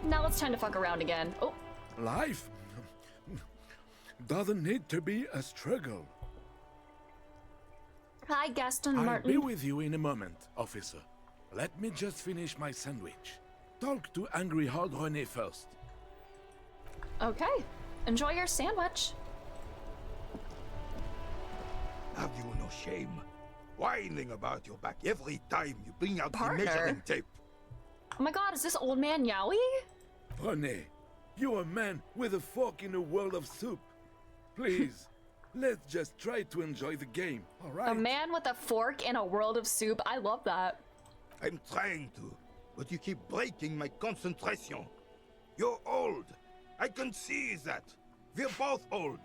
Now it's time to fuck around again. Oh. Life doesn't need to be a struggle. Hi, Gaston I'll Martin. be with you in a moment, officer. Let me just finish my sandwich. Talk to Angry Hard René first. Okay. Enjoy your sandwich. Have you no shame? Whining about your back every time you bring out Partner. the measuring tape. Oh my god, is this old man Yowie? René, you're a man with a fork in a world of soup. Please, let's just try to enjoy the game, all right? A man with a fork in a world of soup. I love that. I'm trying to, but you keep breaking my concentration. You're old. I can see that. We're both old.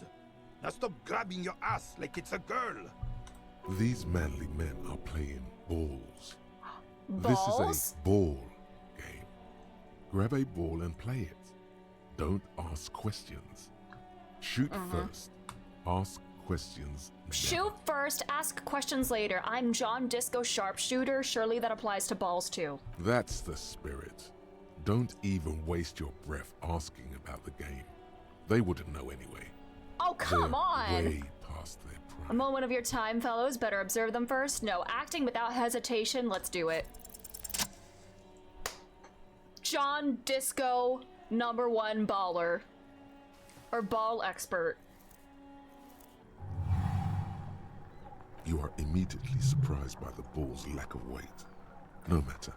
Now stop grabbing your ass like it's a girl. These manly men are playing balls. Balls? This is a ball game. Grab a ball and play it. Don't ask questions. Shoot first. Ask questions never. Shoot first, ask questions later. I'm John Disco Sharpshooter. Surely that applies to balls too. That's the spirit. Don't even waste your breath asking about the game. They wouldn't know anyway. Oh, come They're on! way past their prime. A moment of your time, fellows. Better observe them first. No, acting without hesitation. Let's do it. John Disco, #1 baller. Or ball expert. You are immediately surprised by the ball's lack of weight. No matter.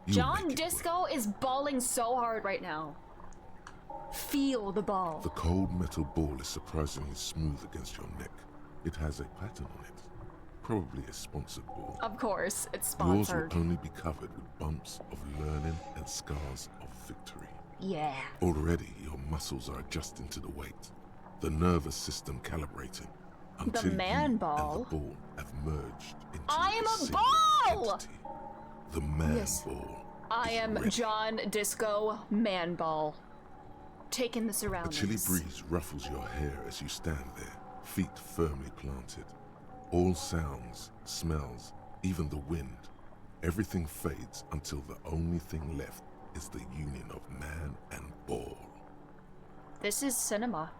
You John make it Disco is balling so hard right now. Feel the ball. The cold metal ball is surprisingly smooth against your neck. It has a pattern on it. Probably a sponsored ball. Of course, it's Yours sponsored. will only be covered with bumps of learning and scars of victory. Yeah. Already, your muscles are adjusting to the weight. The nervous system calibrating. Until The man you ball. and the ball have merged into I am a single ball! entity. The man Yes. ball. I am John Disco Manball. Taking the A surroundings. chilly breeze ruffles your hair as you stand there, feet firmly planted. All sounds, smells, even the wind, everything fades until the only thing left is the union of man and ball. This is cinema.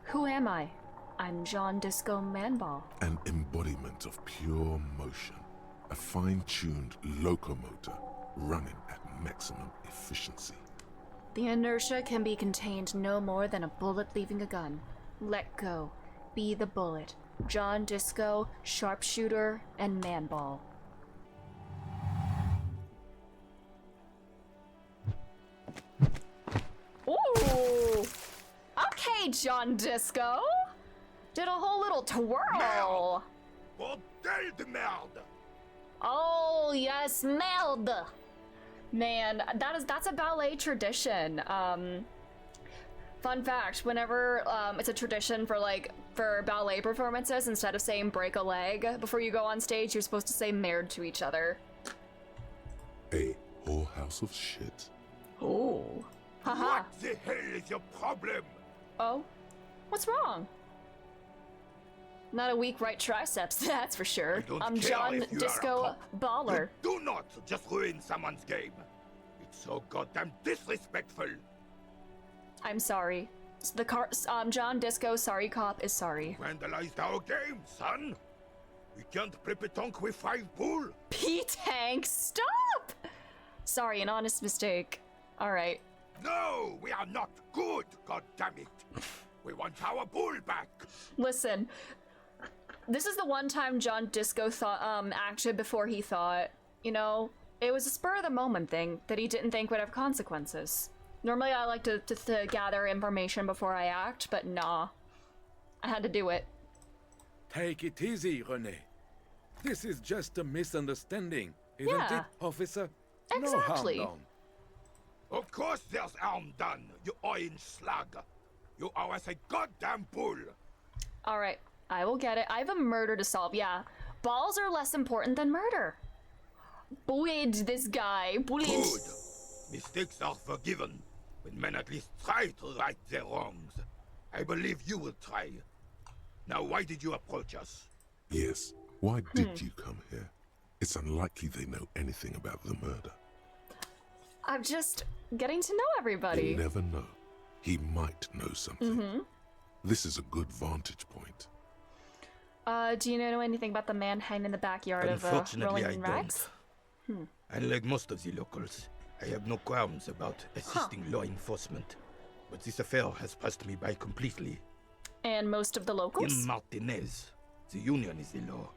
Who am I? I'm John Disco Manball. An embodiment of pure motion. A fine-tuned locomotor running at maximum efficiency. The inertia can be contained no more than a bullet leaving a gun. Let go. Be the bullet. John Disco, sharpshooter, and manball. Ooh! Okay, John Disco! Did a whole little twirl! Bordel de merde! Oh, yes, merde! Man, that's a ballet tradition. Fun fact, whenever it's a tradition for ballet performances, instead of saying break a leg before you go on stage, you're supposed to say merde to each other. A whorehouse of shit. Oh. Haha. What the hell is your problem? Oh? What's wrong? Not a weak right triceps, that's for sure. I'm John Disco Baller. Do not just ruin someone's game. It's so goddamn disrespectful. I'm sorry. John Disco Sorry Cop is sorry. Vandalized our game, son. We can't play pétanque with 5 bull. P-Tank, stop! Sorry, an honest mistake. Alright. No, we are not good, goddammit. We want our bull back. Listen, this is the one time John Disco acted before he thought. You know, it was a spur of the moment thing that he didn't think would have consequences. Normally I like to gather information before I act, but nah. I had to do it. Take it easy, Renee. This is just a misunderstanding, isn't it, officer? Exactly. No harm done. Of course there's harm done, you orange slug. You owe us a goddamn bull. Alright, I will get it. I have a murder to solve, yeah. Balls are less important than murder. Bullied this guy. Bullied. Good. Mistakes are forgiven when men at least try to right their wrongs. I believe you will try. Now, why did you approach us? Yes, why did you come here? It's unlikely they know anything about the murder. I'm just getting to know everybody. You never know. He might know something. This is a good vantage point. Do you know anything about the man hanged in the backyard of Unfortunately, Rolling I Rags? don't. Unlike most of the locals, I have no qualms about assisting law enforcement. But this affair has passed me by completely. And most of the locals? In Martinez, the union is the law.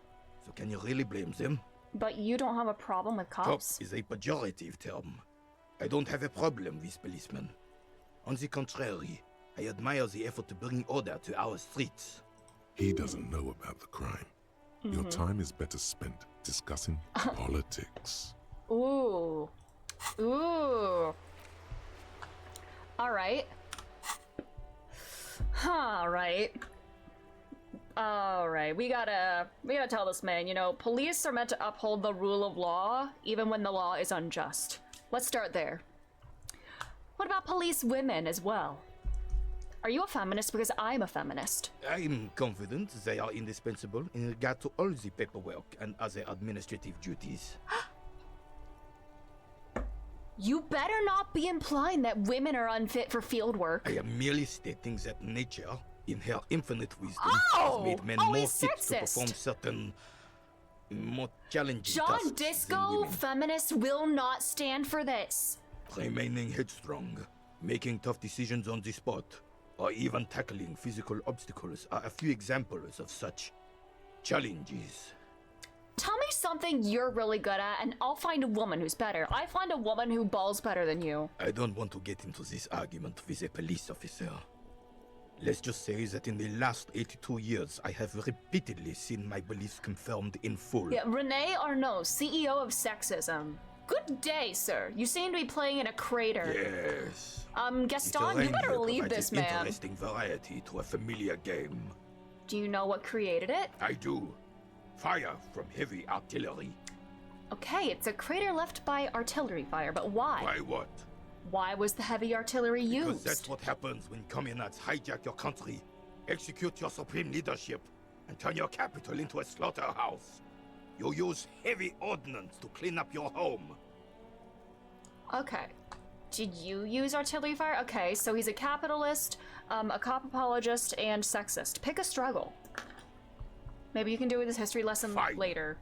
So can you really blame them? But you don't have a problem with cops? Cops is a pejorative term. I don't have a problem with policemen. On the contrary, I admire the effort to bring order to our streets. He doesn't know about the crime. Your time is better spent discussing politics. Ooh. Ooh. Alright. Alright. Alright, we gotta tell this man, you know, police are meant to uphold the rule of law, even when the law is unjust. Let's start there. What about police women as well? Are you a feminist? Because I'm a feminist. I'm confident they are indispensable in regard to all the paperwork and other administrative duties. You better not be implying that women are unfit for field work. I am merely stating that nature, in her infinite wisdom, has made men more fit to perform certain more challenging tasks. John Disco, feminists will not stand for this. Remaining headstrong, making tough decisions on the spot, or even tackling physical obstacles are a few examples of such challenges. Tell me something you're really good at, and I'll find a woman who's better. I find a woman who balls better than you. I don't want to get into this argument with a police officer. Let's just say that in the last 82 years, I have repeatedly seen my beliefs confirmed in full. Yeah, Renee Arnault, CEO of Sexism. Good day, sir. You seem to be playing in a crater. Yes. Gaston, you better leave this man. Interesting variety to a familiar game. Do you know what created it? I do. Fire from heavy artillery. Okay, it's a crater left by artillery fire, but why? Why what? Why was the heavy artillery used? Because that's what happens when communards hijack your country, execute your supreme leadership, and turn your capital into a slaughterhouse. You use heavy ordnance to clean up your home. Okay. Did you use artillery fire? Okay, so he's a capitalist, a cop apologist, and sexist. Pick a struggle. Maybe you can do this history lesson later.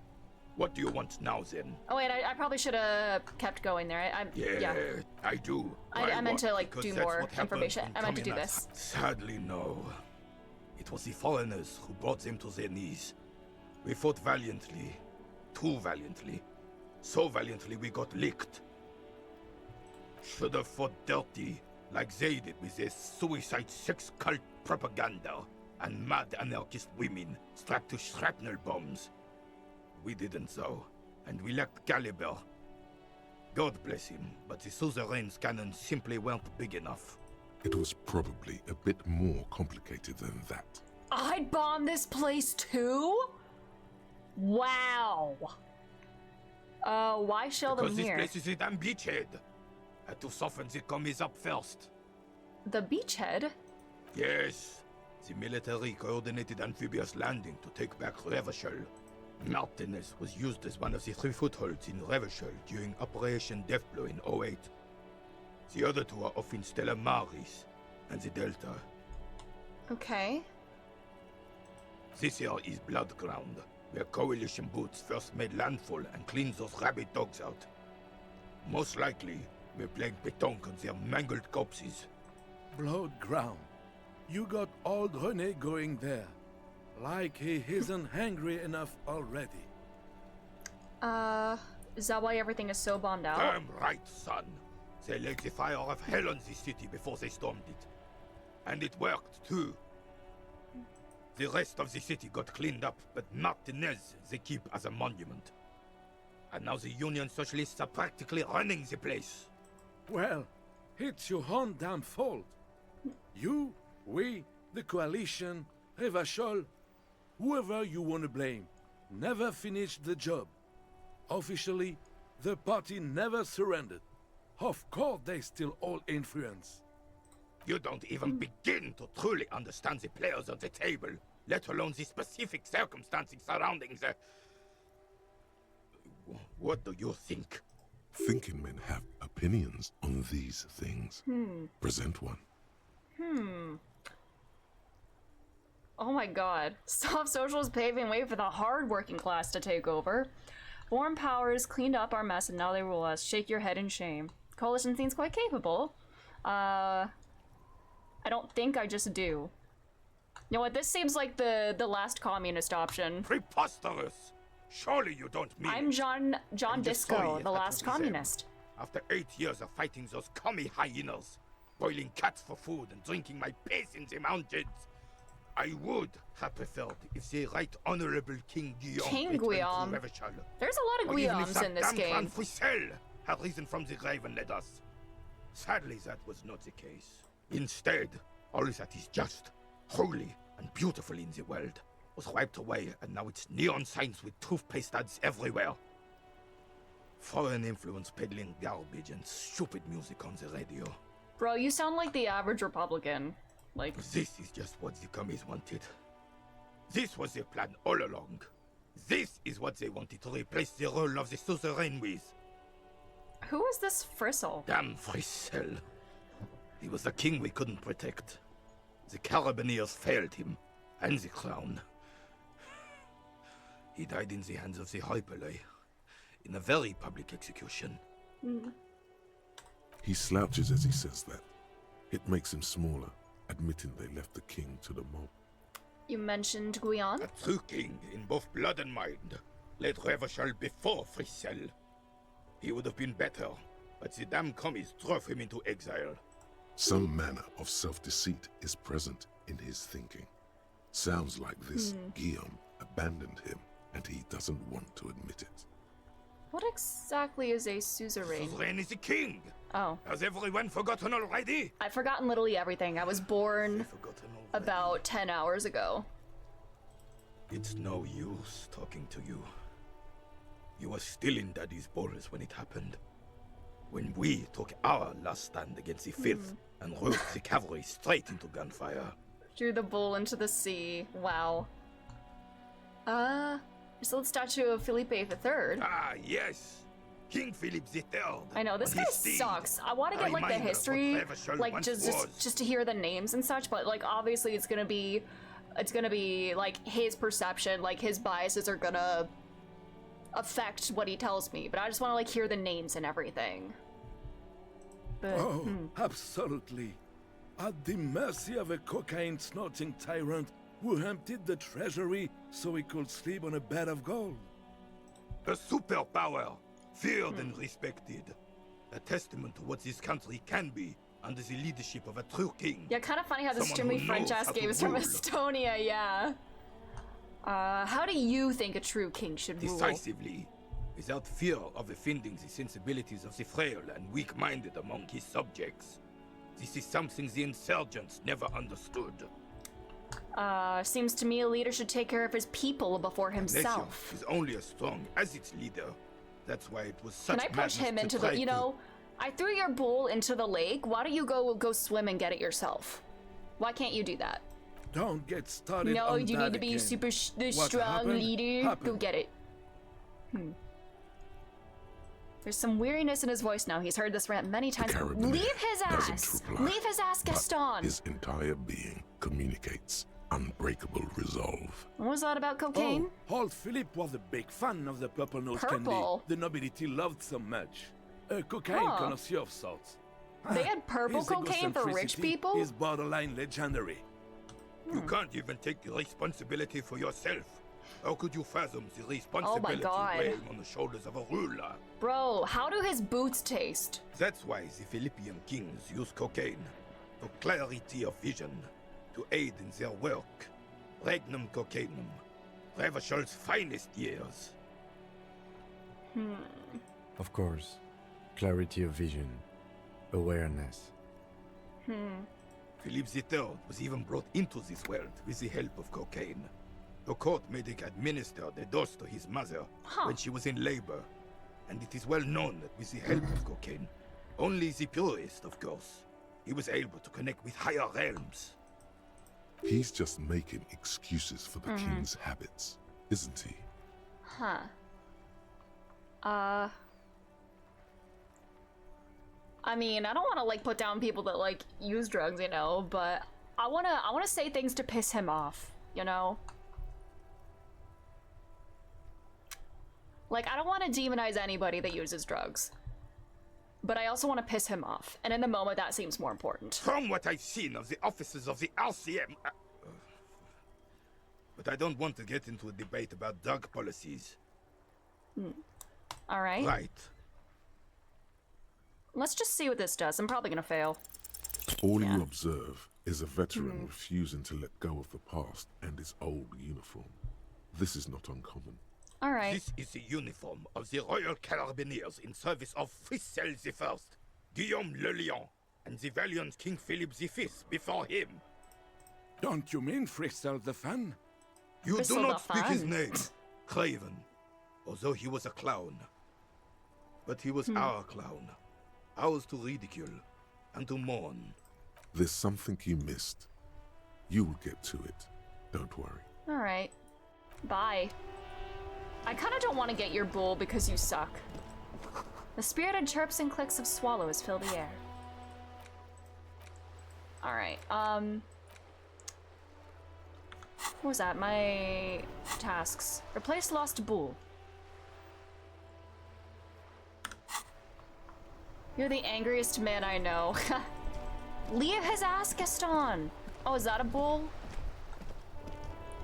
What do you want now, then? Oh wait, I probably should have kept going there. Yeah. I do. I meant to like because do that's more what happened information. in I meant to do Communist. this. Sadly, no. It was the foreigners who brought them to their knees. We fought valiantly. Too valiantly. So valiantly we got licked. Should have fought dirty, like they did with their suicide sex cult propaganda and mad anarchist women strapped to shrapnel bombs. We didn't though, and we lacked caliber. God bless him, but the suzerain's cannons simply weren't big enough. It was probably a bit more complicated than that. I'd bomb this place too? Wow. Why shell them Because here? this place is a damn beachhead. Had to soften the commies up first. The beachhead? Yes. The military coordinated amphibious landing to take back Revachol. Martinez was used as one of the 3 footholds in Revachol during Operation Deathblow in 08. The other 2 are off in Stella Maris and the Delta. Okay. This here is Blood Ground, where coalition boots first made landfall and cleaned those rabid dogs out. Most likely, we're playing pétanque on their mangled corpses. Blood ground. You got old René going there. Like he isn't hungry enough already. Is that why everything is so bombed out? Damn right, son. They laid the fire of hell on the city before they stormed it. And it worked, too. The rest of the city got cleaned up, but Martinez they keep as a monument. And now the Union Socialists are practically running the place. Well, it's your own damn fault. You, we, the coalition, Revachol, whoever you want to blame, never finished the job. Officially, the party never surrendered. Of course they still all influence. You don't even begin to truly understand the players on the table, let alone the specific circumstances surrounding the... What do you think? Thinking men have opinions on these things. Present one. Oh my god. Soft social is paving way for the hard-working class to take over. Foreign powers cleaned up our mess and now they rule us. Shake your head in shame. Coalition seems quite capable. I don't think I just do. You know what, this seems like the last communist option. Preposterous! Surely you don't mean I'm John Disco, the last communist. After 8 years of fighting those commie hyenas, boiling cats for food and drinking my piss in the mountains, I would have preferred if the Right Honorable King Guillaume returned to Revachol. There's a lot of Guillaumes in this game. Frisel had risen from the grave and led us. Sadly, that was not the case. Instead, all that is just, holy, and beautiful in the world was wiped away, and now it's neon signs with toothpaste ads everywhere. Foreign influence peddling garbage and stupid music on the radio. Bro, you sound like the average Republican. Like, this is just what the commies wanted. This was their plan all along. This is what they wanted to replace the role of the suzerain with. who is this Frisel? Damn Frisel. He was the king we couldn't protect. The Carabineers failed him, and the crown. He died in the hands of the Hyperlay, in a very public execution. He slouches as he says that. It makes him smaller, admitting they left the king to the mob. You mentioned Guion? A true king in both blood and mind, led Revachol before Frisel. He would have been better, but the damn commies drove him into exile. Some manner of self-deceit is present in his thinking. Sounds like this Guillaume abandoned him, and he doesn't want to admit it. What exactly is a suzerain? Suzerain is the king! Oh. Has everyone forgotten already? I've forgotten literally everything. I was born about 10 hours ago. It's no use talking to you. You were still in Daddy's balls when it happened. When we took our last stand against the Fifth and rode the cavalry straight into gunfire. Threw the bull into the sea. Wow. There's a little statue of Felipe III. Ah, yes! King Philip III. I know, this on guy his steed. sucks. I want to A get, like, the reminder of what history, Revachol like, once just was. to hear the names and such, but, like, obviously it's gonna be, like, his perception, like, his biases are gonna affect what he tells me, but I just want to, like, hear the names and everything. But, Oh, absolutely. At the mercy of a cocaine-snorting tyrant who emptied the treasury so he could sleep on a bed of gold. A superpower, feared and respected. A testament to what this country can be under the leadership of a true king. yeah, kind of funny how this Someone Jimmy who French knows ass how game to is from rule. Estonia, yeah. How do you think a true king should rule? Decisively, without fear of offending the sensibilities of the frail and weak-minded among his subjects. This is something the insurgents never understood. Seems to me a leader should take care of his people before himself. Nation is only as strong as its leader. That's why it was such Can I push madness him to into try the, you to- know, I threw your bull into the lake. Why don't you go swim and get it yourself? Why can't you do that? Don't get started No, on you that need to be again. super What strong happened, leader. Go happened. get it. There's some weariness in his voice now. He's heard this rant many times. Carabiner Leave his doesn't ass. reply, Leave his ass, but Gaston. His entire being communicates unbreakable resolve. What was that about cocaine? Oh, old Philip was a big fan of the purple nose Purple? candy the nobility loved so much. A cocaine Huh. connoisseur of sorts. They had purple His cocaine for rich egocentricity people? is borderline legendary. You can't even take the responsibility for yourself. How could you fathom the responsibility God. weighing on the shoulders of a ruler? Bro, how do his boots taste? That's why the Philippian kings use cocaine for clarity of vision, to aid in their work. Regnum cocainum, Revachol's finest years. Of course. Clarity of vision. Awareness. Philip III was even brought into this world with the help of cocaine. The court made him administer the dose to his mother when she was in labor, and it is well known that with the help of cocaine, only the purest, of course, he was able to connect with higher realms. He's just making excuses for the king's habits, isn't he? Huh. I mean, I don't want to, like, put down people that, like, use drugs, you know, but I wanna say things to piss him off, you know? Like, I don't want to demonize anybody that uses drugs. But I also want to piss him off, and in the moment that seems more important. From what I've seen of the officers of the RCM... but I don't want to get into a debate about drug policies. Alright. Right. Let's just see what this does. I'm probably gonna fail. All you observe is a veteran refusing to let go of the past and his old uniform. This is not uncommon. Alright. This is the uniform of the Royal Carabineers in service of Frissel I, Guillaume le Lion, and the valiant King Philip V before him. Don't you mean Frissel the Fan? You Frissel do the not speak his Fan. name, Craven, although he was a clown. But he was our clown, ours to ridicule and to mourn. There's something you missed. You'll get to it. Don't worry. Alright. Bye. I kind of don't want to get your bull because you suck. The spirited chirps and clicks of swallows fill the air. Alright, what was that? My tasks. Replace lost bull. You're the angriest man I know. Leave his ass, Gaston! Oh, is that a bull?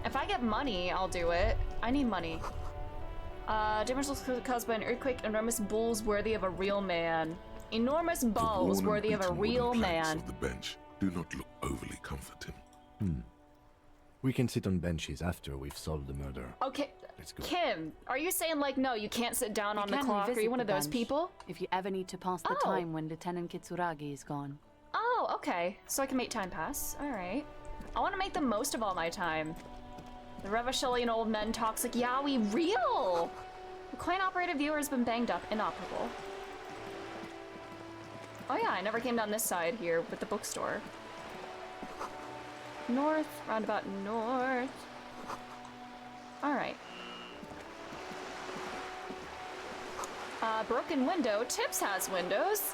If I get money, I'll do it. I need money. Damage was caused by an earthquake. Enormous bulls worthy of a real man. Enormous balls The worn and worthy of a beaten real wooden planks man. of the bench do not look overly comforting. We can sit on benches after we've solved the murder. Okay, Let's go. Kim, are you saying like, no, you can't sit down on the can clock? Are revisit you one the of those bench people? if you ever need to pass the Oh. time when Lieutenant Kitsuragi is gone. Oh, okay. So I can make time pass. Alright. I want to make the most of all my time. The Revacholian old men toxic yaoi real! The coin-operated viewer has been banged up, inoperable. Oh yeah, I never came down this side here with the bookstore. North, roundabout north. Alright. Broken window. Tips has windows.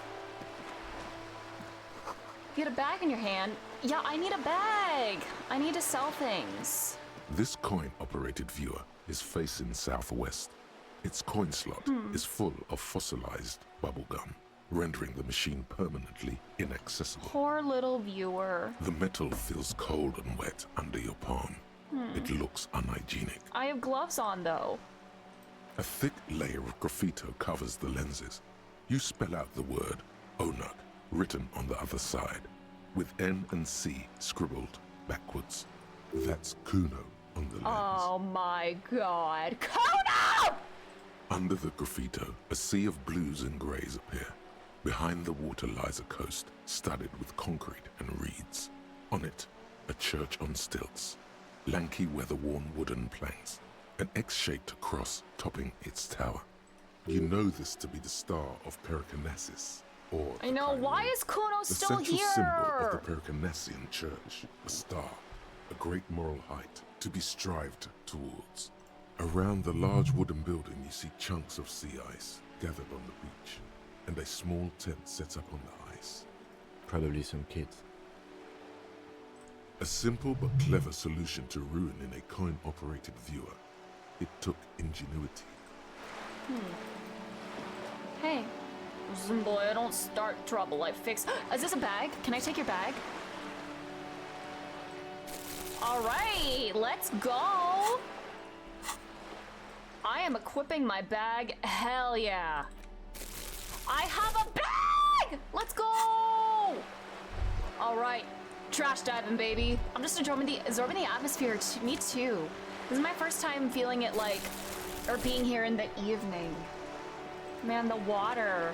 You get a bag in your hand. Yeah, I need a bag. I need to sell things. This coin-operated viewer is facing southwest. Its coin slot is full of fossilized bubblegum, rendering the machine permanently inaccessible. Poor little viewer. The metal feels cold and wet under your palm. It looks unhygienic. I have gloves on, though. A thick layer of graffito covers the lenses. You spell out the word Onuk written on the other side, with N and C scribbled backwards. That's Kuno on the lens. Oh my god. Kuno! Under the graffito, a sea of blues and greys appear. Behind the water lies a coast studded with concrete and reeds. On it, a church on stilts, lanky weather-worn wooden planks, an X-shaped cross topping its tower. You know this to be the Star of Pericarnassus, or I know, why is Kuno the still central here? symbol of the Pericarnassian church, a star, a great moral height to be strived towards. Around the large wooden building you see chunks of sea ice gathered on the beach, and a small tent set up on the ice. Probably some kids. A simple but clever solution to ruin in a coin-operated viewer. It took ingenuity. Hey. Boy, I don't start trouble, I fix. Is this a bag? Can I take your bag? Alright, let's go! I am equipping my bag. Hell yeah. I have a bag! Let's go! Alright, trash diving, baby. I'm just absorbing the atmosphere. Me too. This is my first time feeling it like, or being here in the evening. Man, the water.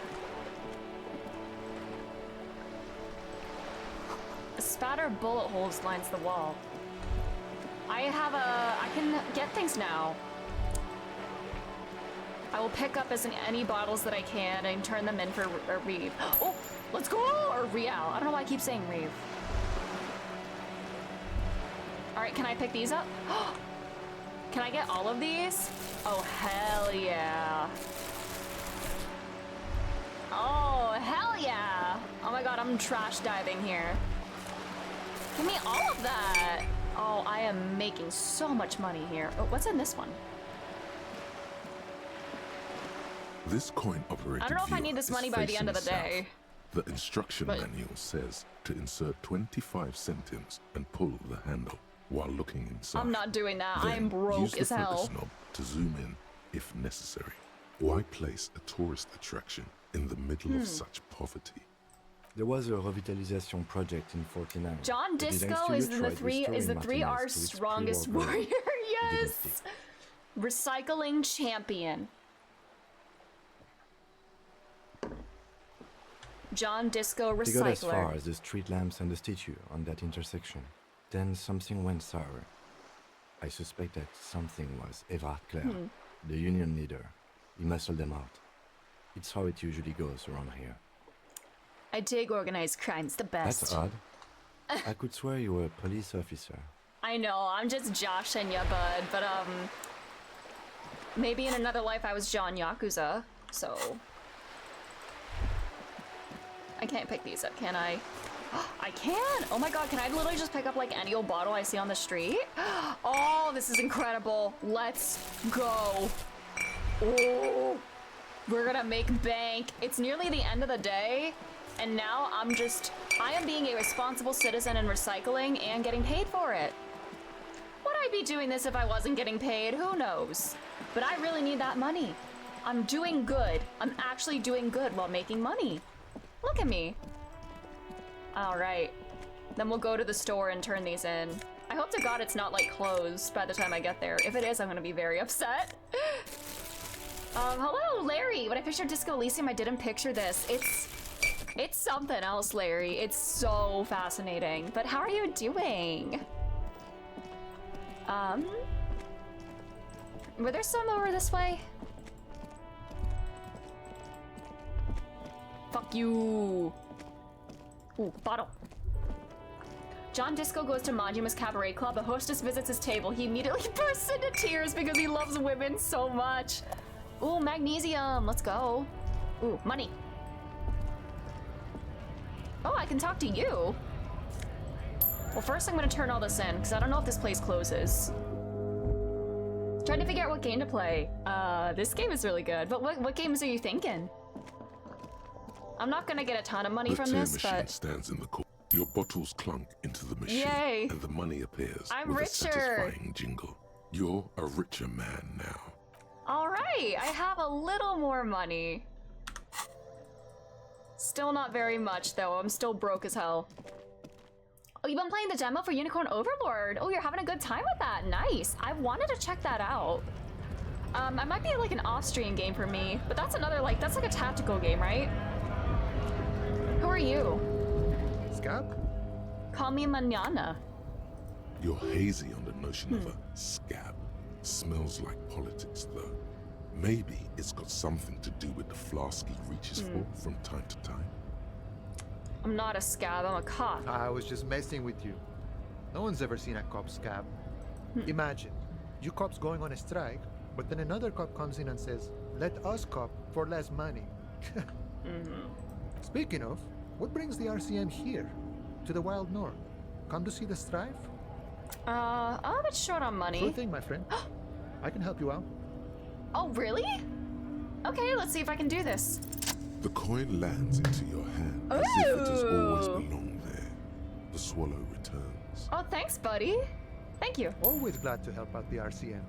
A spatter of bullet holes lines the wall. I can get things now. I will pick up as any bottles that I can and turn them in for Reeve. Oh, let's go! Or Rial. I don't know why I keep saying Reeve. Alright, can I pick these up? Can I get all of these? Oh, hell yeah. Oh, hell yeah. Oh my god, I'm trash diving here. Give me all of that. Oh, I am making so much money here. Oh, what's in this one? This coin-operated I don't know if I need this money by the end of the day. The instruction manual says to insert 25 centimes and pull the handle while looking inside. I'm not doing that. Then I'm broke use as the hell. focus knob to zoom in if necessary. Why place a tourist attraction in the middle of such poverty? There was a revitalization project in 49. John The design Disco studio is the tried three restoring R Martinez to its strongest pre-war glory. warrior. It didn't Yes. stick. Recycling champion. John Disco They got as recycler. far as the street lamps and the statue on that intersection. Then something went sour. I suspect that something was Everard Clare, the union leader. He muscled them out. It's how it usually goes around here. I dig organized crime. It's the best. That's odd. I could swear you were a police officer. I know, I'm just joshing ya, bud, but maybe in another life I was John Yakuza, so I can't pick these up, can I? I can! Oh my god, can I literally just pick up like any old bottle I see on the street? Oh, this is incredible. Let's go. Oh, we're gonna make bank. It's nearly the end of the day, and now I am being a responsible citizen and recycling and getting paid for it. Would I be doing this if I wasn't getting paid? Who knows? But I really need that money. I'm doing good. I'm actually doing good while making money. Look at me. All right. Then we'll go to the store and turn these in. I hope to God it's not like closed by the time I get there. If it is, I'm gonna be very upset. Hello, Larry. When I pictured Disco Elysium, I didn't picture this. It's something else, Larry. It's so fascinating. But how are you doing? Were there some over this way? Fuck you. Ooh, bottle. John Disco goes to Majima's Cabaret Club. The hostess visits his table. He immediately bursts into tears because he loves women so much. Ooh, magnesium. Let's go. Ooh, money. Oh, I can talk to you. Well, first I'm gonna turn all this in, because I don't know if this place closes. Trying to figure out what game to play. This game is really good, but what games are you thinking? I'm not gonna get a ton of money from this, machine but... stands in the corner. Your bottles clunk into the machine, Yay. and the money appears I'm with a richer. satisfying jingle. You're a richer man now. All right, I have a little more money. Still not very much, though. I'm still broke as hell. Oh, you've been playing the demo for Unicorn Overlord. Oh, you're having a good time with that. Nice. I wanted to check that out. It might be like an Austrian game for me, but that's another, like, that's like a tactical game, right? Who are you? Scab? Call me Manana. You're hazy on the notion of a scab. Smells like politics, though. Maybe it's got something to do with the flask he reaches for from time to time. I'm not a scab, I'm a cop. I was just messing with you. No one's ever seen a cop scab. Imagine, you cops going on a strike, but then another cop comes in and says, let us cop for less money. Speaking of, what brings the RCM here? To the Wild North? Come to see the strife? I'm a bit short on money. Sure thing, my friend. I can help you out. Oh, really? Okay, let's see if I can do this. The coin lands into your hand as if it has always belonged there. The swallow returns. Oh, thanks, buddy. Thank you. Always glad to help out the RCM.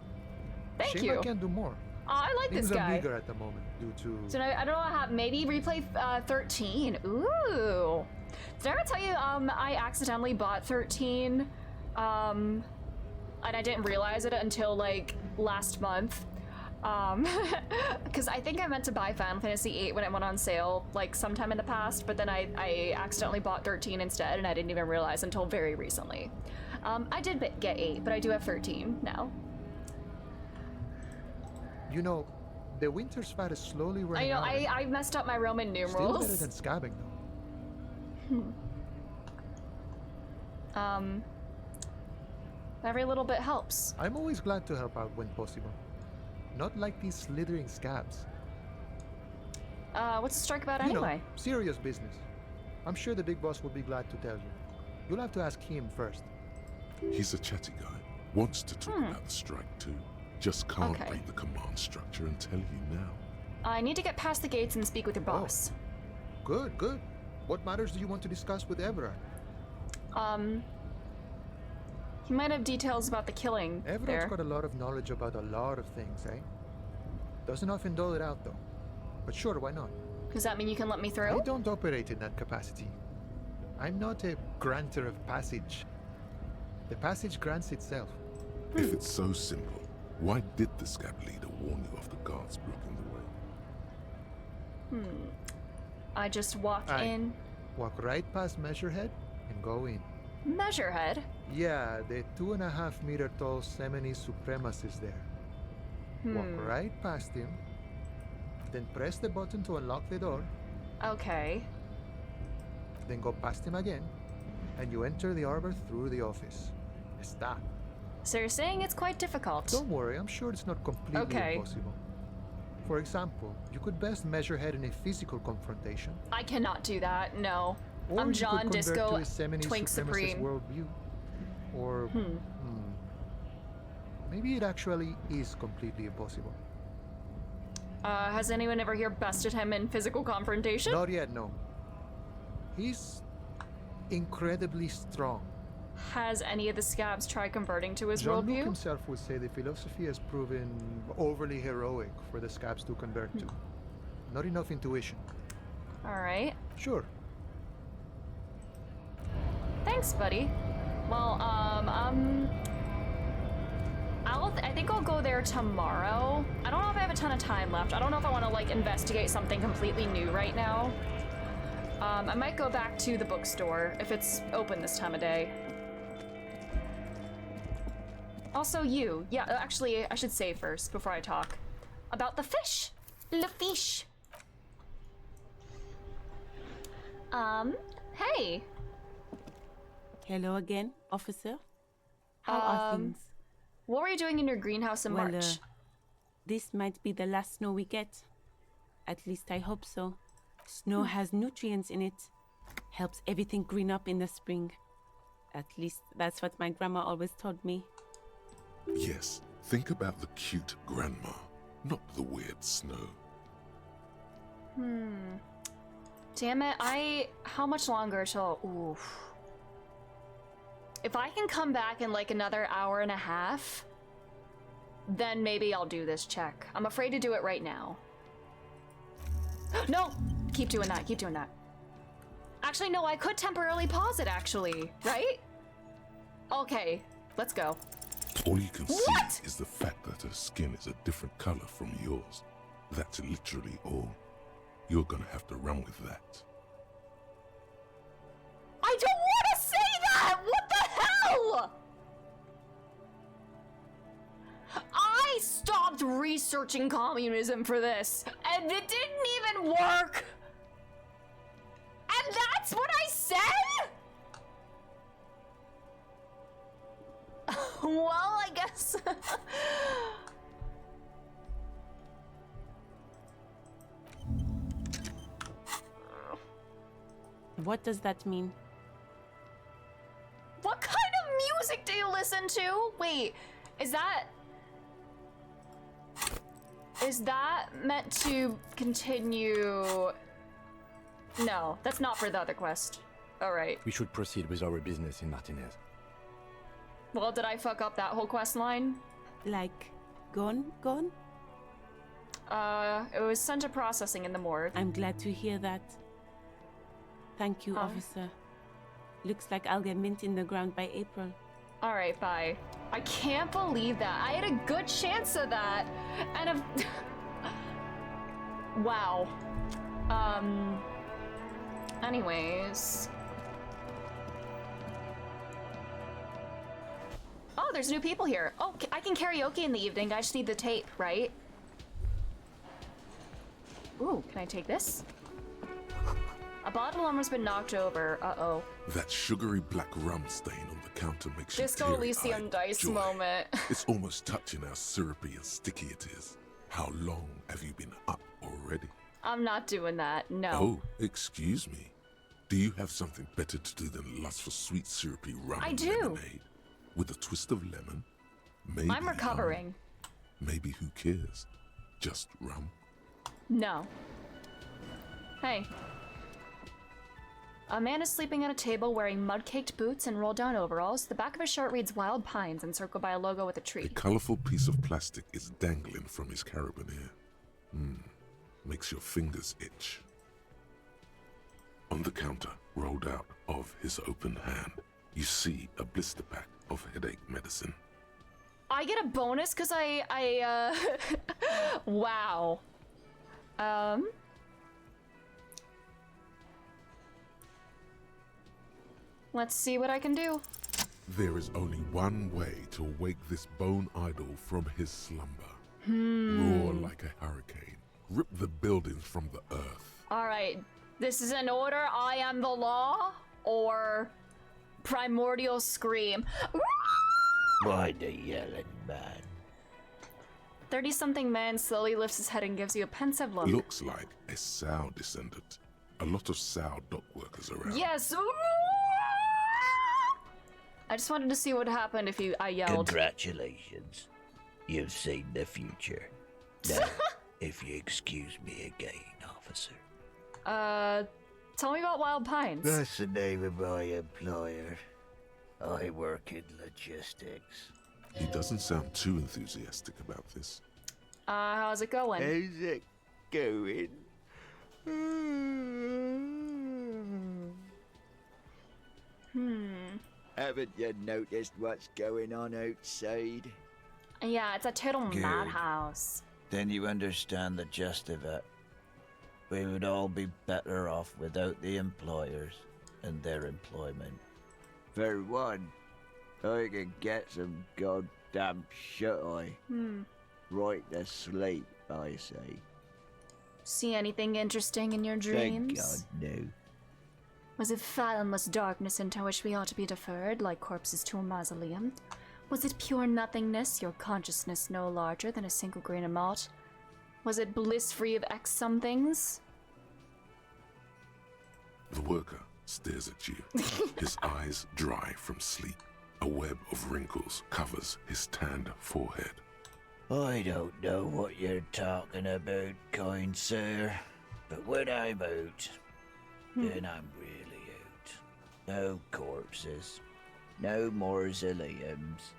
Thank Shame you. I can't do more. Oh, I like Things this are guy. meager at the moment due to... So I don't know how, maybe replay 13. Ooh. Did I ever tell you I accidentally bought 13 and I didn't realize it until like last month. Because I think I meant to buy Final Fantasy VIII when it went on sale like sometime in the past, but then I accidentally bought 13 instead and I didn't even realize until very recently. I did get 8, but I do have 13 now. You know, the winter's fat is slowly running out. I messed up my Roman Still numerals. better than scabbing, though. Every little bit helps. I'm always glad to help out when possible. Not like these slithering scabs. What's the strike about You anyway? know, serious business. I'm sure the big boss will be glad to tell you. You'll have to ask him first. He's a chatty guy. Wants to talk about the strike too. Just can't read the command structure and tell you now. I need to get past the gates and speak with your boss. Good, good. What matters do you want to discuss with Everard? He might have details about the killing Everard's there. got a lot of knowledge about a lot of things, eh? Doesn't often dole it out, though. But sure, why not? Does that mean you can let me through? I don't operate in that capacity. I'm not a granter of passage. The passage grants itself. If it's so simple, why did the scab leader warn you of the guards blocking the way? I just walk in. Walk right past Measurehead and go in. Measurehead? Yeah, the 2.5 meter tall Semini supremacist there. Walk right past him, then press the button to unlock the door. Okay. Then go past him again, and you enter the arbor through the office. Está. So you're saying it's quite difficult? Don't worry, I'm sure it's not completely impossible. For example, you could best Measurehead in a physical confrontation. I cannot do that, no. Or I'm you John could convert Disco to a Semini Twink supremacist Supreme. worldview. Or maybe it actually is completely impossible. Has anyone ever here bested him in physical confrontation? Not yet, no. He's incredibly strong. Has any of the scabs tried converting to his Jean-Luc worldview? himself would say the philosophy has proven overly heroic for the scabs to convert to. Not enough intuition. Alright. Sure. Thanks, buddy. Well, I think I'll go there tomorrow. I don't know if I have a ton of time left. I don't know if I want to, like, investigate something completely new right now. I might go back to the bookstore if it's open this time of day. Also, yeah, actually, I should say first before I talk about the fish. Le fish. Hey. Hello again, officer. How are things? What were you doing in your greenhouse in March? This might be the last snow we get. At least I hope so. Snow has nutrients in it. Helps everything green up in the spring. At least that's what my grandma always told me. Yes, think about the cute grandma, not the weird snow. Damn it, how much longer till... Oof. If I can come back in like another hour and a half, then maybe I'll do this check. I'm afraid to do it right now. No! Keep doing that, keep doing that. Actually, no, I could temporarily pause it, actually, right? Okay, let's go. All you can see is the fact that her skin is a different color from yours. That's literally all. You're gonna have to run with that. I don't want to say that! What the hell? I stopped researching communism for this, and it didn't even work! And that's what I said?! Well, I guess... What does that mean? What kind of music do you listen to? Wait, is that meant to continue? No, that's not for the other quest. Alright. We should proceed with our business in Martinez. Well, did I fuck up that whole quest line? Like, gone? It was sent to processing in the morgue. I'm glad to hear that. Thank you, officer. Looks like I'll get mint in the ground by April. Alright, bye. I can't believe that. I had a good chance of that. And wow. Anyways. Oh, there's new people here. Oh, I can karaoke in the evening. I just need the tape, right? Ooh, can I take this? A bottle almost been knocked over. Uh-oh. That sugary black rum stain on the counter makes you Disco Elysium dice Joy. moment. It's almost touching how syrupy and sticky it is. How long have you been up already? I'm not doing that, no. Oh, excuse me. Do you have something better to do than lust for sweet syrupy rum I and do. lemonade? With a twist of lemon? Maybe I'm recovering. Maybe who cares? Just rum? No. Hey. A man is sleeping at a table wearing mud-caked boots and rolled-down overalls. The back of his shirt reads Wild Pines, encircled by a logo with a tree. A colorful piece of plastic is dangling from his carabiner. Makes your fingers itch. On the counter, rolled out of his open hand, you see a blister pack of headache medicine. I get a bonus because wow. Let's see what I can do. There is only one way to wake this bone idol from his slumber. Roar like a hurricane. Rip the buildings from the earth. Alright, this is an order. I am the law, or primordial scream. Why the yelling man? 30-something man slowly lifts his head and gives you a pensive look. Looks like a Sow descendant. A lot of Sow dock workers around. Yes! I just wanted to see what happened if I yelled. Congratulations. You've seen the future. Now, if you excuse me again, officer. Tell me about Wild Pines. That's the name of my employer. I work in logistics. He doesn't sound too enthusiastic about this. How's it going? How's it going? Haven't you noticed what's going on outside? Yeah, it's a total Good. madhouse. Then you understand the gist of it. We would all be better off without the employers and their employment. For one, I can get some goddamn shut-eye. Right to sleep, I say. See anything interesting in your dreams? Thank God, no. Was it fathomless darkness into which we ought to be deferred, like corpses to a mausoleum? Was it pure nothingness, your consciousness no larger than a single grain of malt? Was it bliss free of X somethings? The worker stares at you, his eyes dry from sleep. A web of wrinkles covers his tanned forehead. I don't know what you're talking about, kind sir, but when I'm out, then I'm really out. No corpses, no mausoleums,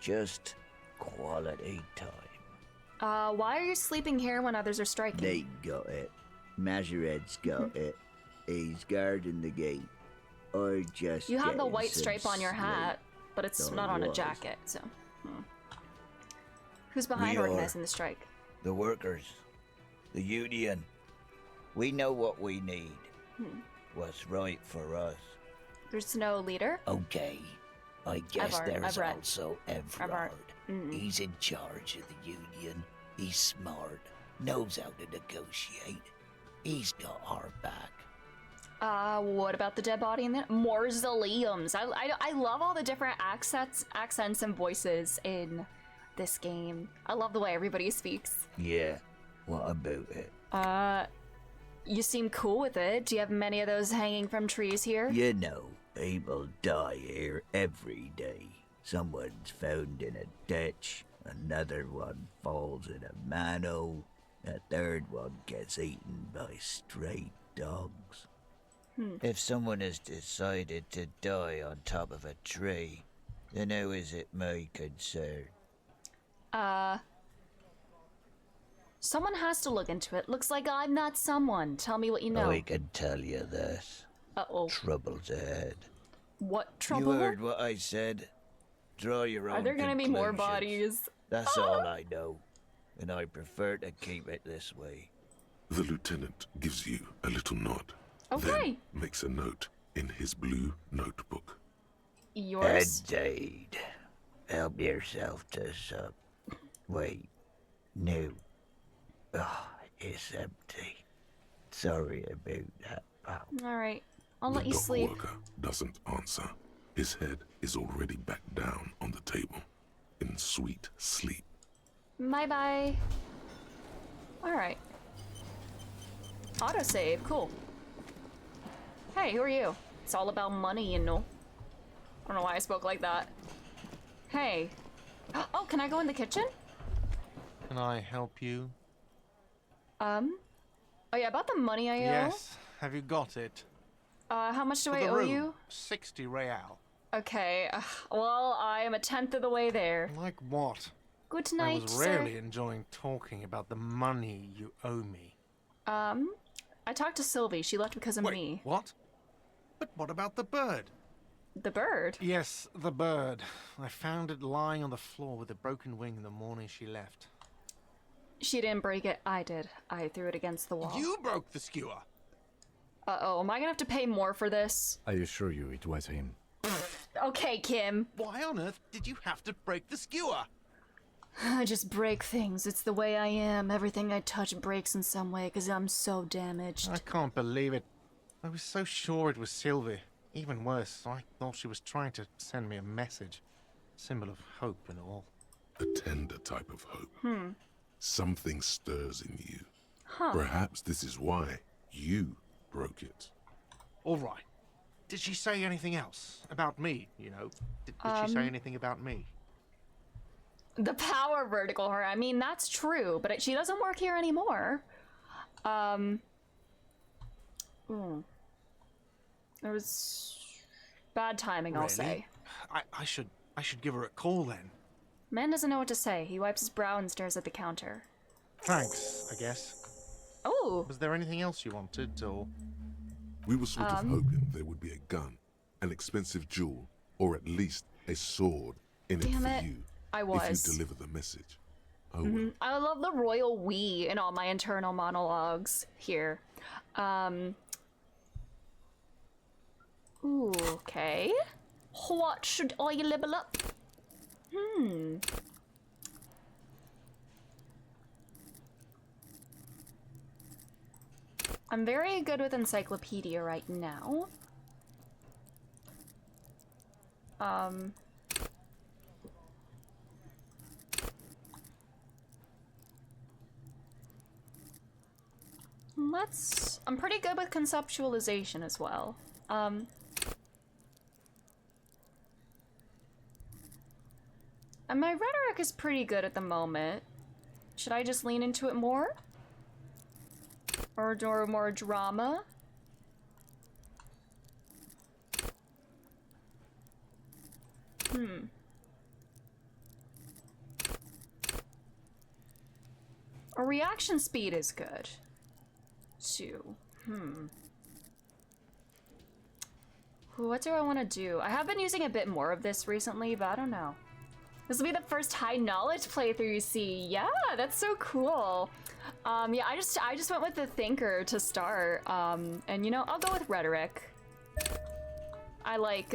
just quality time. Why are you sleeping here when others are striking? They got it. Majorette's got it. He's guarding the gate. I just You have the getting white some stripe on your hat, but it's I not on a was. jacket, so... Who's behind We are organizing the strike? The workers. The union. We know what we need. What's right for us. There's no leader? Okay. I guess I've there's read. also Everard. He's in charge of the union. He's smart. Knows how to negotiate. He's got our back. What about the dead body in the mausoleums? I love all the different accents and voices in this game. I love the way everybody speaks. Yeah. What about it? You seem cool with it. Do you have many of those hanging from trees here? You know, people die here every day. Someone's found in a ditch, another one falls in a manhole, a third one gets eaten by stray dogs. If someone has decided to die on top of a tree, then how is it my concern? Someone has to look into it. Looks like I'm not someone. Tell me what you know. I can tell you this. Uh-oh. Trouble's ahead. What trouble? You heard what I said? Draw your own Are there gonna be more conclusions. bodies? That's all I know, and I prefer to keep it this way. The lieutenant gives you a little nod. Okay. Then makes a note in his blue notebook. Yours? Indeed. Help yourself to some. Wait. No. Oh, it's empty. Sorry about that, pal. Alright. I'll The let you dock sleep. worker doesn't answer. His head is already back down on the table, in sweet sleep. Bye-bye. Alright. Autosave, cool. Hey, who are you? It's all about money, you know. I don't know why I spoke like that. Hey. Oh, can I go in the kitchen? Can I help you? Oh yeah, about the money I owe? Yes. Have you got it? How much do For I the owe room, you? 60 real. Okay, well, I am a tenth of the way there. Like what? Good I night, was sir. really enjoying talking about the money you owe me. I talked to Sylvie. She left because of me. What? But what about the bird? The bird? Yes, the bird. I found it lying on the floor with a broken wing the morning she left. She didn't break it. I did. I threw it against the wall. You broke the skewer. Uh-oh, am I gonna have to pay more for this? I assure you it was him. Okay, Kim. Why on earth did you have to break the skewer? I just break things. It's the way I am. Everything I touch breaks in some way because I'm so damaged. I can't believe it. I was so sure it was Sylvie. Even worse, I thought she was trying to send me a message. Symbol of hope and all. A tender type of hope. Something stirs in you. Huh. Perhaps this is why you broke it. All right. Did she say anything else? About me, you know? Did she say anything about me? The power vertical her. I mean, that's true, but she doesn't work here anymore. It was bad timing, I'll say. I should give her a call then. Man doesn't know what to say. He wipes his brow and stares at the counter. Thanks, I guess. Oh! Was there anything else you wanted, or...? We were sort of hoping there would be a gun, an expensive jewel, or at least a sword in it Damn for it. you. I was. If you deliver the message. Oh, well. I love the royal we in all my internal monologues here. Ooh, okay. What should I level up? I'm very good with encyclopedia right now. I'm pretty good with conceptualization as well. And my rhetoric is pretty good at the moment. Should I just lean into it more? Or do more drama? A reaction speed is good. Too. What do I want to do? I have been using a bit more of this recently, but I don't know. This will be the first high knowledge playthrough you see. Yeah, that's so cool. Yeah, I just went with the thinker to start. And you know, I'll go with rhetoric. I like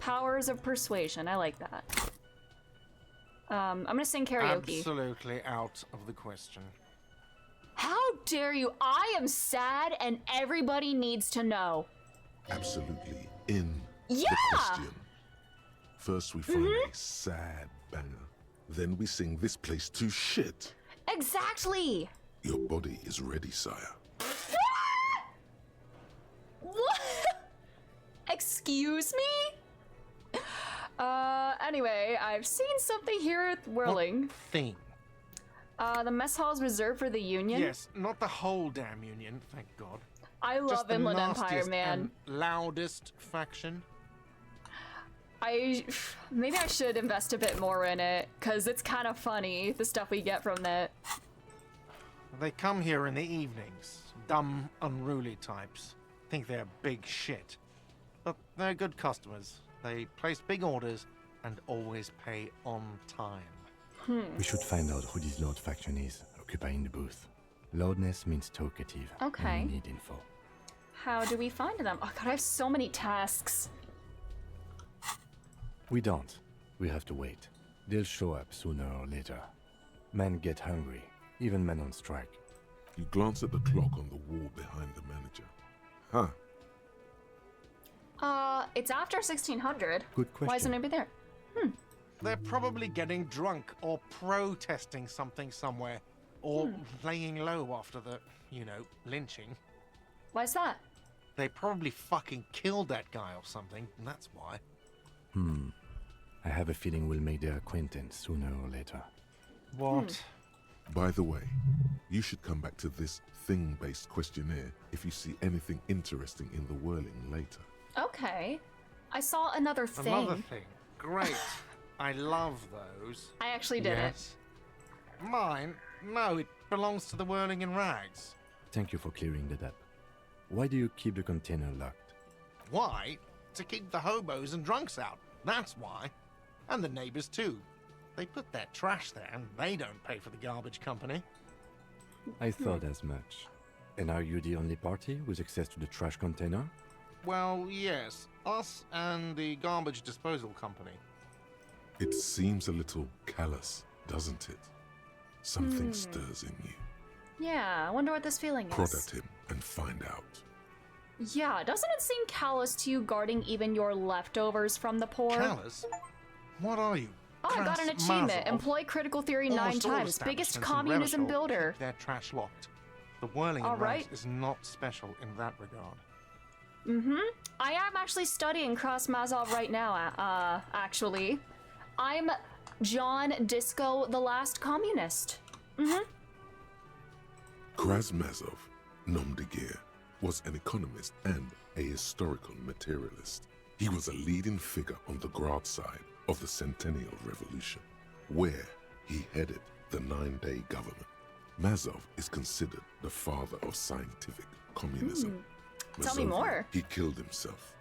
powers of persuasion. I like that. I'm gonna sing karaoke. Absolutely out of the question. How dare you? I am sad and everybody needs to know. Absolutely in Yeah! the question. First we find a sad banger. Then we sing this place to shit. Exactly! Your body is ready, sire. What? Excuse me? Anyway, I've seen something here at Whirling. What thing? The mess hall is reserved for the Union. Yes, not the whole damn Union, thank God. I love Just the Inland Empire, nastiest man. and loudest faction. Maybe I should invest a bit more in it, because it's kind of funny, the stuff we get from it. They come here in the evenings. Dumb, unruly types. Think they're big shit. But they're good customers. They place big orders and always pay on time. We should find out who this Lord faction is, occupying the booth. Loudness means talkative. Okay. And we need info. How do we find them? Oh god, I have so many tasks. We don't. We have to wait. They'll show up sooner or later. Men get hungry, even men on strike. You glance at the clock on the wall behind the manager. Huh. It's after 1600. Good question. Why isn't anybody there? They're probably getting drunk or protesting something somewhere. Or laying low after the, lynching. Why's that? They probably fucking killed that guy or something, and that's why. I have a feeling we'll make their acquaintance sooner or later. What? By the way, you should come back to this thing-based questionnaire if you see anything interesting in the Whirling later. Okay. I saw another thing. Another thing. Great. I love those. I actually did it. Mine? No, it belongs to the Whirling in Rags. Thank you for clearing that up. Why do you keep the container locked? Why? To keep the hobos and drunks out. That's why. And the neighbors too. They put their trash there and they don't pay for the garbage company. I thought as much. And are you the only party with access to the trash container? Well, yes. Us and the garbage disposal company. It seems a little callous, doesn't it? Something stirs in you. Yeah, I wonder what this feeling Prod is. at him and find out. Yeah, doesn't it seem callous to you guarding even your leftovers from the poor? Callous? What are you? Oh, I got an achievement. Employ critical theory 9 times. Biggest communism builder. Keep their trash locked. The Whirling in Rags is not special in that regard. I am actually studying Cross Mazov right now, actually. I'm John Disco, the last communist. Krasmazov, nom de guerre, was an economist and a historical materialist. He was a leading figure on the Grad side of the Centennial Revolution, where he headed the 9-day government. Mazov is considered the father of scientific communism. Tell me more. He killed himself.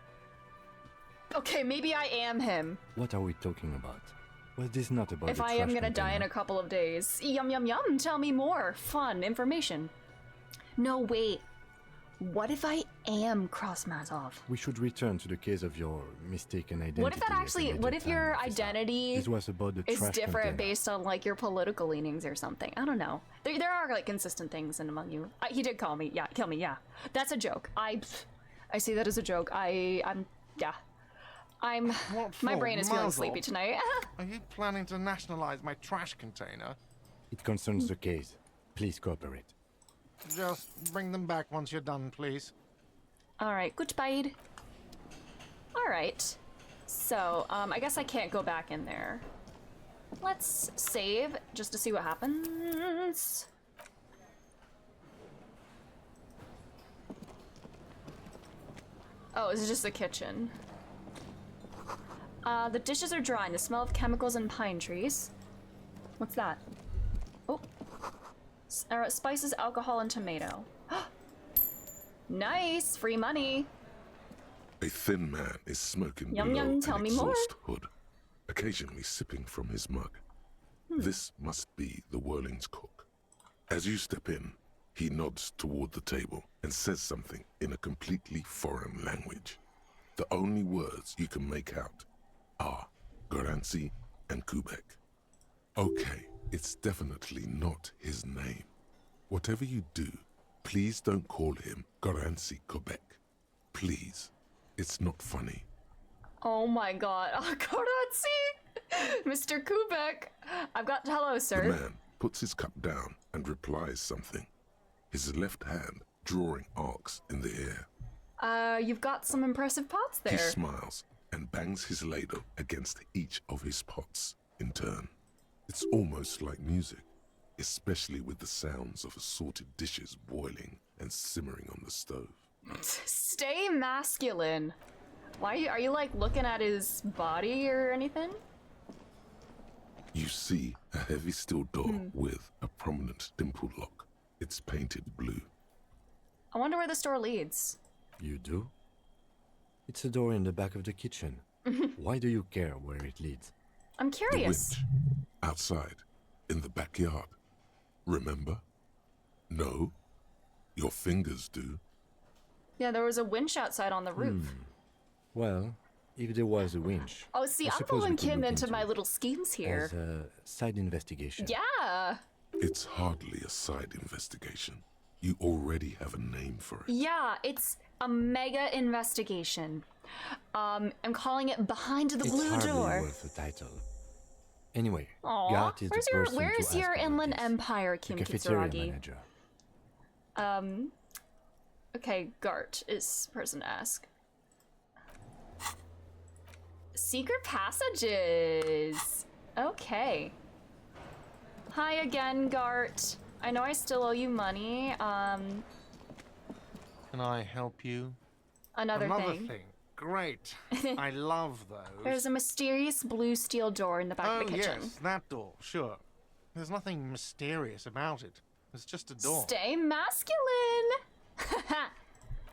Okay, maybe I am him. What are we talking about? Was this not about If the I am trash gonna die in container? a couple of days. Yum yum yum, tell me more. Fun information. No, wait. What if I am Cross Mazov? We should return to the case of your mistaken identity. What if that actually, what if your identity This was about the is trash different container. based on like your political leanings or something? I don't know. There are like consistent things in among you. He did call me, yeah, kill me, yeah. That's a joke. I see that as a joke. I'm What my for? brain is feeling Mazov? sleepy tonight. Are you planning to nationalize my trash container? It concerns the case. Please cooperate. Just bring them back once you're done, please. Alright, goodbye. Alright. So, I guess I can't go back in there. Let's save just to see what happens. Oh, this is just the kitchen. The dishes are drying. The smell of chemicals and pine trees. What's that? Oh. Spices, alcohol, and tomato. Nice! Free money! A thin man is smoking Yum, below yum, tell an me more. exhaust hood, occasionally sipping from his mug. This must be the Whirling's cook. As you step in, he nods toward the table and says something in a completely foreign language. The only words you can make out are Garancy and Kubek. Okay, it's definitely not his name. Whatever you do, please don't call him Garancy Kubek. Please. It's not funny. Oh my god. Akaratsi! Mr. Kubek! I've got hello, sir. The man puts his cup down and replies something, his left hand drawing arcs in the air. You've got some impressive pots there. He smiles and bangs his ladle against each of his pots in turn. It's almost like music, especially with the sounds of assorted dishes boiling and simmering on the stove. Stay masculine. Why are you like looking at his body or anything? You see a heavy steel door with a prominent dimple lock. It's painted blue. I wonder where this door leads. You do? It's a door in the back of the kitchen. Why do you care where it leads? I'm curious. The winch, outside, in the backyard. Remember? No? Your fingers do. Yeah, there was a winch outside on the roof. Well, if there was a winch... Oh, see, I I'm suppose we pulling could Kim look into my little schemes here. As a side investigation. Yeah! It's hardly a side investigation. You already have a name for it. Yeah, it's a mega investigation. I'm calling it Behind the Blue It's Door. hardly worth a title. Anyway, Aw, Gart is the person where's to your ask about Inland this. Empire, The Kim cafeteria Kitsuragi? manager. Okay, Gart is the person to ask. Secret passages! Okay. Hi again, Gart. I know I still owe you money. Can I help you? Another Another thing. Great. I love those. There's a mysterious blue steel door in the back of the kitchen. Yes, that door, sure. There's nothing mysterious about it. It's just a door. Stay masculine!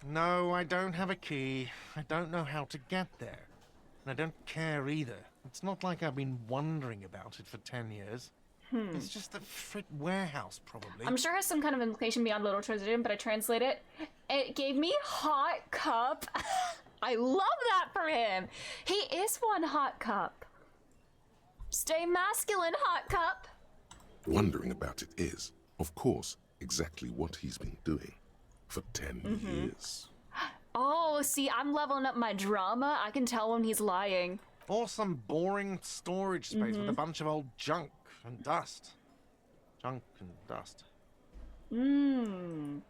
No, I don't have a key. I don't know how to get there. And I don't care either. It's not like I've been wondering about it for 10 years. It's just a frit warehouse, probably. I'm sure it has some kind of implication beyond literal translation, but I translate it. It gave me hot cup. I love that for him. He is one hot cup. Stay masculine, hot cup. Wondering about it is, of course, exactly what he's been doing for 10 years. Oh, see, I'm leveling up my drama. I can tell when he's lying. Or some boring storage space with a bunch of old junk and dust. Junk and dust.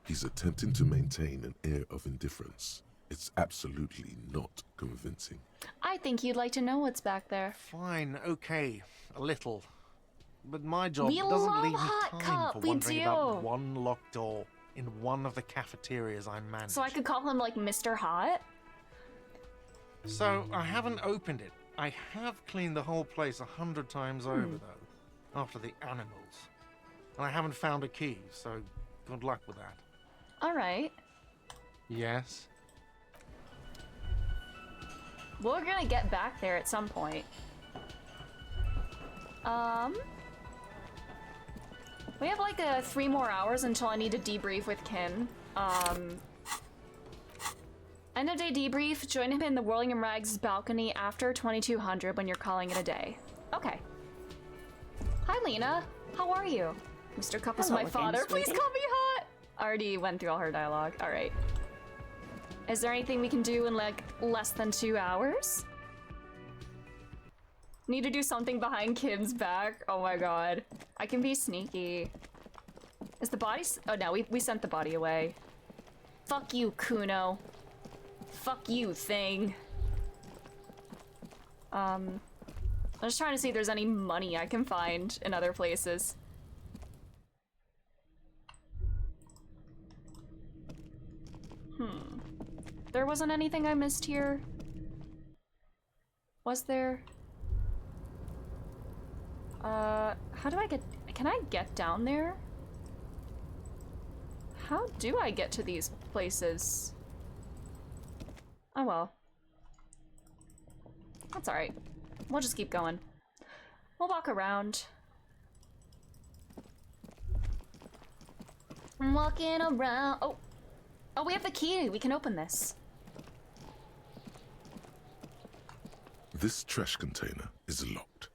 He's attempting to maintain an air of indifference. It's absolutely not convincing. I think you'd like to know what's back there. Fine, okay, a little. But my job We doesn't love leave me hot time cup, for we wondering do. about one locked door in one of the cafeterias I manage. So I could call him like Mr. Hot? So I haven't opened it. I have cleaned the whole place 100 times over, though, after the animals. And I haven't found a key, so good luck with that. All right. Yes? We're gonna get back there at some point. We have like 3 more hours until I need to debrief with Kim. End of day debrief, join him in the Whirling and Rags balcony after 2200 when you're calling it a day. Okay. Hi Lena, how are you? Mr. Cup is my father, please call me hot! Already went through all her dialogue, alright. Is there anything we can do in like less than 2 hours? Need to do something behind Kim's back. Oh my god. I can be sneaky. Is the body... Oh, no, we sent the body away. Fuck you, Kuno. Fuck you, thing. I'm just trying to see if there's any money I can find in other places. There wasn't anything I missed here? Was there? How do I get... Can I get down there? How do I get to these places? Oh well. That's alright. We'll just keep going. We'll walk around. I'm walking around. Oh! Oh, we have the key. We can open this. This trash container is locked.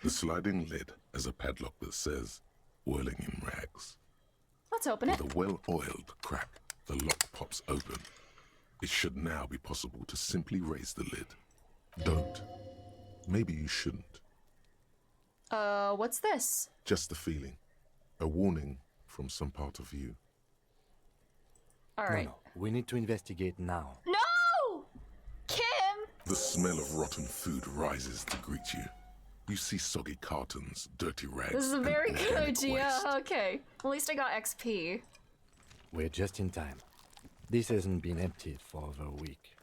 The sliding lid has a padlock that says, whirling in rags. Let's open it. With a well-oiled crack, the lock pops open. It should now be possible to simply raise the lid. Don't. Maybe you shouldn't. What's this? Just a feeling. A warning from some part of you. Alright. No, we need to investigate now. No! Kim! The smell of rotten food rises to greet you. You see soggy cartons, dirty rags. This is a very and good organic idea. waste. Okay. At least I got XP. We're just in time. This hasn't been emptied for over a week.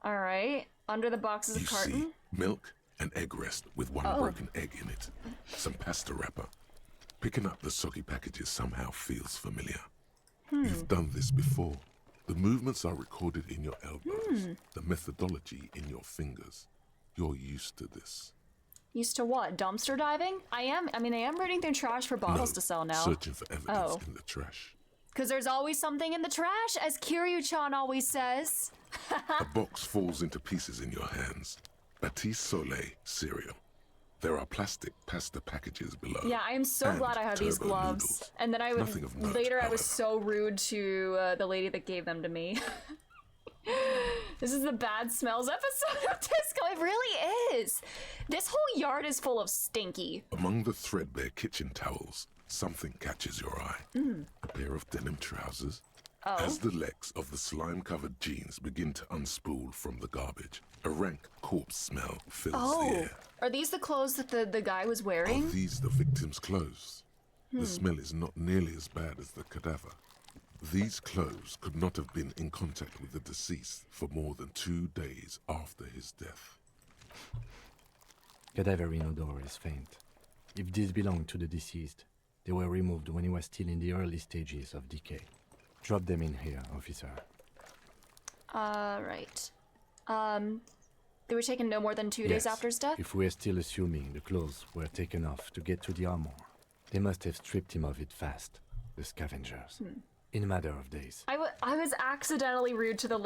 Alright. Under the boxes of You carton. see milk and egg rest with one broken egg in it. Some pasta wrapper. Picking up the soggy packages somehow feels familiar. You've done this before. The movements are recorded in your elbows. The methodology in your fingers. You're used to this. Used to what? Dumpster diving? I am rooting through trash for bottles to sell now. Searching for evidence in the trash. Because there's always something in the trash, as Kiryu-chan always says. A box falls into pieces in your hands. Batiste Soleil cereal. There are plastic pasta packages below. Yeah, I am so glad I have these turbo gloves. noodles. And then I would Nothing of note, later I was however. so rude to the lady that gave them to me. This is the bad smells episode of Disco. It really is. This whole yard is full of stinky. Among the threadbare kitchen towels, something catches your eye. A pair of denim trousers. Oh. As the legs of the slime-covered jeans begin to unspool from the garbage, a rank corpse smell fills the air. Are these the clothes that the guy was wearing? Are these the victim's clothes? The smell is not nearly as bad as the cadaver. These clothes could not have been in contact with the deceased for more than 2 days after his death. Cadaverine odor is faint. If these belong to the deceased, they were removed when he was still in the early stages of decay. Drop them in here, officer. Right. They were taken no more than 2 days Yes, after his death? If we're still assuming the clothes were taken off to get to the armor, they must have stripped him of it fast, the scavengers. In a matter of days. I was accidentally rude to the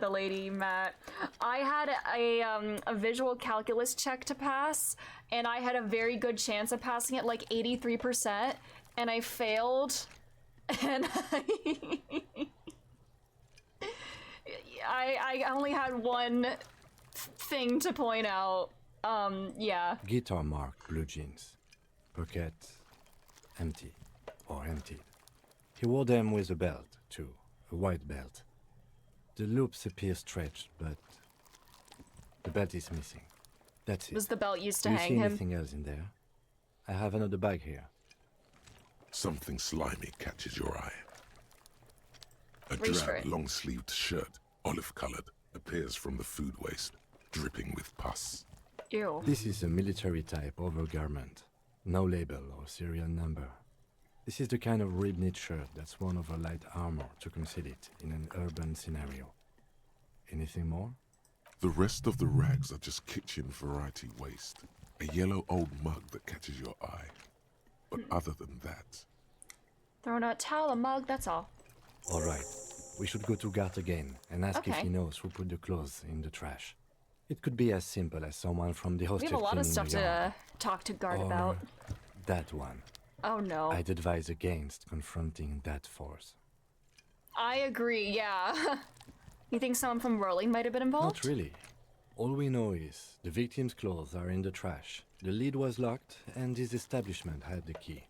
lady, Matt. I had a visual calculus check to pass, and I had a very good chance of passing it, like 83%, and I failed, and I only had one thing to point out. Yeah. Guitar marked blue jeans. Pocket empty. Or emptied. He wore them with a belt, too. A white belt. The loops appear stretched, but the belt is missing. That's it. Was the belt used to Do you hang see him? anything else in there? I have another bag here. Something slimy catches your eye. A Reach for drab, it. long-sleeved shirt, olive-colored, appears from the food waste, dripping with pus. Ew. This is a military-type overgarment. No label or serial number. This is the kind of rib-knit shirt that's worn over light armor to conceal it in an urban scenario. Anything more? The rest of the rags are just kitchen variety waste. A yellow old mug that catches your eye. But other than that, Throwing out a towel, a mug, that's all. All right. We should go to Gart again and ask if Okay. he knows who put the clothes in the trash. It could be as simple as someone from the We hostel have a lot of cleaning stuff the yard. to talk to Guard Or about. that one. Oh no. I'd advise against confronting that force. I agree, yeah. You think someone from Rolling might have been involved? Not really. All we know is the victim's clothes are in the trash. The lid was locked, and his establishment had the key.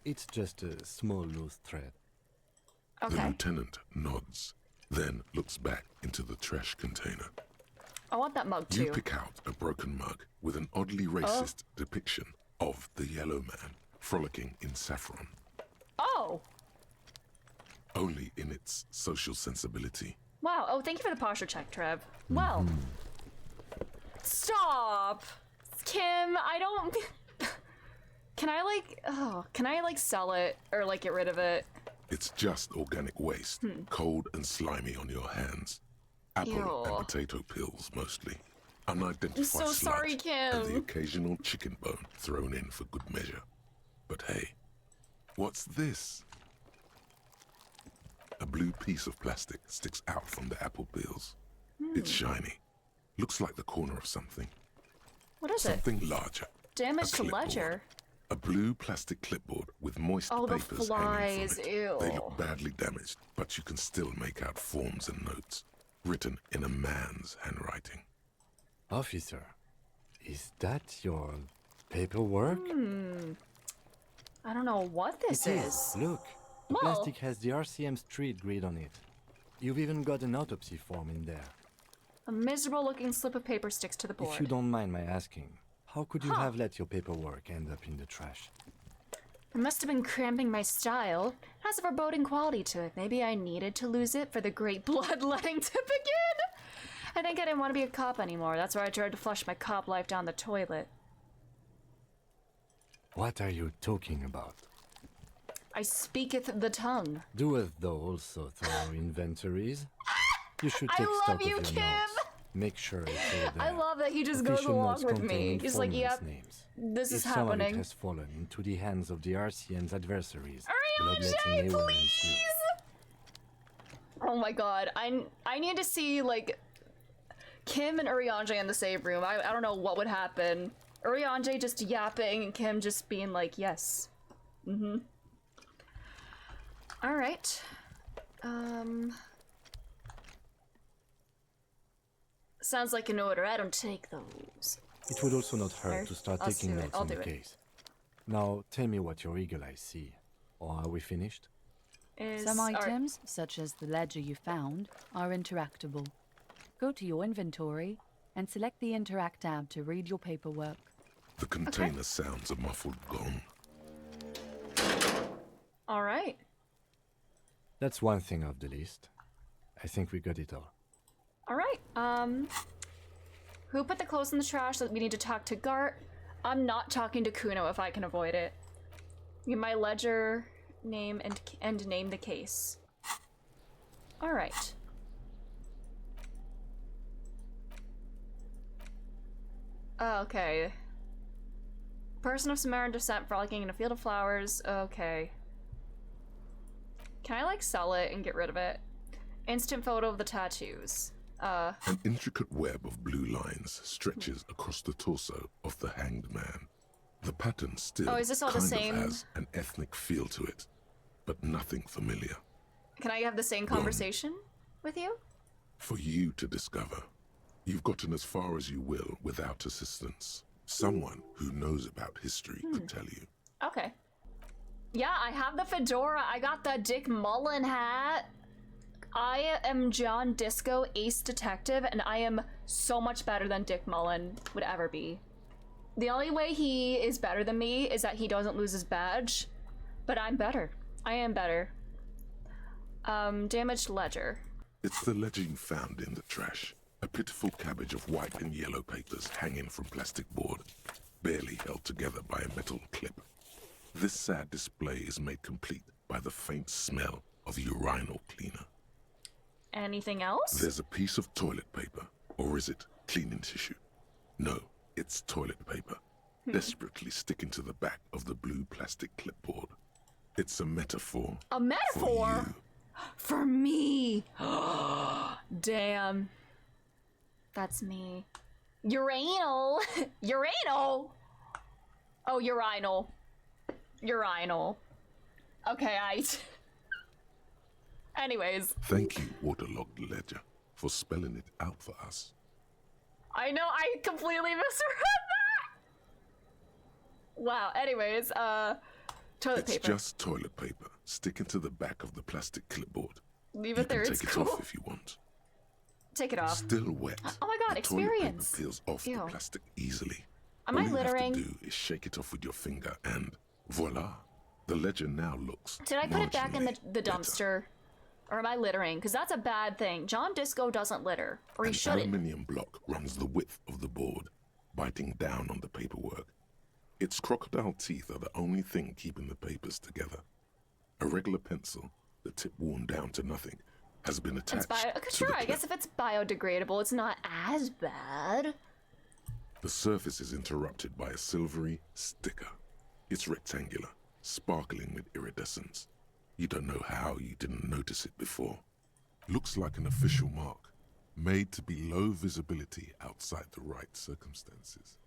It's just a small loose thread. The lieutenant nods, then looks back into the trash container. I want that mug too. You pick out a broken mug with an oddly racist depiction of the yellow man frolicking in saffron. Oh! Only in its social sensibility. Wow. Oh, thank you for the posture check, Trev. Well. Stop! Kim, I don't... Can I like sell it or like get rid of it? It's just organic waste, cold and slimy on your hands. Apple Ew. and potato peels mostly. Unidentified I'm so sorry, sludge Kim. and the occasional chicken bone thrown in for good measure. But hey, what's this? A blue piece of plastic sticks out from the apple peels. It's shiny. Looks like the corner of something. What is Something larger. Damage A to clipboard. ledger. A blue plastic clipboard with moist Oh, the papers hanging flies. from it. Ew. They look badly damaged, but you can still make out forms and notes, written in a man's handwriting. Officer, is that your paperwork? I don't know what this It is. Look, the Whoa. plastic has the RCM street grid on it. You've even got an autopsy form in there. A miserable looking slip of paper sticks to the board. If you don't mind my asking, how could you Huh. have let your paperwork end up in the trash? It must have been cramping my style. It has a foreboding quality to it. Maybe I needed to lose it for the great bloodletting to begin. I think I didn't want to be a cop anymore. That's why I tried to flush my cop life down the toilet. What are you talking about? I speaketh the tongue. Doeth thou also thorough inventories? You should I take love stock you, of your Kim. notes. Make sure it's all there. I love that he just goes Official along notes with me. contain He's like, informants' yep, names. this is if some of it happening. has fallen into the hands of the RCM's adversaries, Ariane, bloodletting may well ensue. please! Oh my god, I need to see, like, Kim and Uriange in the same room. I don't know what would happen. Uriange just yapping and Kim just being like, yes. Alright. Sounds like an order. I don't take those. It would also not hurt to start I'll taking do it. notes I'll on the do it. case. Now, tell me what your eagle eyes see. Or are we finished? Some items, such as the ledger you found, are interactable. Go to your inventory and select the Interact tab to read your paperwork. The container sounds a muffled gong. Alright. That's one thing off the list. I think we got it all. Alright, who put the clothes in the trash that we need to talk to Gart? I'm not talking to Kuno if I can avoid it. Give my ledger name and name the case. Alright. Okay. Person of Samaritan descent frolicking in a field of flowers. Okay. Can I like sell it and get rid of it? Instant photo of the tattoos. An intricate web of blue lines stretches across the torso of the hanged man. The pattern still Oh, is this all the kind same? of has an ethnic feel to it, but nothing familiar. Can I have the same conversation with you? For you to discover. You've gotten as far as you will without assistance. Someone who knows about history could tell you. Okay. Yeah, I have the fedora. I got the Dick Mullen hat. I am John Disco, ace detective, and I am so much better than Dick Mullen would ever be. The only way he is better than me is that he doesn't lose his badge, but I'm better. I am better. Damaged ledger. It's the ledger you found in the trash. A pitiful cabbage of white and yellow papers hanging from plastic board, barely held together by a metal clip. This sad display is made complete by the faint smell of urinal cleaner. Anything else? There's a piece of toilet paper, or is it cleaning tissue? No, it's toilet paper, desperately sticking to the back of the blue plastic clipboard. It's a metaphor. A metaphor? For me. Damn. That's me. Urinal. Urinal. Oh, urinal. Urinal. Okay, Anyways. Thank you, Waterlogged Ledger, for spelling it out for us. I know, I completely misread that! Wow, anyways, Toilet It's paper. just toilet paper sticking to the back of the plastic clipboard. Leave You it there, can it's take it cool. off if you want. Take it off. Still wet. Oh my god, the toilet experience. paper peels off Ew. the plastic easily. Am All I you littering? have to do is shake it off with your finger and voila. The ledger now looks Did I put it back in the marginally dumpster? Or am I littering? Because that's a bad thing. John Disco doesn't litter. Or he An shouldn't. aluminium block runs the width of the board, biting down on the paperwork. Its crocodile teeth are the only thing keeping the papers together. A regular pencil, the tip worn down to nothing, has been It's attached to sure, the I guess if it's biodegradable, it's not as bad. The surface is interrupted by a silvery sticker. It's rectangular, sparkling with iridescence. You don't know how you didn't notice it before. Looks like an official mark, made to be low visibility outside the right circumstances.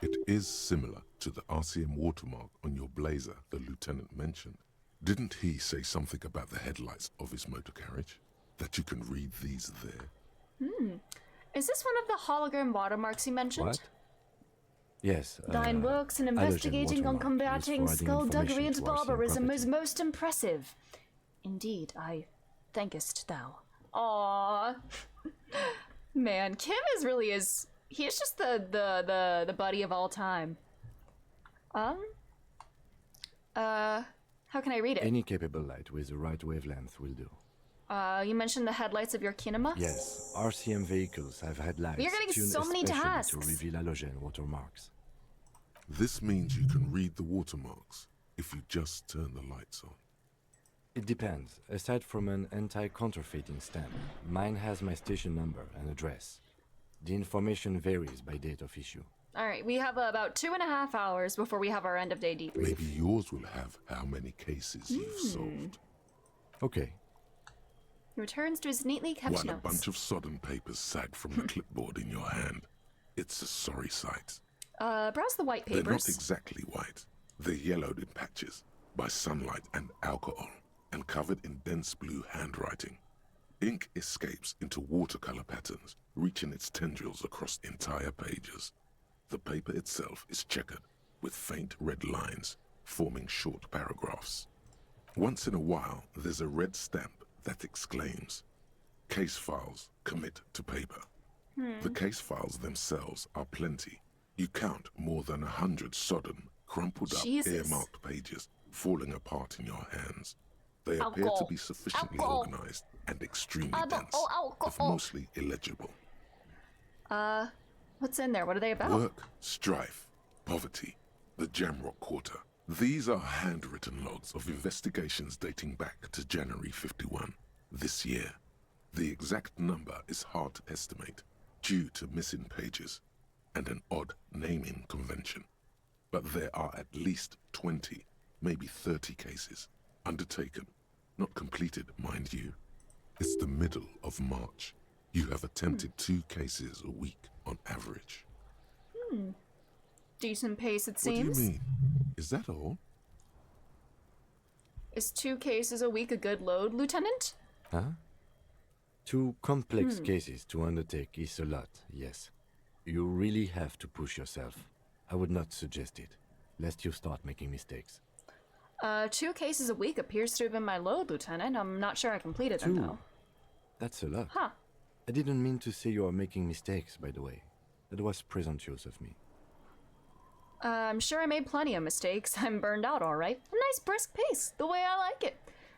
It is similar to the RCM watermark on your blazer the lieutenant mentioned. Didn't he say something about the headlights of his motor carriage? That you can read these there? Is this one of the hologram watermarks you mentioned? What? Yes. Thine works in halogen investigating on watermark combating used for adding skullduggery and information to RCM barbarism property. is most impressive. Indeed, I thankest thou. Aww. Man, Kim he's just the buddy of all time. How can I read it? Any capable light with the right wavelength will do. You mentioned the headlights of your kinema? Yes, RCM vehicles have headlights You're getting tuned so many especially tasks. to reveal halogen watermarks. This means you can read the watermarks if you just turn the lights on. It depends. Aside from an anti-counterfeiting stamp, mine has my station number and address. The information varies by date of issue. Alright, we have about 2.5 hours before we have our end of day debrief. Maybe yours will have how many cases you've solved. Okay. He returns to his neatly kept While a notes. bunch of sodden papers sag from the clipboard in your hand. It's a sorry sight. Browse the white papers. They're not exactly white. They're yellowed in patches by sunlight and alcohol, and covered in dense blue handwriting. Ink escapes into watercolor patterns, reaching its tendrils across entire pages. The paper itself is checkered, with faint red lines, forming short paragraphs. Once in a while, there's a red stamp that exclaims, "Case files commit to paper." The case files themselves are plenty. You count more than 100 sodden, crumpled up, Jesus. earmarked pages falling apart in your hands. They appear to Alcohol. be sufficiently Alcohol. organized and extremely Alcohol. dense, if Alcohol. mostly illegible. What's in there? What are they about? Work, strife, poverty, the Jamrock Quarter. These are handwritten logs of investigations dating back to January 51, this year. The exact number is hard to estimate, due to missing pages and an odd naming convention. But there are at least 20, maybe 30 cases, undertaken, not completed, mind you. It's the middle of March. You have attempted 2 cases a week on average. Decent pace, it What do seems. you mean? Is that all? Is 2 cases a week a good load, Lieutenant? Huh? 2 complex cases to undertake is a lot, yes. You really have to push yourself. I would not suggest it, lest you start making mistakes. 2 cases a week appears to have been my load, Lieutenant. I'm not sure I completed them, 2? though. That's a lot. Huh. I didn't mean to say you are making mistakes, by the way. That was presumptuous of me. I'm sure I made plenty of mistakes. I'm burned out, all right. A nice brisk pace, the way I like it.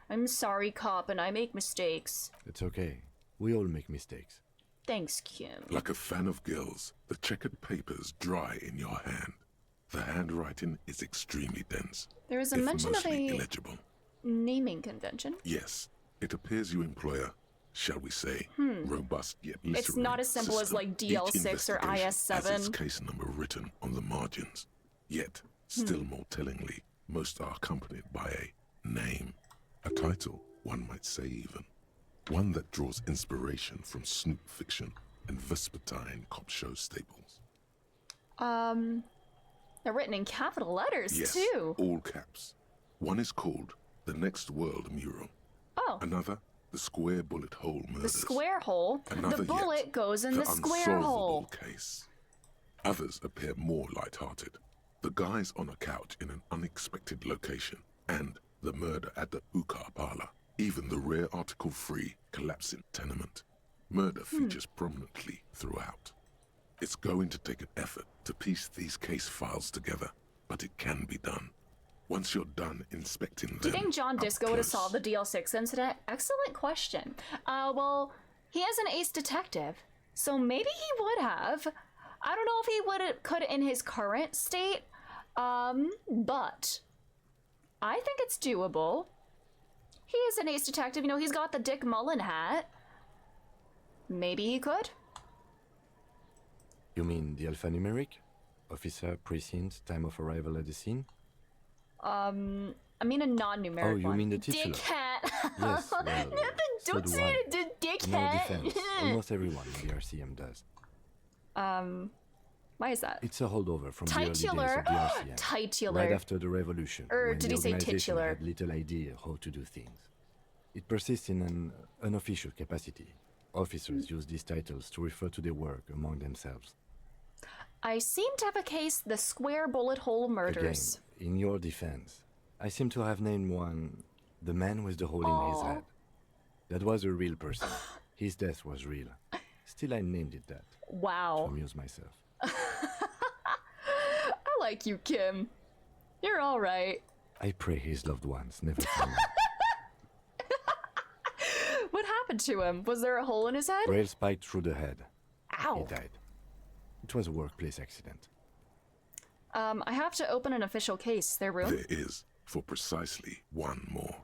I'm sorry, cop, and I make mistakes. It's okay. We all make mistakes. Thanks, Kim. Like a fan of gills, the checkered papers dry in your hand. The handwriting is extremely dense. There is a if mention of mostly a illegible. naming convention. Yes, it appears you employ a, shall we say, robust yet literary It's not as simple as, system. like, Each DL6 or investigation has its IS7. case number written on the margins. Yet, still more tellingly, most are accompanied by a name. A title, one might say even. One that draws inspiration from snoop fiction and vespertine cop show staples. They're written in capital letters, Yes, too. all caps. One is called The Next World Mural. Oh, Another, The Square Bullet Hole the Murders. square hole. Another The bullet yet, goes in the square Unsolvable hole. Case. Others appear more light-hearted. The guys on a couch in an unexpected location, and the murder at the hookah parlor. Even the rare article-free collapsing tenement. Murder features prominently throughout. It's going to take an effort to piece these case files together, but it can be done. Once you're done inspecting them, Do you think John up Disco would have close, solved the DL6 incident? Excellent question. Well, he is an ace detective, so maybe he would have. I don't know if he could in his current state, but I think it's doable. He is an ace detective, you know, he's got the Dick Mullen hat. Maybe he could. You mean the alphanumeric? Officer, precinct, time of arrival at the scene? I mean a non-numeric Oh, you one. mean the titular? Dick hat. Yes, well, so Don't do say I. it, the dick In our hat. defense, almost everyone in the RCM does. Why is that? It's a holdover from the early days of Titular. the RCM. Titular. Right after the revolution, Or when did the he say organization titular? had little idea how to do things. It persists in an unofficial capacity. Officers use these titles to refer to their work among themselves. I seem to have a case, the square bullet hole murders. Again, in your defense, I seem to have named one the man with the hole in his head. That was a real person. His death was real. Still, I named it that. Wow. To amuse myself. I like you, Kim. You're all right. I pray his loved ones never find him. What happened to him? Was there a hole in his head? Rail spiked through the head. Ow. He died. It was a workplace accident. I have to open an official case. There room? There is, for precisely one more.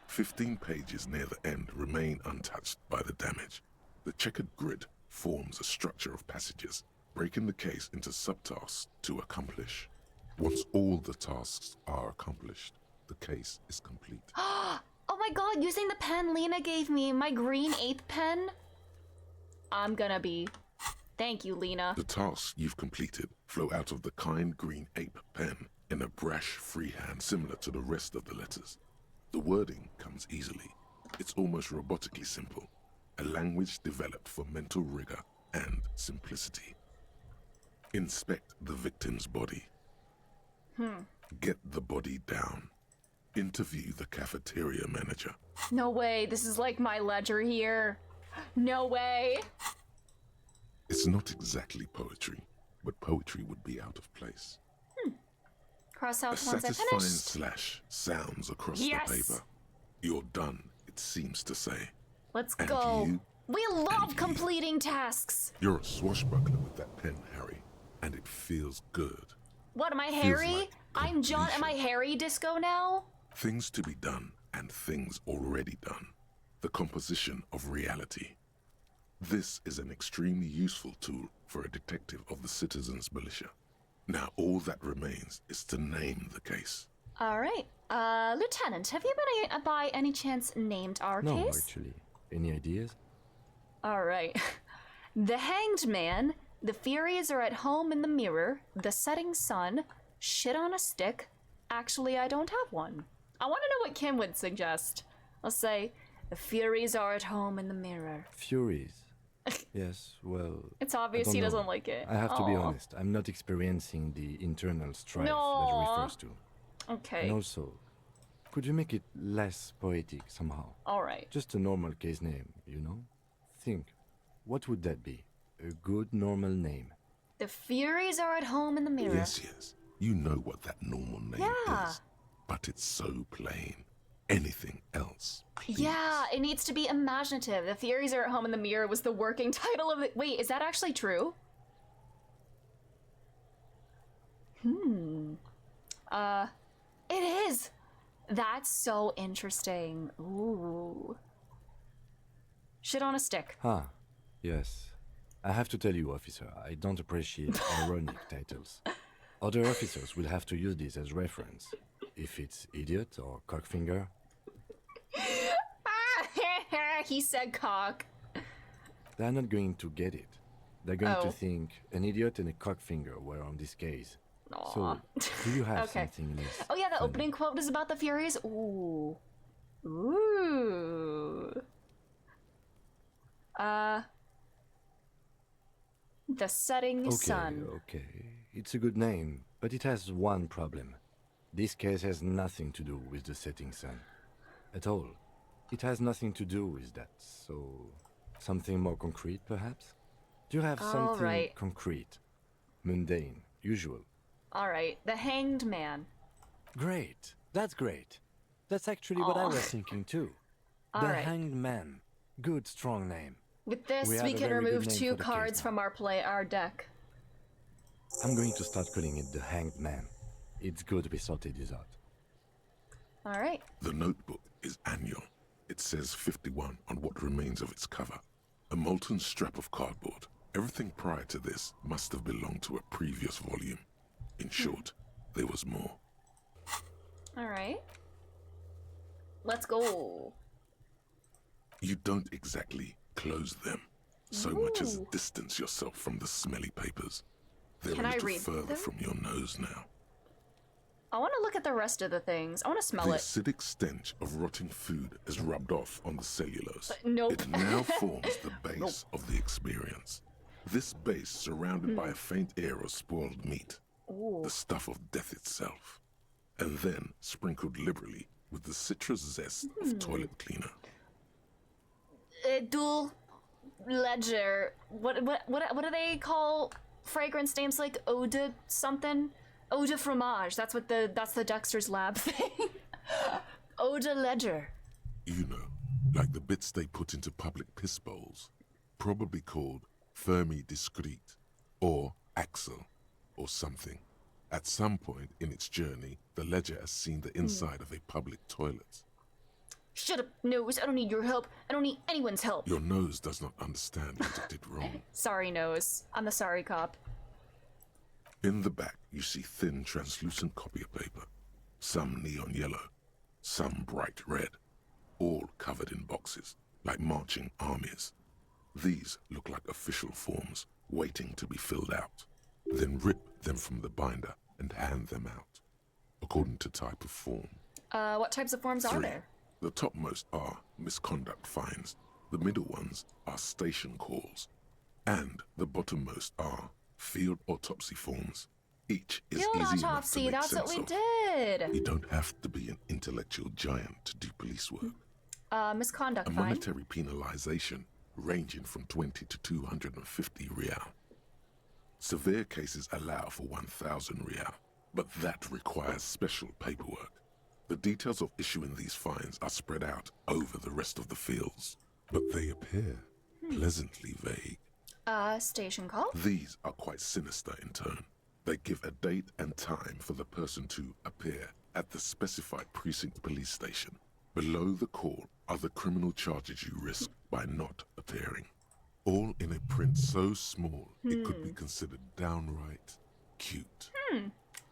15 pages near the end remain untouched by the damage. The checkered grid forms a structure of passages, breaking the case into subtasks to accomplish. Once all the tasks are accomplished, the case is complete. Oh my god, using the pen Lena gave me, my green ape pen. I'm gonna be... Thank you, Lena. The tasks you've completed flow out of the kind green ape pen in a brash freehand similar to the rest of the letters. The wording comes easily. It's almost robotically simple. A language developed for mental rigor and simplicity. Inspect the victim's body. Get the body down. Interview the cafeteria manager. No way, this is like my ledger here. No way. It's not exactly poetry, but poetry would be out of place. Cross A out once I satisfying finished. slash sounds across Yes. the paper. You're done, it seems to say. Let's And go. you, We love completing tasks. you're a swashbuckler with that pen, Harry, and it feels good. What, am I Feels Harry? like I'm John. Am I Harry Disco now? Things to be done and things already done. The composition of reality. This is an extremely useful tool for a detective of the citizens' militia. Now all that remains is to name the case. All right. Lieutenant, have you been by any chance named our No, case? actually. Any ideas? All right. The Hanged Man, the Furies are at home in the mirror, the setting sun, shit on a stick. Actually, I don't have one. I want to know what Kim would suggest. I'll say, the Furies are at home in the mirror. Furies. Yes, well... It's obvious I don't he know. doesn't like it. I have to be Aw. honest. I'm not experiencing the internal strife No. that it refers to. Okay. And also, could you make it less poetic somehow? All right. Just a normal case name, you know? Think. What would that be? A good normal name. The Furies are at home in the mirror. Yes, yes. You know what that normal name Yeah. is. But it's so plain. Anything else? Yeah, it needs to be imaginative. The Furies are at home in the mirror was the working title of it. Wait, is that actually true? It is. That's so interesting. Ooh. Shit on a stick. Ah, yes. I have to tell you, officer, I don't appreciate ironic titles. Other officers will have to use this as reference. If it's idiot or cockfinger, He said cock. they're not going to get it. They're going Oh. to think an idiot and a cockfinger were on this case. Aw. So, do you have Okay. something less? Oh yeah, the opening quote is about the Furies. Ooh. Ooh. The setting Okay, sun. okay. It's a good name, but it has one problem. This case has nothing to do with the setting sun. At all. It has nothing to do with that, so... something more concrete, perhaps? Do you have something right. concrete? Mundane, usual? Alright, the Hanged Man. Great. That's great. That's actually what I was thinking too. The Alright. Hanged Man. Good, strong name. With this, We we have a can very good remove name 2 for the case cards now. from our deck. I'm going to start calling it the Hanged Man. It's good we sorted this out. Alright. The notebook is annual. It says 51 on what remains of its cover. A molten strap of cardboard. Everything prior to this must have belonged to a previous volume. In short, there was more. Alright. Let's go. You don't exactly close them, so much as distance yourself from the smelly papers. They're Can a I little read further them? from your nose now. I want to look at the rest of the things. I want to smell The it. acidic stench of rotting food is rubbed off on the cellulose. Nope. It now forms the base of the experience. This base surrounded by a faint air of spoiled meat, the stuff of death itself, and then sprinkled liberally with the citrus zest of toilet cleaner. Dual ledger. What do they call fragrance names like eau de something? Eau de fromage. That's the Dexter's Lab thing. Eau de ledger. You know, like the bits they put into public piss bowls, probably called Fermi Discrete, or Axel, or something. At some point in its journey, the ledger has seen the inside of a public toilet. Shut up, Nose. I don't need your help. I don't need anyone's help. Your nose does not understand what it did wrong. Sorry, Nose. I'm the sorry cop. In the back, you see thin, translucent copier paper. Some neon yellow, some bright red, all covered in boxes, like marching armies. These look like official forms, waiting to be filled out. Then rip them from the binder and hand them out, according to type of form. What types of forms are 3. there? The topmost are misconduct fines, the middle ones are station calls, and the bottommost are field autopsy forms. Each is Field easy enough to autopsy, make that's what sense we of. did. You don't have to be an intellectual giant to do police work. Misconduct A fine. monetary penalization ranging from 20 to 250 real. Severe cases allow for 1,000 real, but that requires special paperwork. The details of issuing these fines are spread out over the rest of the fields, but they appear pleasantly vague. Station call? These are quite sinister in turn. They give a date and time for the person to appear at the specified precinct police station. Below the call are the criminal charges you risk by not appearing. All in a print so small it could be considered downright cute.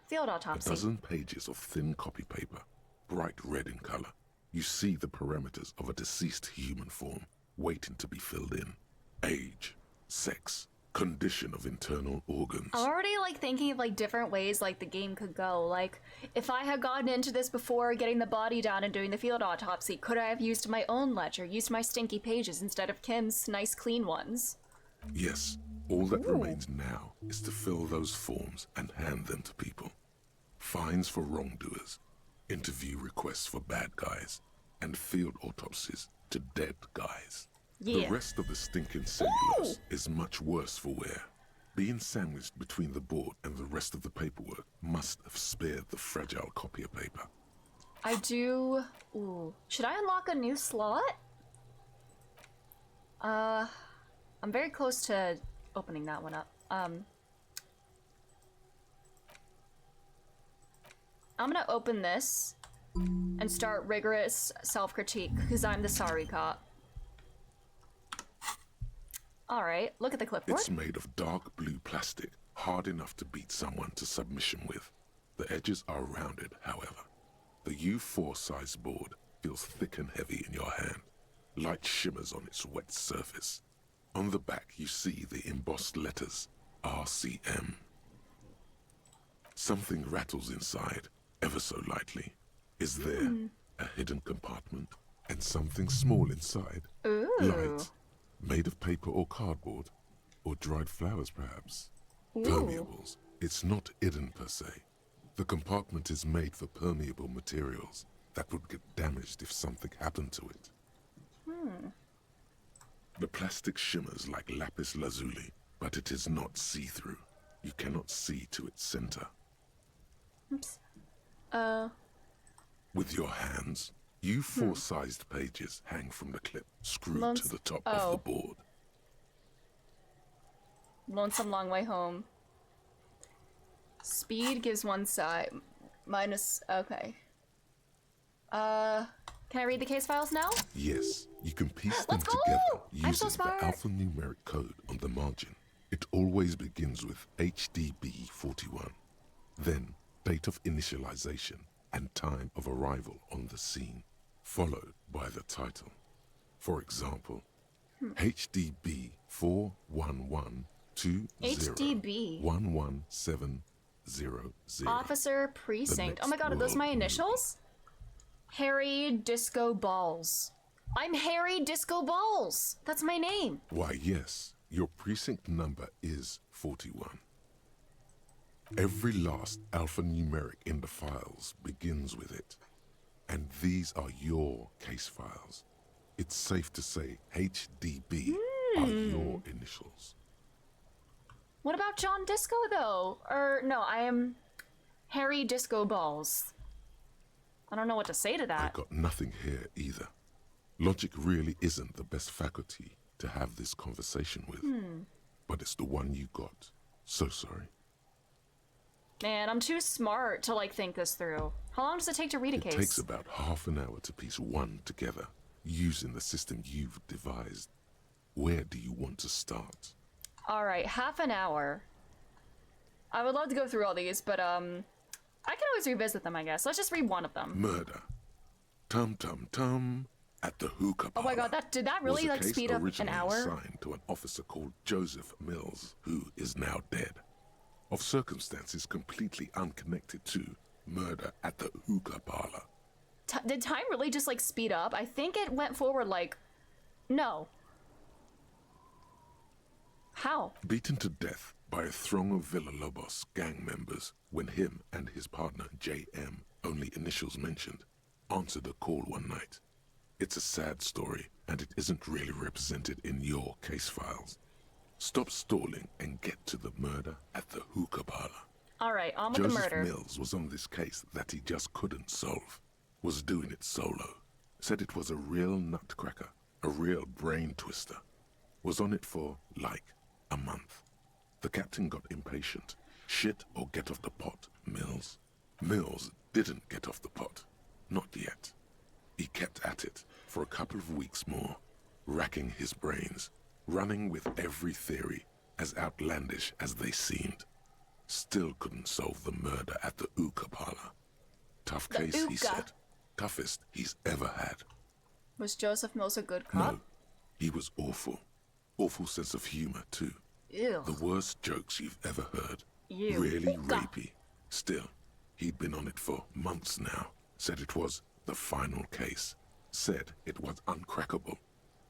Field A autopsy. dozen pages of thin copy paper, bright red in color. You see the parameters of a deceased human form waiting to be filled in. Age, sex, condition of internal organs. I'm already like thinking of like different ways like the game could go. Like if I had gotten into this before getting the body down and doing the field autopsy, could I have used my own ledger, used my stinky pages instead of Kim's nice clean ones? Yes, all that remains now is to fill those forms and hand them to people. Fines for wrongdoers, interview requests for bad guys, and field autopsies to dead guys. Yeah. The rest of the stinking cellulose is much worse for wear. Being sandwiched between the board and the rest of the paperwork must have spared the fragile copier paper. I do... Ooh. Should I unlock a new slot? I'm very close to opening that one up. I'm gonna open this and start rigorous self-critique because I'm the sorry cop. Alright, look at the clipboard. It's made of dark blue plastic, hard enough to beat someone to submission with. The edges are rounded, however. The U4 size board feels thick and heavy in your hand. Light shimmers on its wet surface. On the back you see the embossed letters, RCM. Something rattles inside, ever so lightly. Is there a hidden compartment and something small inside? Ooh. Light, made of paper or cardboard, or dried flowers perhaps. Ooh. Permeables, It's not hidden per se. The compartment is made for permeable materials that would get damaged if something happened to it. The plastic shimmers like lapis lazuli, but it is not see-through. You cannot see to its center. Oops. With your hands, you four-sized pages hang from the clip screwed to the top of the board. Lonesome Long Way Home. Speed gives one side. Minus... Okay. Can I read the case files now? Yes, you can piece them Let's go! together I'm so using smart. the alphanumeric code on the margin. It always begins with HDB 41, then date of initialization and time of arrival on the scene, followed by the title. For example, HDB 41120 HDB. 11700. Officer Precinct. Oh my god, are those my initials? Harry Disco Balls. I'm Harry Disco Balls. That's my name. Why, yes, your precinct number is 41. Every last alphanumeric in the files begins with it. And these are your case files. It's safe to say HDB are your initials. What about John Disco, though? Or, no, I am Harry Disco Balls. I don't know what to say to that. I got nothing here either. Logic really isn't the best faculty to have this conversation with. But it's the one you got. So sorry. Man, I'm too smart to, like, think this through. How long does it take to read a case? It takes about half an hour to piece one together, using the system you've devised. Where do you want to start? Alright, half an hour. I would love to go through all these, but, I can always revisit them, I guess. Let's just read one of them. Murder. Tum tum tum. At the hookah Oh my god, did that really, like, speed up an originally hour? assigned to an officer called Joseph Mills, who is now dead, of circumstances completely unconnected to murder at the hookah parlor. Did time really just, like, speed up? I think it went forward, like... No. How? Beaten to death by a throng of Villalobos gang members when him and his partner J.M., only initials mentioned, answered a call one night. It's a sad story, and it isn't really represented in your case files. Stop stalling and get to the murder at the hookah parlor. Alright, on with Joseph the murder. Mills was on this case that he just couldn't solve. Was doing it solo. Said it was a real nutcracker, a real brain twister. Was on it for, like, a month. The captain got impatient. Shit or get off the pot, Mills. Mills didn't get off the pot. Not yet. He kept at it for a couple of weeks more, racking his brains, running with every theory, as outlandish as they seemed. Still couldn't solve the murder at the hookah parlor. Tough case, he said. Toughest he's ever had. Was Joseph Mills a good cop? No, he was awful. Awful sense of humor, too. Ew. The worst jokes you've ever heard. Ew. Really Hookah. rapey. Still, he'd been on it for months now. Said it was the final case. Said it was uncrackable.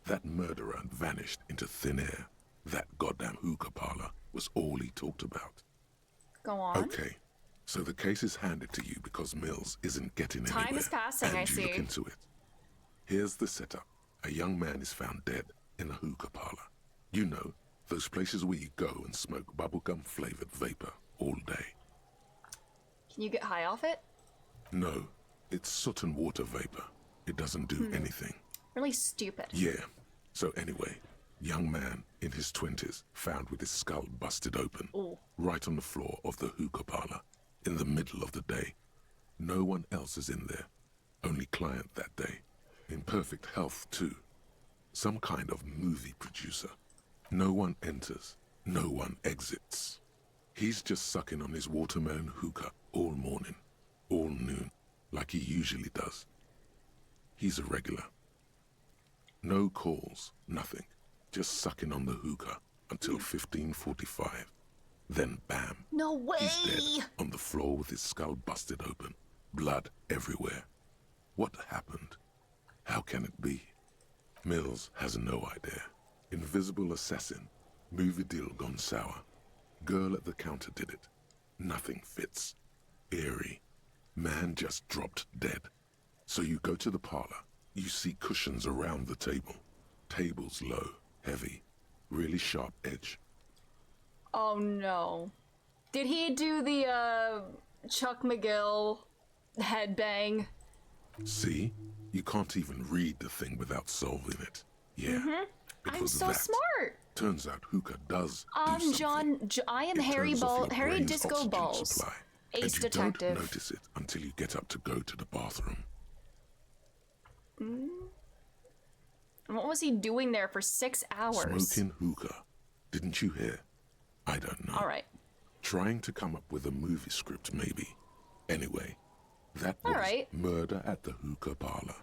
That murderer vanished into thin air. That goddamn hookah parlor was all he talked about. Go on. Okay, so the case is handed to you because Mills isn't getting Time anywhere. is passing, and I you see. look into it. Here's the setup. A young man is found dead in a hookah parlor. You know, those places where you go and smoke bubblegum-flavored vapor all day. Can you get high off it? No, it's soot and water vapor. It doesn't do anything. Really stupid. Yeah. So anyway, young man in his 20s found with his skull busted open, Ooh. right on the floor of the hookah parlor, in the middle of the day. No one else is in there. Only client that day. In perfect health, too. Some kind of movie producer. No one enters. No one exits. He's just sucking on his watermelon hookah all morning, all noon, like he usually does. He's a regular. No calls, nothing. Just sucking on the hookah until 15:45. Then bam. No way! He's dead on the floor with his skull busted open. Blood everywhere. What happened? How can it be? Mills has no idea. Invisible assassin. Movie deal gone sour. Girl at the counter did it. Nothing fits. Eerie. Man just dropped dead. So you go to the parlor. You see cushions around the table. Tables low, heavy, really sharp edge. Oh no. Did he do the Chuck McGill headbang? See? You can't even read the thing without solving it. Yeah. It I'm was so that. smart. Turns out Hookah does do something. John, I am It Harry turns off your Harry brain's Disco oxygen Balls. supply, Ace and you Detective. don't notice it until you get up to go to the bathroom. And what was he doing there for 6 hours? Smoking hookah. Didn't you hear? I don't know. All right. Trying to come up with a movie script, maybe. Anyway, that All was right. Murder at the Hookah Parlor.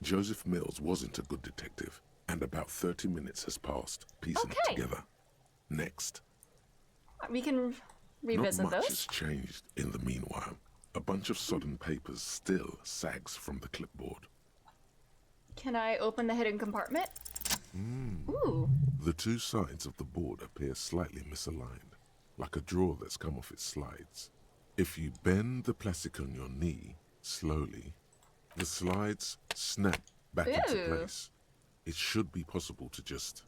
Joseph Mills wasn't a good detective, and about 30 minutes has passed, piecing it Okay. together. Next. We can revisit Not much those. has changed in the meanwhile. A bunch of sodden papers still sags from the clipboard. Can I open the hidden compartment? Ooh. The two sides of the board appear slightly misaligned, like a drawer that's come off its slides. If you bend the plastic on your knee, slowly, the slides snap back into Ew. place. It should be possible to just,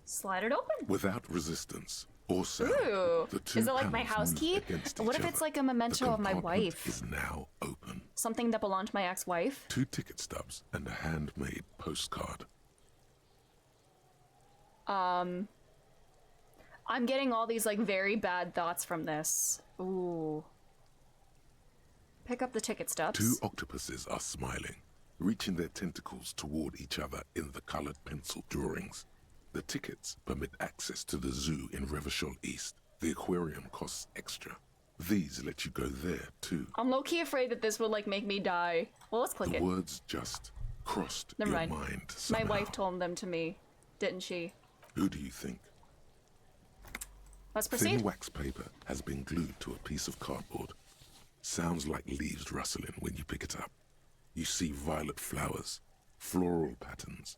Slide it open. without resistance or sound. Ooh. The two Is it like my panels house move key? against What each if it's other. like a memento The of my compartment wife? is now open. Something that belonged to my ex-wife? 2 ticket stubs and a handmade postcard. I'm getting all these like very bad thoughts from this. Ooh. Pick up the ticket stubs. 2 octopuses are smiling, reaching their tentacles toward each other in the colored pencil drawings. The tickets permit access to the zoo in Revachol East. The aquarium costs extra. These let you go there, too. I'm low-key afraid that this would like make me die. Well, let's click The it. words just crossed Never your mind. mind My somehow. wife told them to me, didn't she? Who do you think? Let's Thin proceed. wax paper has been glued to a piece of cardboard. Sounds like leaves rustling when you pick it up. You see violet flowers, floral patterns,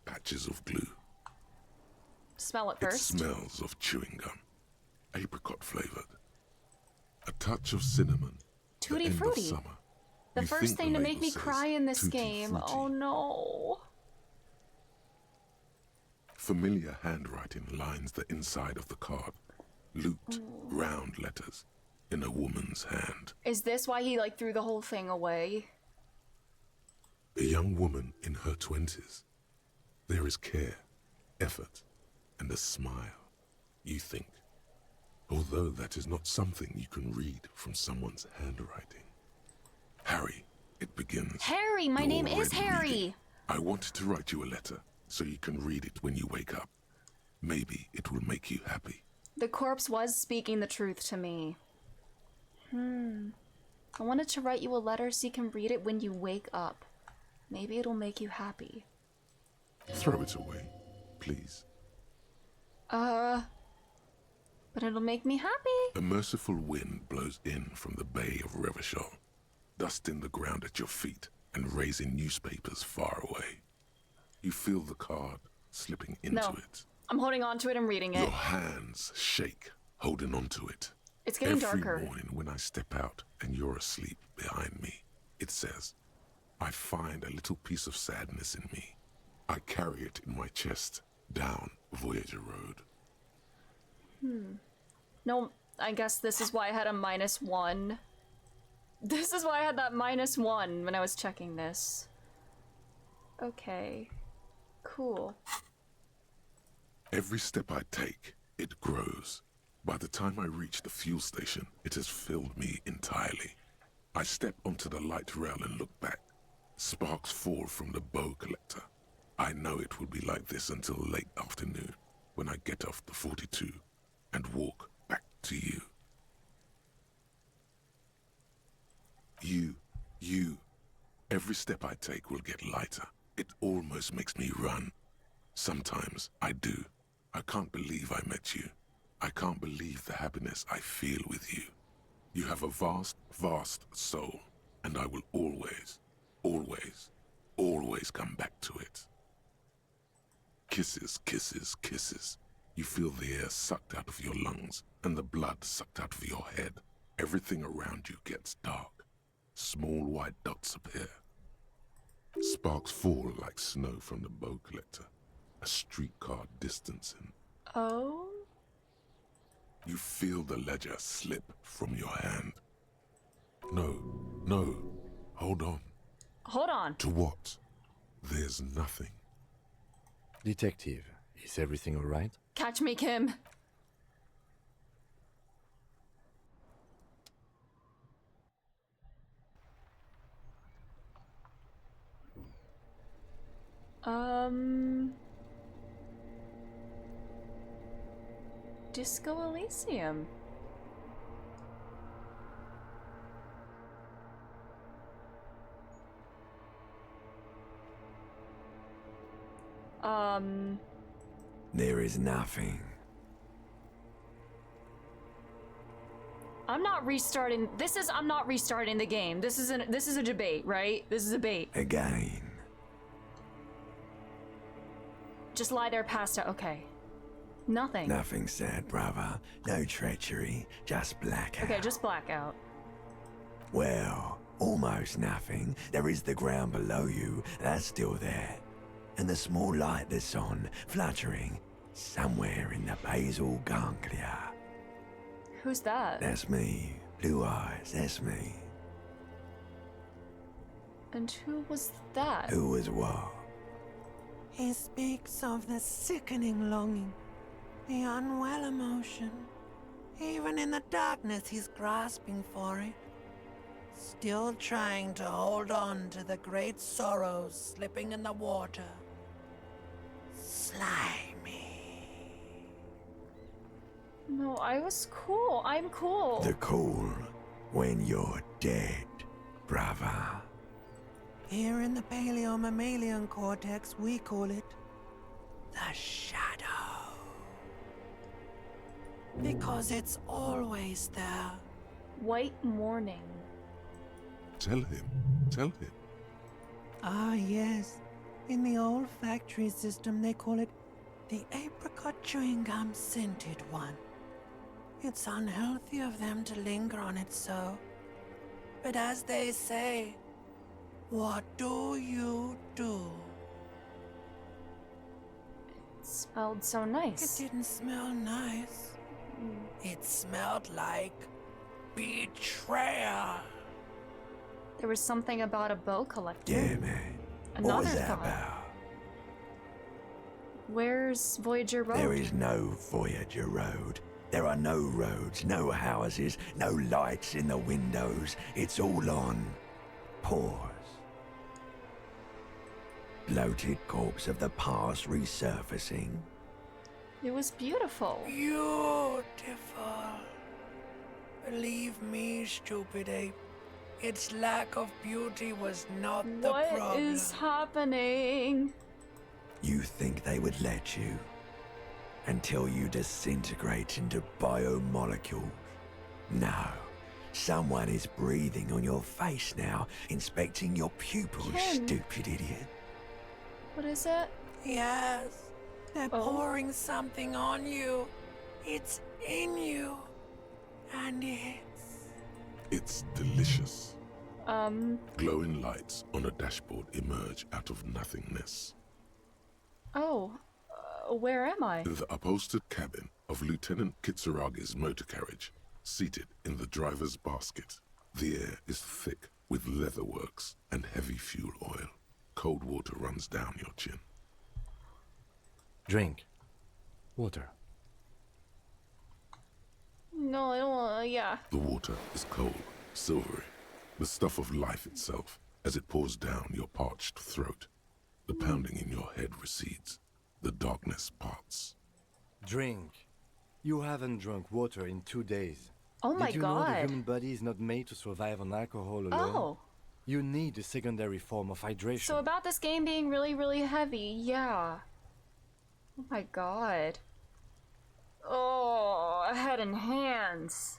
patches of glue. Smell it It first. smells of chewing gum, apricot flavored. A touch of cinnamon. Tutti the end of frutti. summer. The You first think thing the to make label me says cry in this tutti game. frutti. Oh no. Familiar handwriting lines the inside of the card. Looped, round letters in a woman's hand. Is this why he like threw the whole thing away? A young woman in her 20s. There is care, effort, and a smile, you think. Although that is not something you can read from someone's handwriting. Harry, it begins. Harry, my You're name is already Harry. reading. I wanted to write you a letter so you can read it when you wake up. Maybe it will make you happy. The corpse was speaking the truth to me. I wanted to write you a letter so you can read it when you wake up. Maybe it'll make you happy. Throw it away, please. But it'll make me happy. A merciful wind blows in from the bay of Revachol, dusting the ground at your feet and raising newspapers far away. You feel the card slipping into No. it. I'm holding on to it and reading it. Your hands shake, holding onto it. It's getting Every darker. morning when I step out and you're asleep behind me, it says, I find a little piece of sadness in me. I carry it in my chest down Voyager Road. No, I guess this is why I had a -1. This is why I had that -1 when I was checking this. Okay. Cool. Every step I take, it grows. By the time I reach the fuel station, it has filled me entirely. I step onto the light rail and look back. Sparks fall from the bow collector. I know it will be like this until late afternoon, when I get off the 42 and walk back to you. You. Every step I take will get lighter. It almost makes me run. Sometimes I do. I can't believe I met you. I can't believe the happiness I feel with you. You have a vast, vast soul, and I will always, always, always come back to it. Kisses, kisses, kisses. You feel the air sucked out of your lungs and the blood sucked out of your head. Everything around you gets dark. Small white dots appear. Sparks fall like snow from the bow collector. A streetcar distancing. Oh? You feel the ledger slip from your hand. No. Hold on. Hold on. To what? There's nothing. Detective, is everything all right? Catch me, Kim. Disco Elysium. There is nothing. I'm not restarting. I'm not restarting the game. This is a debate, right? This is a bait. Again. Just lie there past it. Okay. Nothing. Nothing said, brother. No treachery. Just blackout. Okay, just blackout. Well, almost nothing. There is the ground below you. That's still there. And the small light that's on, fluttering, somewhere in the basal ganglia. Who's that? That's me. Blue eyes, that's me. And who was that? Who was what? He speaks of the sickening longing, the unwell emotion. Even in the darkness, he's grasping for it. Still trying to hold on to the great sorrows slipping in the water. Slimy. No, I was cool. I'm cool. The cool when you're dead, brother. Here in the paleo-mammalian cortex, we call it the shadow. Because it's always there. White morning. Tell him. Ah, yes. In the olfactory system, they call it the apricot chewing gum scented one. It's unhealthy of them to linger on it so. But as they say, what do you do? It smelled so nice. It didn't smell nice. It smelled like betrayal. There was something about a bow collector. Yeah, man. Another what was that thought. about? Where's Voyager Road? There is no Voyager Road. There are no roads, no houses, no lights in the windows. It's all on pause. Bloated corpse of the past resurfacing. It was beautiful. Beautiful. Believe me, stupid ape. Its lack of beauty was not the problem. What is happening? You think they would let you? Until you disintegrate into biomolecules. No. Someone is breathing on your face now, inspecting your pupils, Ken. stupid idiot. What is it? Yes. They're pouring something on you. It's in you. And It's delicious. Glowing lights on a dashboard emerge out of nothingness. Oh. Where am I? In the upholstered cabin of Lieutenant Kitsuragi's motor carriage, seated in the driver's basket. The air is thick with leatherworks and heavy fuel oil. Cold water runs down your chin. Drink. Water. No, I don't want. Yeah. The water is cold, silvery, the stuff of life itself, as it pours down your parched throat. The pounding in your head recedes. The darkness parts. Drink. You haven't drunk water in 2 days. Oh my Did you know the God. human body is not made to survive on alcohol alone? Oh. You need a secondary form of hydration. So about this game being really, really heavy, yeah. Oh my God. Oh, head and hands.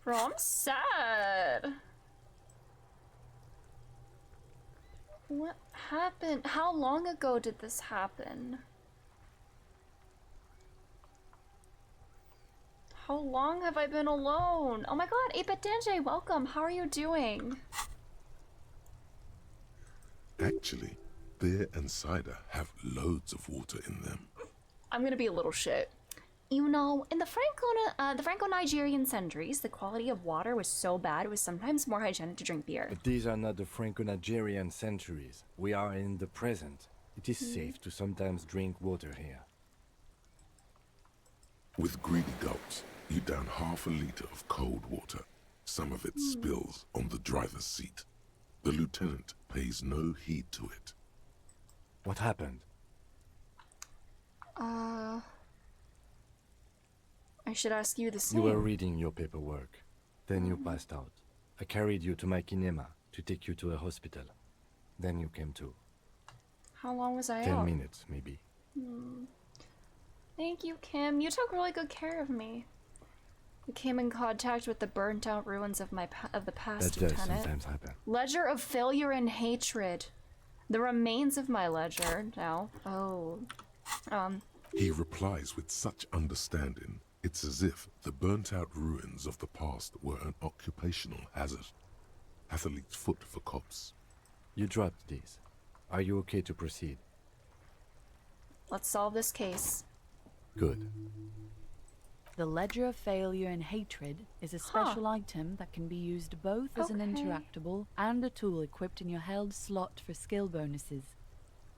Bro, I'm sad. What happened? How long ago did this happen? How long have I been alone? Oh my god, 8-Bit Danje, welcome. How are you doing? Actually, beer and cider have loads of water in them. I'm gonna be a little shit. You know, in the Franco-Nigerian centuries, the quality of water was so bad it was sometimes more hygienic to drink beer. But these are not the Franco-Nigerian centuries. We are in the present. It is safe to sometimes drink water here. With greedy gulps, you down half a liter of cold water. Some of it spills on the driver's seat. The lieutenant pays no heed to it. What happened? I should ask you the same. You were reading your paperwork. Then you passed out. I carried you to my kinema to take you to a hospital. Then you came to. How long was I 10 out? minutes, maybe. Thank you, Kim. You took really good care of me. You came in contact with the burnt-out ruins of the past, That does Lieutenant. sometimes happen. Ledger of failure and hatred. The remains of my ledger now. Oh. He replies with such understanding, it's as if the burnt-out ruins of the past were an occupational hazard. Athlete's foot for cops. You dropped these. Are you okay to proceed? Let's solve this case. Good. The Ledger of Failure and Hatred is a special item that can be used both as an interactable and a tool equipped in your held slot for skill bonuses.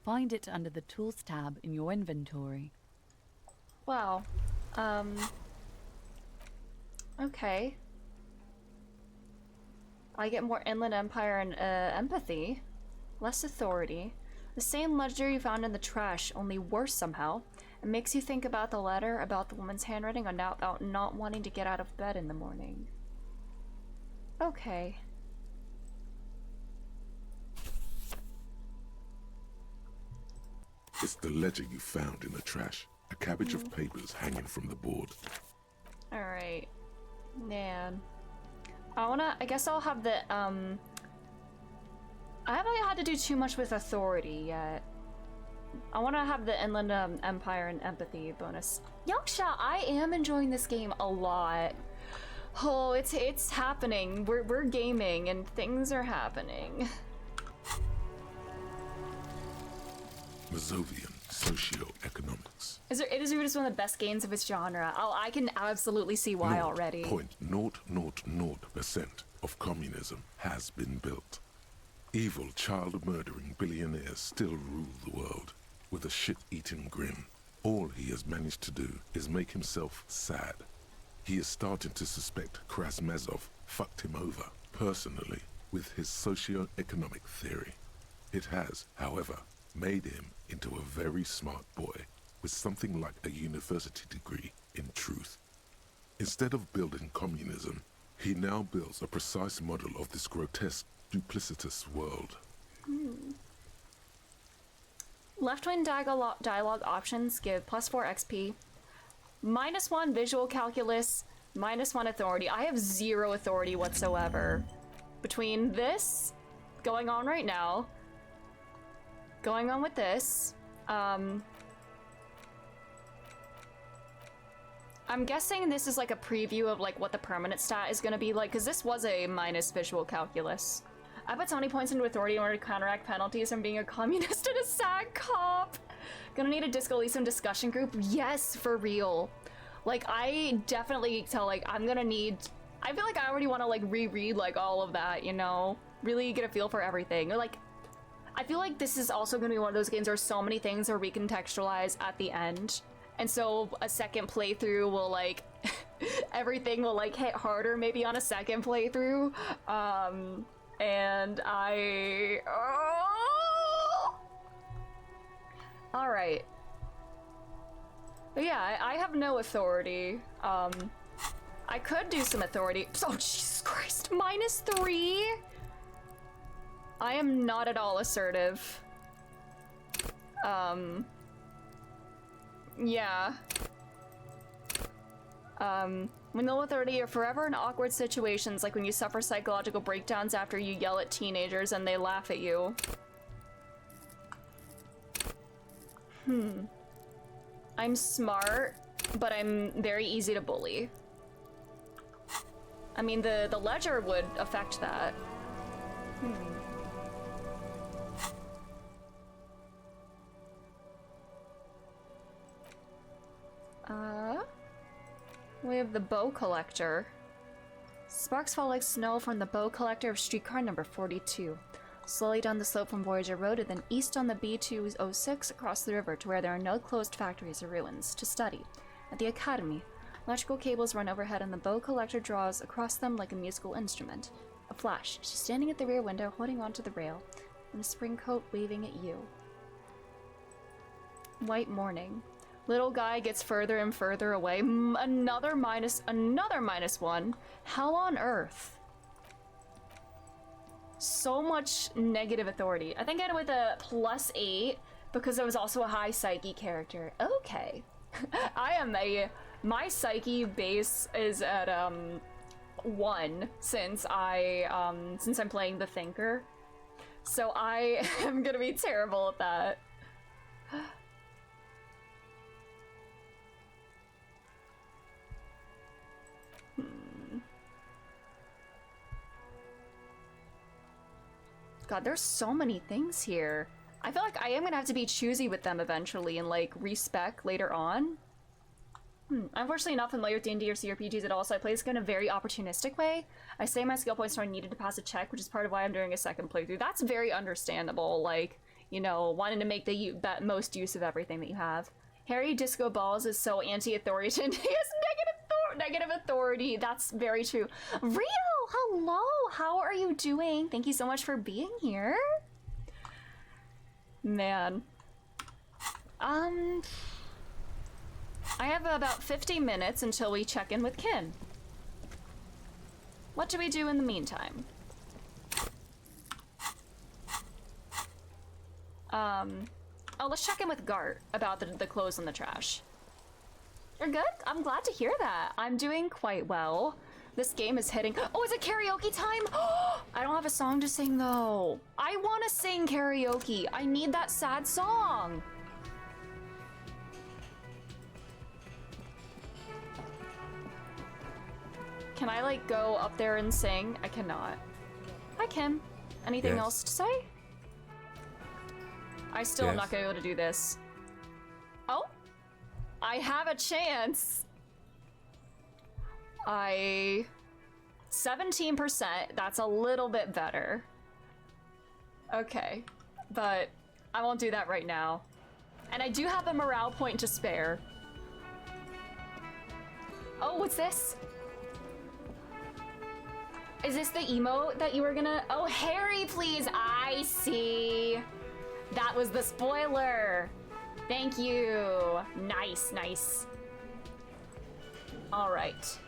Find it under the Tools tab in your inventory. Wow. Okay. I get more Inland Empire and empathy. Less authority. The same ledger you found in the trash, only worse somehow. It makes you think about the letter, about the woman's handwriting, and about not wanting to get out of bed in the morning. Okay. It's the ledger you found in the trash. A cabbage of papers hanging from the board. Alright. Man. I guess I'll have the, I haven't had to do too much with authority yet. I want to have the Inland Empire and empathy bonus. Yaksha, I am enjoying this game a lot. Oh, it's happening. We're gaming and things are happening. Mazovian Socioeconomics. It is just one of the best games of its genre. I can absolutely see why already. 0.000% of communism has been built. Evil, child-murdering billionaires still rule the world with a shit-eating grin. All he has managed to do is make himself sad. He is starting to suspect Krasmazov fucked him over, personally, with his socio-economic theory. It has, however, made him into a very smart boy with something like a university degree in truth. Instead of building communism, he now builds a precise model of this grotesque, duplicitous world. Left-wing dialogue options give +4 XP, -1 visual calculus, -1 authority. I have 0 authority whatsoever. Between this going on right now, going on with this, I'm guessing this is like a preview of like what the permanent stat is gonna be like, because this was a minus visual calculus. I put so many points into authority in order to counteract penalties from being a communist and a SAG cop. Gonna need a Disco Elysium discussion group. Yes, for real. Like, I definitely tell, like, I'm gonna need... I feel like I already want to, like, reread, like, all of that, you know? Really get a feel for everything. Or, like, I feel like this is also gonna be one of those games where so many things are recontextualized at the end. And so a second playthrough will, like... everything will, like, hit harder maybe on a second playthrough. And I... Oh! Alright. But yeah, I have no authority. I could do some authority. Oh, Jesus Christ. -3? I am not at all assertive. Yeah. With no authority, you're forever in awkward situations, like when you suffer psychological breakdowns after you yell at teenagers and they laugh at you. I'm smart, but I'm very easy to bully. I mean, the ledger would affect that. We have the bow collector. Sparks fall like snow from the bow collector of streetcar number 42. Slowly down the slope from Voyager Road and then east on the B206 across the river to where there are no closed factories or ruins. To study. At the academy, electrical cables run overhead and the bow collector draws across them like a musical instrument. A flash. She's standing at the rear window holding onto the rail in a spring coat waving at you. White morning. Little guy gets further and further away. Another minus one. How on earth? So much negative authority. I think I ended with a +8 because I was also a high psyche character. Okay. My psyche base is at 1 since I'm playing the Thinker. So I am gonna be terrible at that. God, there's so many things here. I feel like I am gonna have to be choosy with them eventually and like respec later on. Unfortunately not familiar with D&D or CRPGs at all, so I play this in a very opportunistic way. I save my skill points so I needed to pass a check, which is part of why I'm doing a second playthrough. That's very understandable, like, you know, wanting to make the most use of everything that you have. Harry Disco Balls is so anti-authoritarian. He has negative authority. That's very true. Rio, hello. How are you doing? Thank you so much for being here. Man. I have about 50 minutes until we check in with Kin. What do we do in the meantime? Oh, let's check in with Gart about the clothes in the trash. You're good? I'm glad to hear that. I'm doing quite well. This game is hitting— oh, is it karaoke time? I don't have a song to sing though. I want to sing karaoke. I need that sad song. Can I like go up there and sing? I cannot. Hi Kim. Anything else to say? I still am not gonna be able to do this. Oh, I have a chance. 17%, that's a little bit better. Okay, but I won't do that right now. And I do have a morale point to spare. Oh, what's this? Is this the emote that you were gonna— oh, Harry, please. I see. That was the spoiler. Thank you. Nice, nice. All right.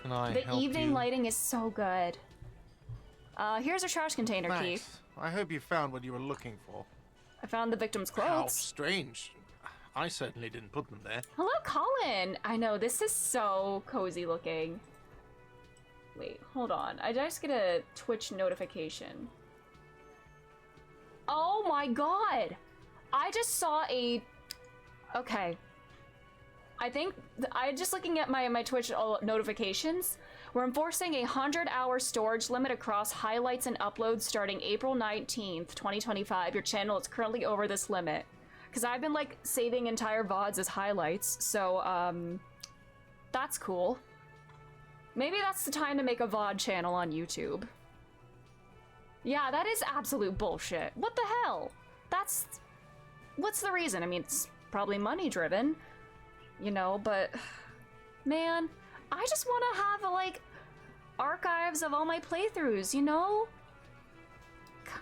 Can I the help evening you? lighting is so good. Here's a trash container key. Thanks. I hope you found what you were looking for. I found the victim's clothes. How strange. I certainly didn't put them there. Hello, Colin. I know, this is so cozy looking. Wait, hold on. I just get a Twitch notification. Oh my god! I just saw a— okay. I think I just looking at my Twitch notifications. We're enforcing a 100-hour storage limit across highlights and uploads starting April 19th, 2025. Your channel is currently over this limit. Because I've been like saving entire VODs as highlights, so that's cool. Maybe that's the time to make a VOD channel on YouTube. Yeah, that is absolute bullshit. What the hell? What's the reason? I mean, it's probably money driven, you know, but man, I just want to have like archives of all my playthroughs, you know?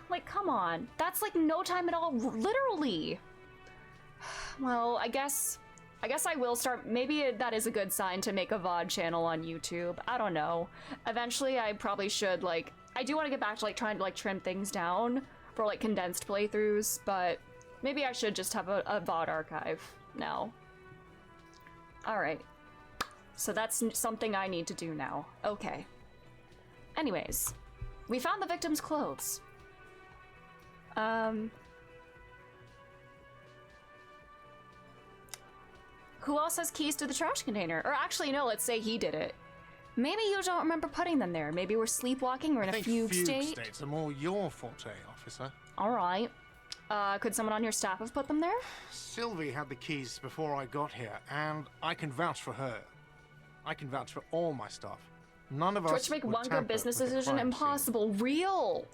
Like, come on. That's like no time at all, literally. Well, I guess I will start— maybe that is a good sign to make a VOD channel on YouTube. I don't know. Eventually I probably should, like— I do want to get back to like trying to like trim things down for like condensed playthroughs, but maybe I should just have a VOD archive now. Alright. So that's something I need to do now. Okay. Anyways, we found the victim's clothes. Who else has keys to the trash container? Or actually, no, let's say he did it. Maybe you don't remember putting them there. Maybe we're sleepwalking or in a fugue state. States are more your forte, officer. Alright. Could someone on your staff have put them there? Sylvie had the keys before I got here, and I can vouch for her. I can vouch for all my staff. None of us Twitch make would one good tamper business with the decision crime impossible. Real!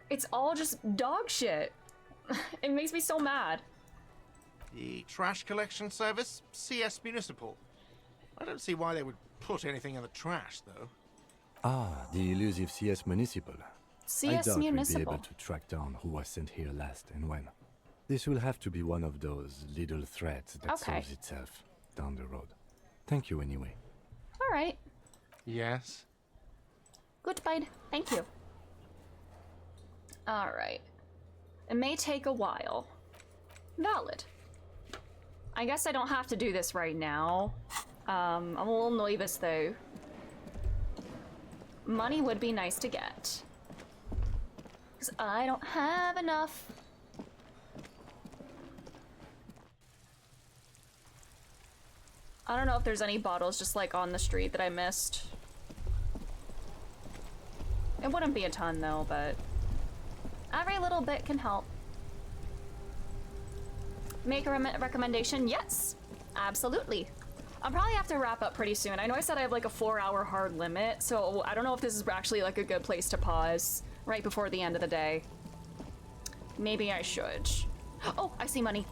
It's all just dog shit. It makes me so mad. The trash collection service, CS Municipal. I don't see why they would put anything in the trash, though. Ah, the elusive CS Municipal. CS I doubt we'll be Municipal. able to track down who was sent here last and when. This will have to be one of those little threats that Okay. solves itself down the road. Thank you anyway. Alright. Yes. Goodbye. Thank you. Alright. It may take a while. Valid. I guess I don't have to do this right now. I'm a little nervous though. Money would be nice to get. Because I don't have enough. I don't know if there's any bottles just like on the street that I missed. It wouldn't be a ton though, but every little bit can help. Make a recommendation? Yes, absolutely. I'll probably have to wrap up pretty soon. I know I said I have like a 4-hour hard limit, so I don't know if this is actually like a good place to pause right before the end of the day. Maybe I should. Oh, I see money.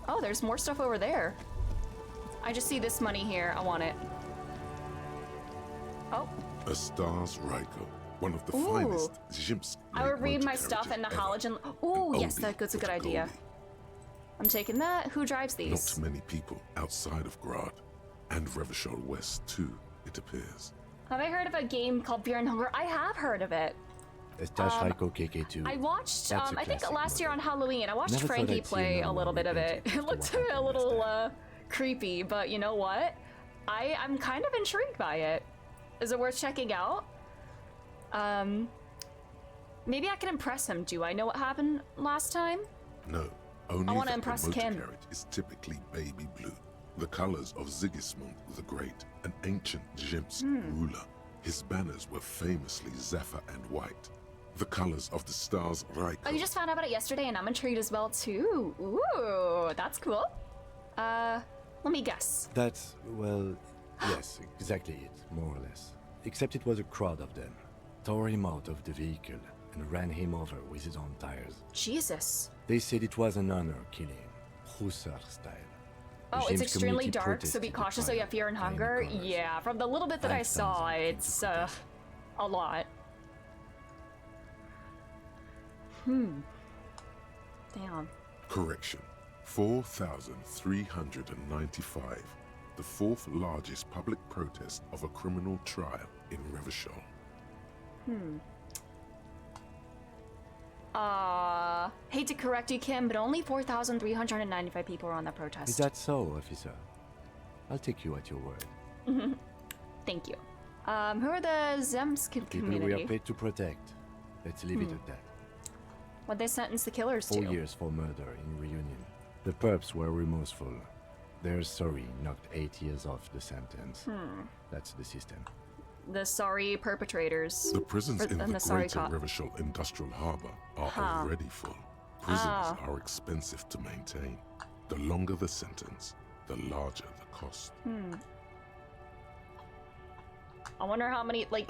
Oh, there's more stuff over there. I just see this money here. I want it. Oh. A Stars Ryko, one of the Ooh. finest Zhimsk. I would read my stuff in the halogen. Ooh, yes, that's a good idea. I'm taking that. Who drives these? Not many people outside of Grad, and Revachol West too, it appears. Have I heard of a game called Fear and Hunger? I have heard of it. Estash Raiko KK2. I watched, That's a I think classic last year on Halloween, I watched Never thought Frankie I'd see play no a little more bit of it. It looked a little creepy, but you know what? I'm kind of intrigued by it. Is it worth checking out? Maybe I can impress him. Do I know what happened last time? No, only I wanna that impress the motor Kim. carriage is typically baby blue, the colors of Sigismund the Great, an ancient Zhimsk ruler. His banners were famously zephyr and white. The colors of the Stars Ryko. Oh, you just found out about it yesterday, and I'm intrigued as well too. Ooh, that's cool. Let me guess. That's, well, yes, exactly it, more or less. Except it was a crowd of them. Tore him out of the vehicle and ran him over with his own tires. Jesus. They said it was an honor killing, Hussar style. The Oh, it's James extremely community dark, so be protested the cautious. So you have fear and hunger. Yeah, from the little bit that I saw, it's a lot. Damn. Correction, 4,395. The fourth largest public protest of a criminal trial in Revachol. Hate to correct you, Kim, but only 4,395 people were on that protest. Is that so, officer? I'll take you at your word. Thank you. Who are the Zemsk People community? we are paid to protect. Let's leave it at that. What'd they sentence the killers 4 to? years for murder in reunion. The perps were remorseful. They're sorry knocked 8 years off the sentence. That's the system. The sorry perpetrators. The prisons in and the sorry greater cop. Revachol Industrial Harbor are already full. Prisons are expensive to maintain. The longer the sentence, the larger the cost. I wonder how many, like,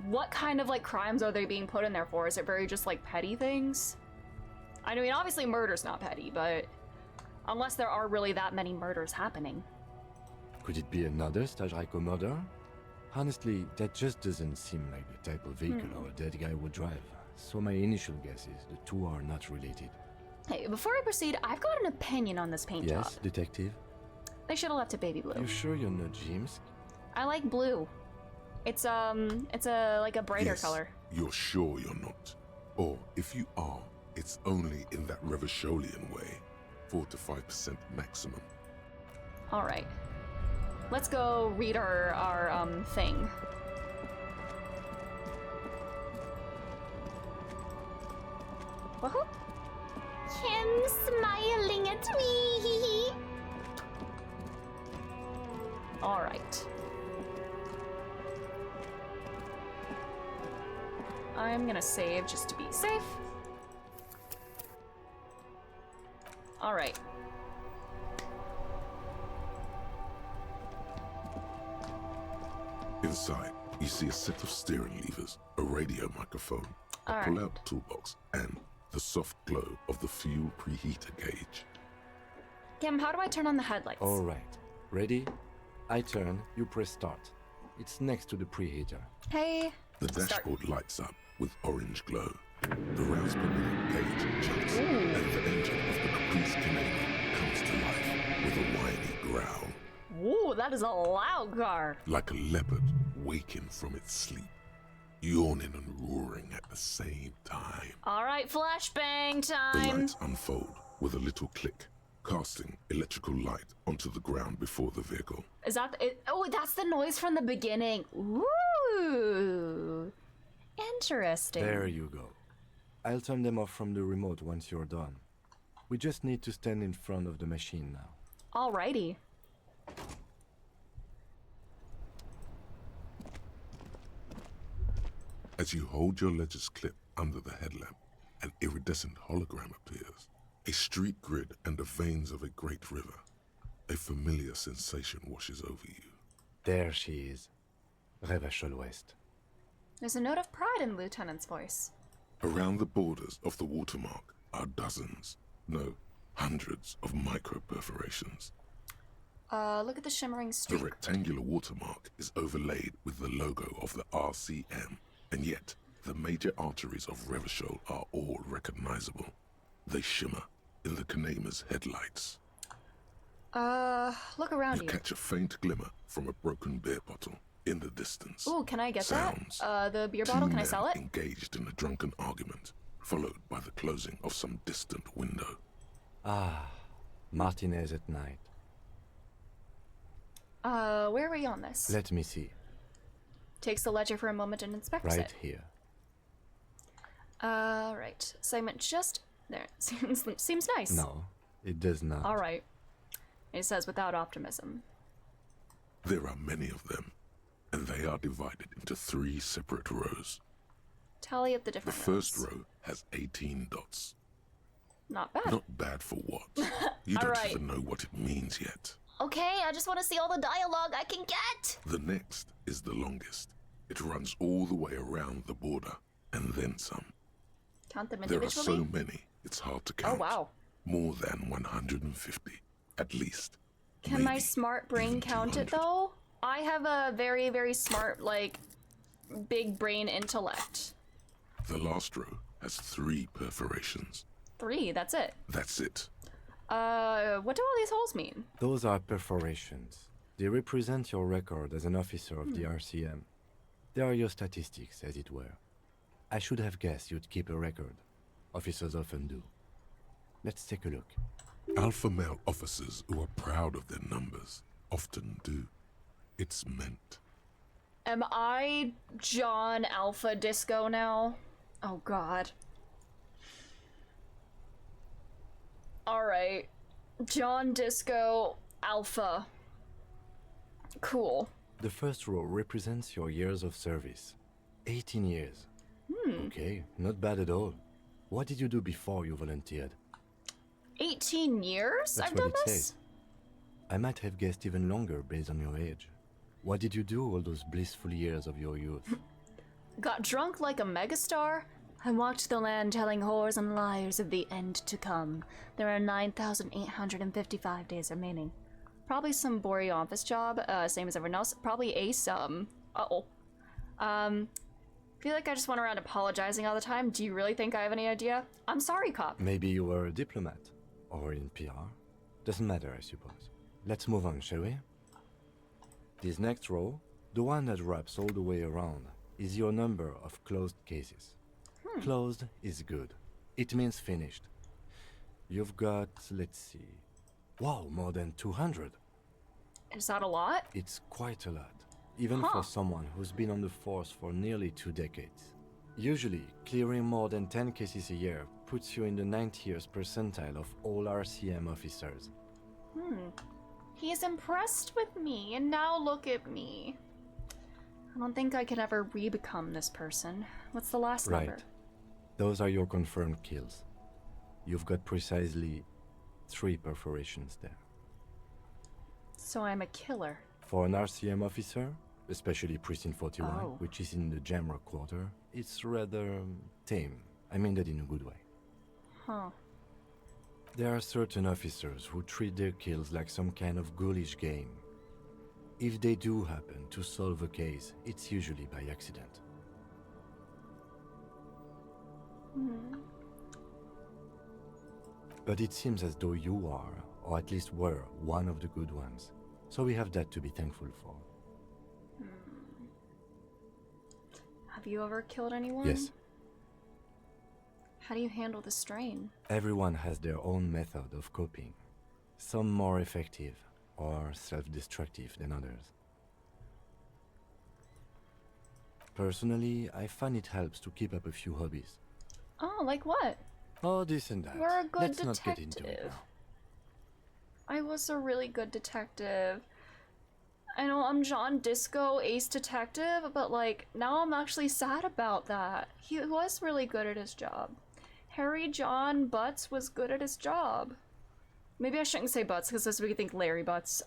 what kind of, like, crimes are they being put in there for? Is it very just, like, petty things? I mean, obviously murder's not petty, but unless there are really that many murders happening. Could it be another Stajraiko murder? Honestly, that just doesn't seem like the type of vehicle our dead guy would drive. So my initial guess is the two are not related. Hey, before I proceed, I've got an opinion on this paint job. Yes, detective? They should have left it baby blue. You sure you're not James? I like blue. It's like a brighter Yes, color. You're sure you're not? Or if you are, it's only in that Revacholian way. 4 to 5% maximum. All right. Let's go read our thing. Woohoo! Kim smiling at me. All right. I'm gonna save just to be safe. All right. Inside, you see a set of steering levers, a radio microphone, a All pull-out toolbox, and the soft glow of the fuel preheater gauge. Kim, how do I turn on the headlights? All right. Ready? I turn, you press start. It's next to the preheater. Hey. The dashboard lights up with orange glow. The rounds per minute gauge jumps, Ooh. and the engine of the Caprice Canadian comes to life with a whiny growl. Ooh, that is a loud car. Like a leopard waking from its sleep, yawning and roaring at the same time. All right, flashbang The time. lights unfold with a little click, casting electrical light onto the ground before the vehicle. Is that it? Oh, that's the noise from the beginning. Ooh. Interesting. There you go. I'll turn them off from the remote once you're done. We just need to stand in front of the machine now. Alrighty. As you hold your ledger's clip under the headlamp, an iridescent hologram appears. A street grid and the veins of a great river. A familiar sensation washes over you. There she is. Revachol West. There's a note of pride in the lieutenant's voice. Around the borders of the watermark are dozens, no, hundreds of micro-perforations. Look at the shimmering The streak. rectangular watermark is overlaid with the logo of the RCM, and yet the major arteries of Revachol are all recognizable. They shimmer in the Kanema's headlights. Look around You you. catch a faint glimmer from a broken beer bottle in the distance. Ooh, can I get Sounds. that? The beer Two bottle, can I men sell it? engaged in a drunken argument, followed by the closing of some distant window. Ah, Martinez at night. Where are we on this? Let me see. Takes the ledger for a moment and inspects Right it. here. Right. Assignment just there. Seems nice. No, it does not. All right. It says without optimism. There are many of them, and they are divided into 3 separate rows. Tally up the The different first rows. row has 18 dots. Not bad. Not bad for what? You don't Alright. even know what it means yet. Okay, I just want to see all the dialogue I can get. The next is the longest. It runs all the way around the border, and then some. Count them There are individually? so many, it's hard to Oh, count. wow. More than 150, at least. Can my smart brain count it, though? I have a very, very smart, like, big brain intellect. The last row has 3 perforations. 3, that's it. That's it. What do all these holes mean? Those are perforations. They represent your record as an officer of the RCM. They are your statistics, as it were. I should have guessed you'd keep a record. Officers often do. Let's take a look. Alpha male officers who are proud of their numbers often do. It's meant. Am I John Alpha Disco now? Oh, God. Alright. John Disco Alpha. Cool. The first row represents your years of service. 18 years. Okay, not bad at all. What did you do before you volunteered? 18 years That's I've what done it this? says. I might have guessed even longer based on your age. What did you do all those blissful years of your youth? Got drunk like a megastar? I walked the land telling whores and liars of the end to come. There are 9,855 days remaining. Probably some boring office job, same as everyone else. Probably a feel like I just went around apologizing all the time. Do you really think I have any idea? I'm sorry, cop. Maybe you were a diplomat. Or in PR. Doesn't matter, I suppose. Let's move on, shall we? This next row, the one that wraps all the way around, is your number of closed cases. Closed is good. It means finished. You've got, let's see... Wow, more than 200. Is that a lot? It's quite a lot. Even Huh. for someone who's been on the force for nearly 2 decades. Usually, clearing more than 10 cases a year puts you in the 90th percentile of all RCM officers. He's impressed with me, and now look at me. I don't think I could ever re-become this person. What's the last number? Right. Those are your confirmed kills. You've got precisely 3 perforations there. So I'm a killer. For an RCM officer, especially Precinct 41, Oh. which is in the Jamrock Quarter, it's rather tame. I mean that in a good way. Huh. There are certain officers who treat their kills like some kind of ghoulish game. If they do happen to solve a case, it's usually by accident. But it seems as though you are, or at least were, one of the good ones. So we have that to be thankful for. Have you ever killed anyone? Yes. How do you handle the strain? Everyone has their own method of coping. Some more effective or self-destructive than others. Personally, I find it helps to keep up a few hobbies. Oh, like what? Oh, this and that. You're a good Let's not detective. get into it now. I was a really good detective. I know I'm John Disco, ace detective, but like, now I'm actually sad about that. He was really good at his job. Harry John Butts was good at his job. Maybe I shouldn't say Butts, because this we think Larry Butts.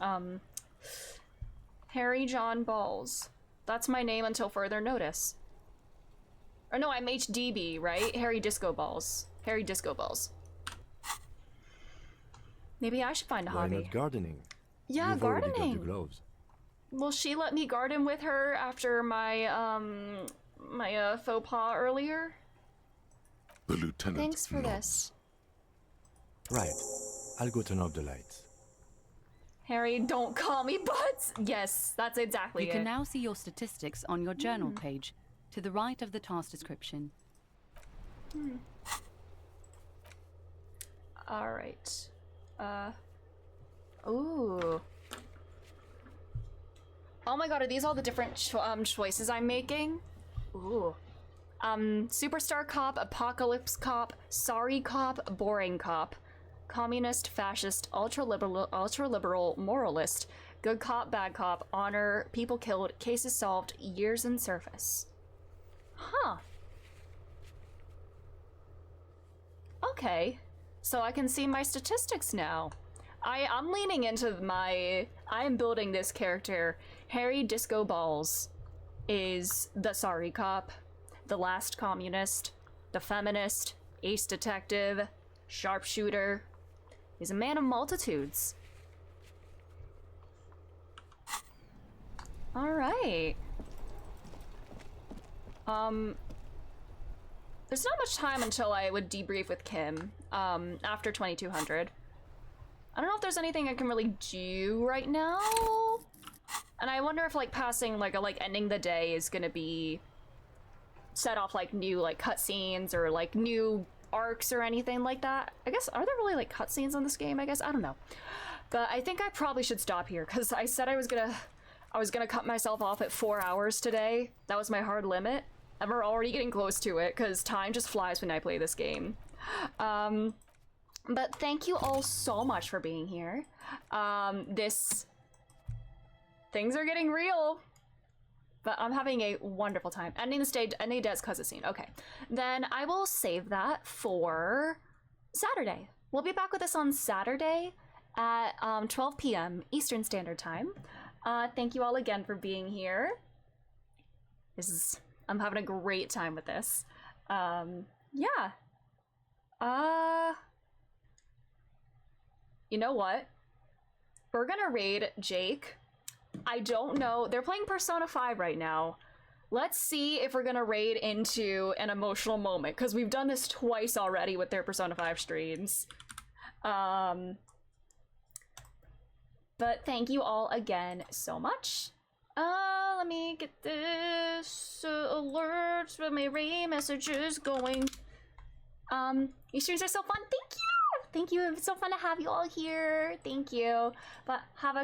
Harry John Balls. That's my name until further notice. Or no, I'm HDB, right? Harry Disco Balls. Harry Disco Balls. Maybe I should find a Why hobby. not gardening? Yeah, You've already got gardening. the gloves. Will she let me garden with her after my faux pas earlier? The lieutenant Thanks for nods. this. Right. I'll go turn off the lights. Harry, don't call me Butts! Yes, that's exactly You it. can now see your statistics on your journal page, to the right of the task description. Alright. Ooh. Oh my god, are these all the different choices I'm making? Ooh. Superstar Cop, Apocalypse Cop, Sorry Cop, Boring Cop, Communist, Fascist, Ultra-liberal, Moralist, Good Cop, Bad Cop, Honor, People Killed, Cases Solved, Years in Service. Huh. Okay. So I can see my statistics now. I'm leaning into I am building this character. Harry Disco Balls is the Sorry Cop, the Last Communist, the Feminist, Ace Detective, Sharpshooter. He's a man of multitudes. Alright. There's not much time until I would debrief with Kim, after 2200. I don't know if there's anything I can really do right now. And I wonder if like passing like ending the day is gonna be set off like new like cutscenes or like new arcs or anything like that. I guess, are there really like cutscenes in this game? I guess, I don't know. But I think I probably should stop here because I said I was gonna cut myself off at 4 hours today. That was my hard limit. And we're already getting close to it because time just flies when I play this game. But thank you all so much for being here. Things are getting real. But I'm having a wonderful time. Ending the stage, ending Des cutscene. Okay. Then I will save that for Saturday. We'll be back with this on Saturday at 12 p.m. Eastern Standard Time. Thank you all again for being here. I'm having a great time with this. Yeah. You know what? We're gonna raid Jake. I don't know. They're playing Persona 5 right now. Let's see if we're gonna raid into an emotional moment, because we've done this twice already with their Persona 5 streams. But thank you all again so much. Let me get this alerts with my raid messages going. These streams are so fun. Thank you. Thank you. It's so fun to have you all here. Thank you. But have a